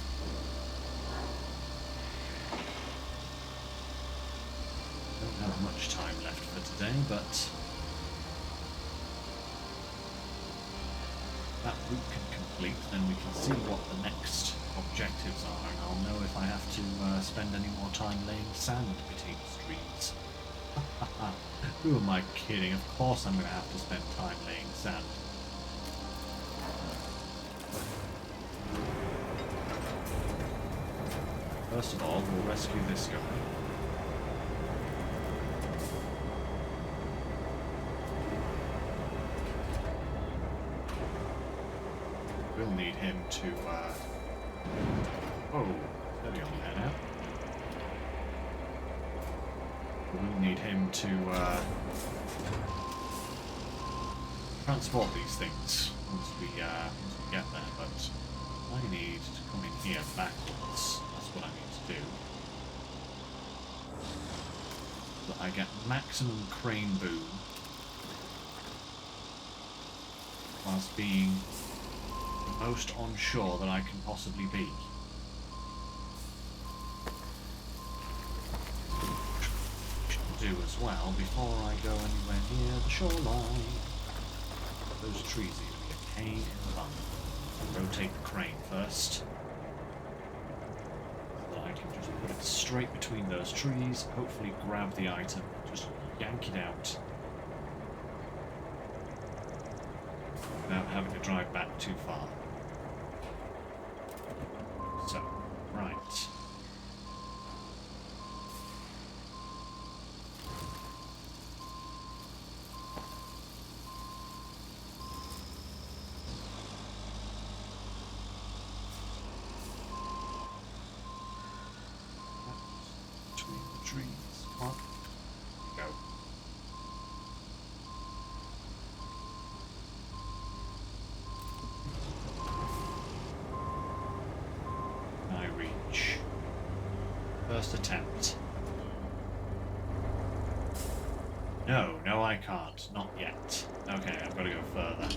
Don't have much time left for today, but that route can complete, then we can see what the next objectives are, and I'll know if I have to spend any more time laying sand between streams. Who am I kidding? Of course I'm going to have to spend time laying sand. First of all, we'll rescue this guy. We'll need him to, oh, steady on there now. We'll need him to, transport these things once we get there, but I need to come in here backwards. That's what I need to do. So that I get maximum crane boom whilst being the most on shore that I can possibly be. Should do as well before I go anywhere near the shoreline. Those trees are going to be a pain in the bum. I'll rotate the crane first, so that I can just put it straight between those trees, hopefully grab the item, just yank it out without having to drive back too far. So, right. Between the trees. Come on. Go. first attempt. No, no I can't. Not yet. Okay, I've got to go further.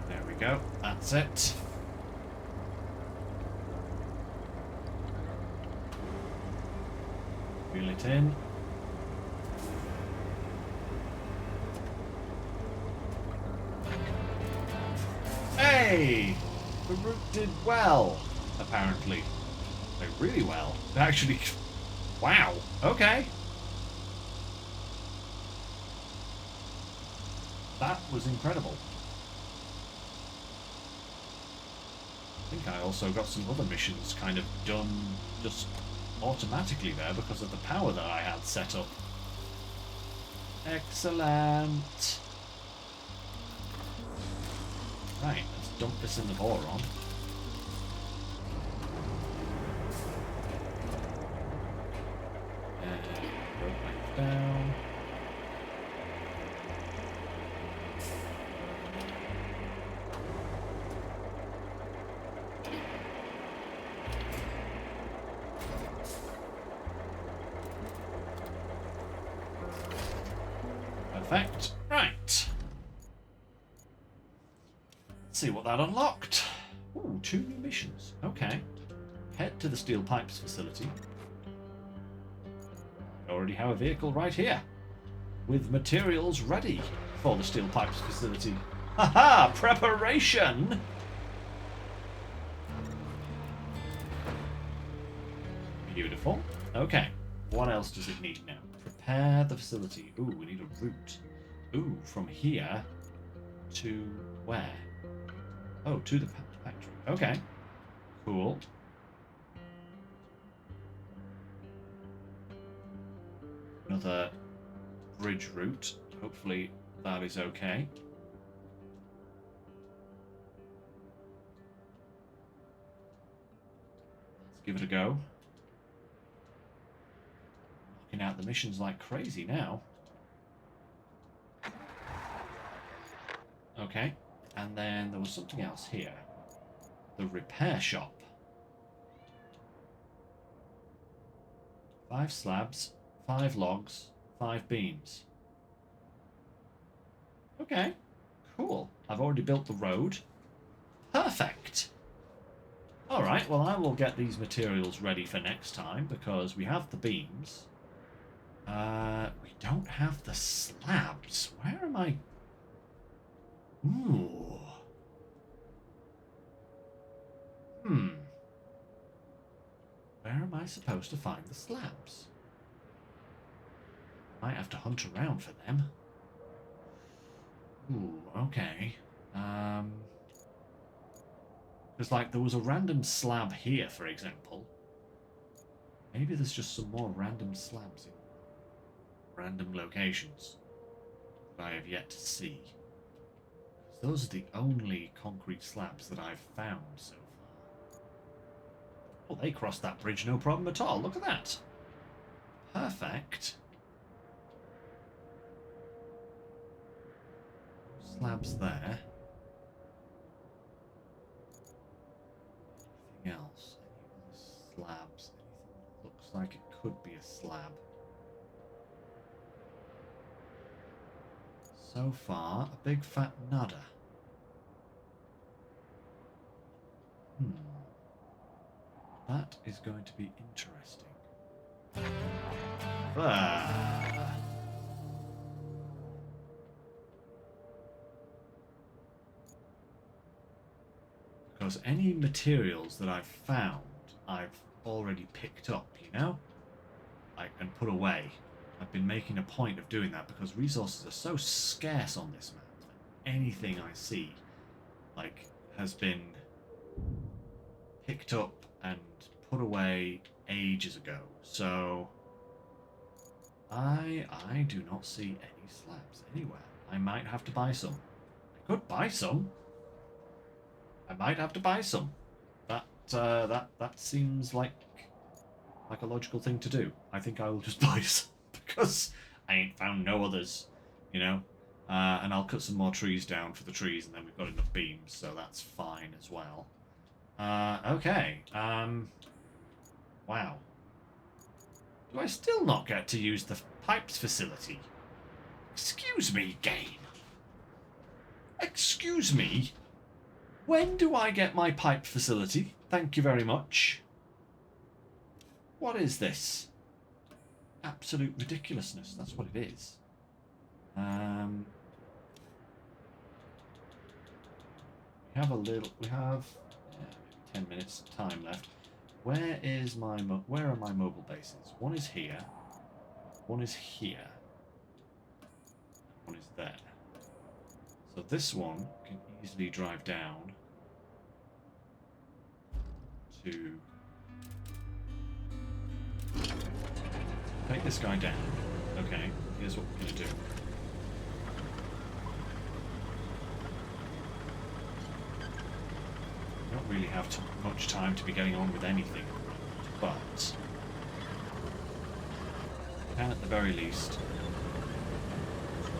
There we go. That's it. Reel it in. Hey! The route did well, apparently. Like, really well. Actually, wow. Okay. That was incredible. I think I also got some other missions kind of done just automatically there because of the power that I had set up. Excellent. Right, let's dump this in the boron. And go back down. Perfect. Right. Let's see what that unlocked. Ooh, 2 new missions. Okay. Head to the steel pipes facility. I already have a vehicle right here, with materials ready for the steel pipes facility. Haha! Preparation! Beautiful. Okay. What else does it need now? Prepare the facility. Ooh, we need a route. Ooh, from here to where? Oh, to the factory. Okay. Cool. Another bridge route. Hopefully that is okay. Let's give it a go. Knocking out the missions like crazy now. Okay. And then there was something else here. The repair shop. 5 slabs, 5 logs, 5 beams. Okay, cool. I've already built the road. Perfect. Alright, well I will get these materials ready for next time because we have the beams. We don't have the slabs. Where am I? Ooh. Where am I supposed to find the slabs? Might have to hunt around for them. Ooh, okay. Because, like, there was a random slab here, for example. Maybe there's just some more random slabs in random locations that I have yet to see. Those are the only concrete slabs that I've found so far. Oh, they crossed that bridge no problem at all. Look at that. Perfect. Slabs there. Anything else? Any other slabs? Anything that looks like it could be a slab? So far, a big fat nada. That is going to be interesting. Because any materials that I've found, I've already picked up, you know? And put away. I've been making a point of doing that because resources are so scarce on this map that anything I see, like, has been picked up and put away ages ago. So I do not see any slabs anywhere. I might have to buy some. I could buy some. I might have to buy some. That seems like a logical thing to do. I think I will just buy some because I ain't found no others, you know. And I'll cut some more trees down for the trees, and then we've got enough beams, so that's fine as well. Okay. Wow. Do I still not get to use the pipes facility? Excuse me, game. Excuse me. When do I get my pipe facility? Thank you very much. What is this? Absolute ridiculousness. That's what it is. We have we have 10 minutes time left. Where are my mobile bases? One is here. One is here. One is there. So this one can easily drive down to take this guy down. Okay, here's what we're going to do. We don't really have much time to be getting on with anything, but we can at the very least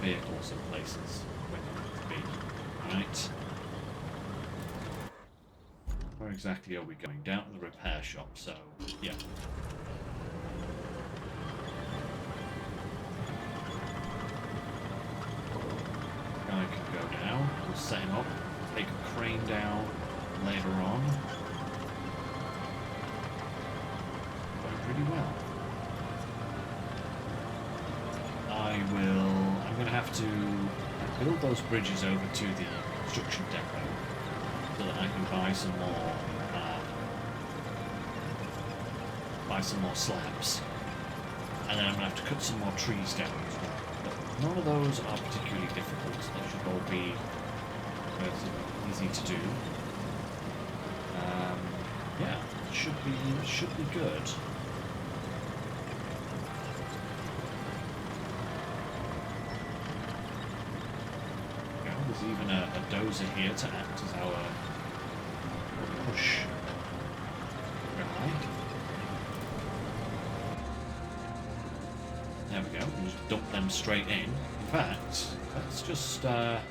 vehicles in places where they need to be. Right. Where exactly are we going? Down to the repair shop, so yeah. Guy can go down. We'll set him up. Take a crane down later on. Going pretty well. I'm going to have to build those bridges over to the construction depot so that I can buy some more slabs. And then I'm going to have to cut some more trees down as well. But none of those are particularly difficult. They should all be relatively easy to do. Yeah, should be good. There's even a dozer here to act as our push guy. There we go. We'll just dump them straight in. In fact, let's just let's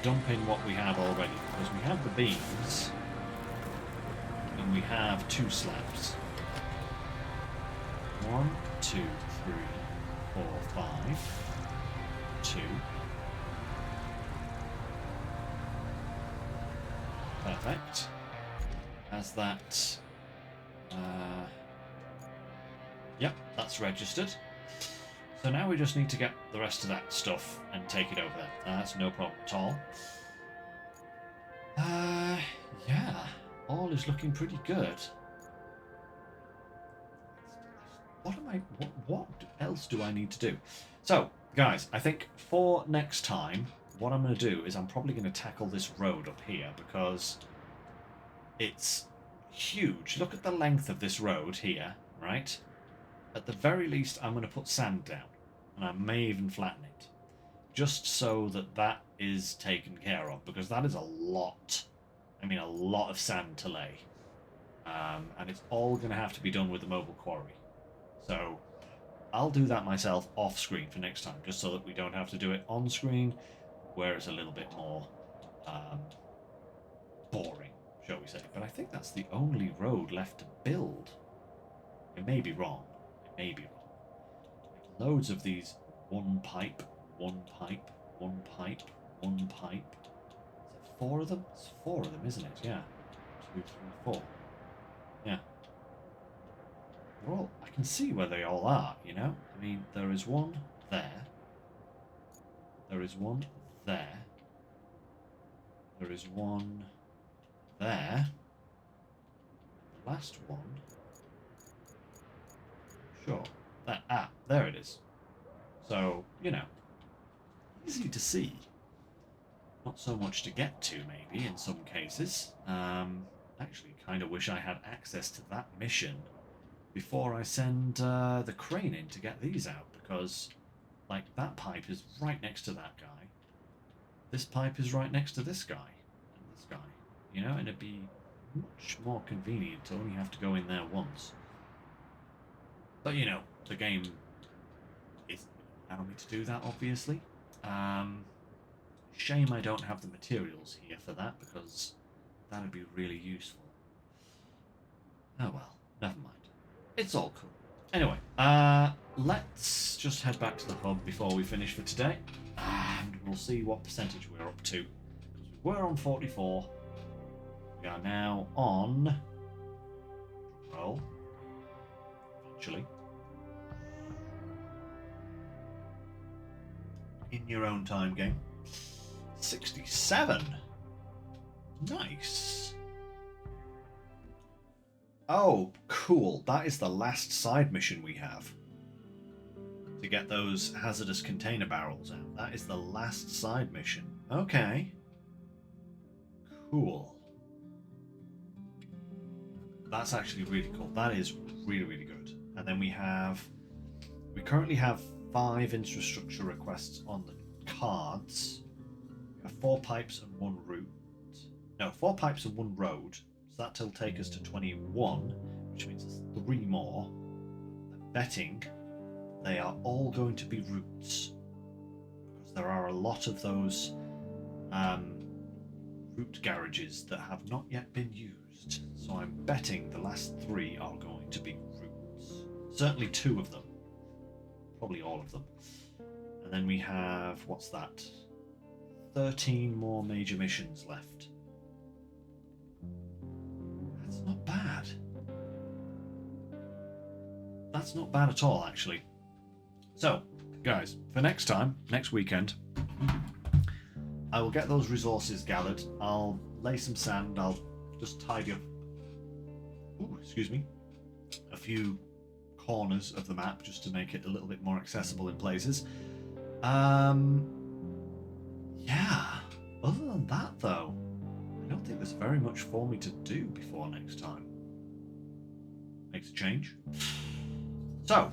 dump in what we have already, because we have the beams and we have 2 slabs. 1, 2, 3, 4, 5. 2. Perfect. As that... yep, that's registered. So now we just need to get the rest of that stuff and take it over there. That's no problem at all. Yeah, all is looking pretty good. What else do I need to do? So, guys, I think for next time, what I'm going to do is I'm probably going to tackle this road up here because it's huge. Look at the length of this road here, right? At the very least, I'm going to put sand down, and I may even flatten it, just so that that is taken care of, because that is a lot. I mean, a lot of sand to lay. And it's all going to have to be done with the mobile quarry. So I'll do that myself off screen for next time, just so that we don't have to do it on screen, where it's a little bit more boring, shall we say. But I think that's the only road left to build. It may be wrong. It may be wrong. Loads of these one pipe, one pipe, one pipe, one pipe. Is it 4 of them? It's 4 of them, isn't it? Yeah. 2, 3, 4. Yeah. They're all, I can see where they all are, you know? I mean, there is one there. There is one there. There is one there. The last one. Sure. That, there it is. So, you know, easy to see. Not so much to get to, maybe, in some cases. Actually, kind of wish I had access to that mission before I send the crane in to get these out, because, like, that pipe is right next to that guy. This pipe is right next to this guy and this guy, you know, and it'd be much more convenient to only have to go in there once. But, you know, the game is allow me to do that, obviously. Shame I don't have the materials here for that, because that would be really useful. Oh well, never mind. It's all cool. Anyway, let's just head back to the hub before we finish for today, and we'll see what percentage we're up to. Because we were on 44. We are now on... Roll. Eventually. In your own time game. 67. Nice. Oh, cool. That is the last side mission we have. To get those hazardous container barrels out. That is the last side mission. Okay. Cool. That's actually really cool. That is really, really good. And then we currently have 5 infrastructure requests on the cards. We have 4 pipes and 1 route. No, 4 pipes and 1 road. So that'll take us to 21, which means there's 3 more. I'm betting they are all going to be routes, because there are a lot of those route garages that have not yet been used. So I'm betting the last 3 are going to be routes. Certainly 2 of them. Probably all of them. And then we have, what's that? 13 more major missions left. That's not bad. That's not bad at all, actually. So, guys, for next time, next weekend, I will get those resources gathered. I'll lay some sand. I'll just tidy up, excuse me, a few corners of the map just to make it a little bit more accessible in places. Yeah. Other than that, though, I don't think there's very much for me to do before next time. Makes a change. So,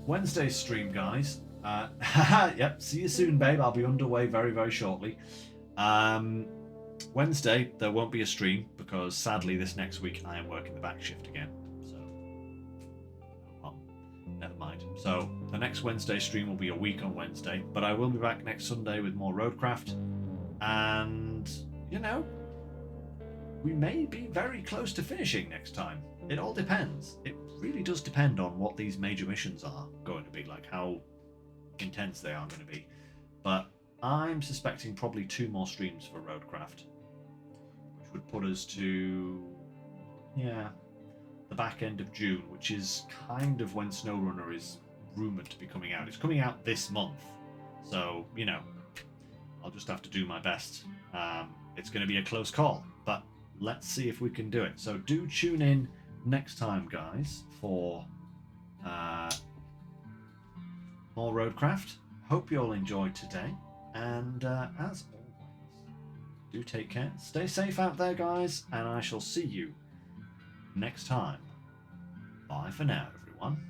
Wednesday's stream, guys. Yep, see you soon, babe. I'll be underway very, very shortly. Wednesday, there won't be a stream because sadly this next week I am working the back shift again. So, well, never mind. So, the next Wednesday stream will be a week on Wednesday, but I will be back next Sunday with more Roadcraft. And, you know, we may be very close to finishing next time. It all depends. It really does depend on what these major missions are going to be, like how intense they are going to be. But I'm suspecting probably 2 more streams for Roadcraft, which would put us to, yeah, the back end of June, which is kind of when SnowRunner is rumoured to be coming out. It's coming out this month, so, you know, I'll just have to do my best. It's going to be a close call, but let's see if we can do it. So do tune in next time, guys, for more Roadcraft. Hope you all enjoyed today, and as always, do take care. Stay safe out there, guys, and I shall see you next time. Bye for now, everyone.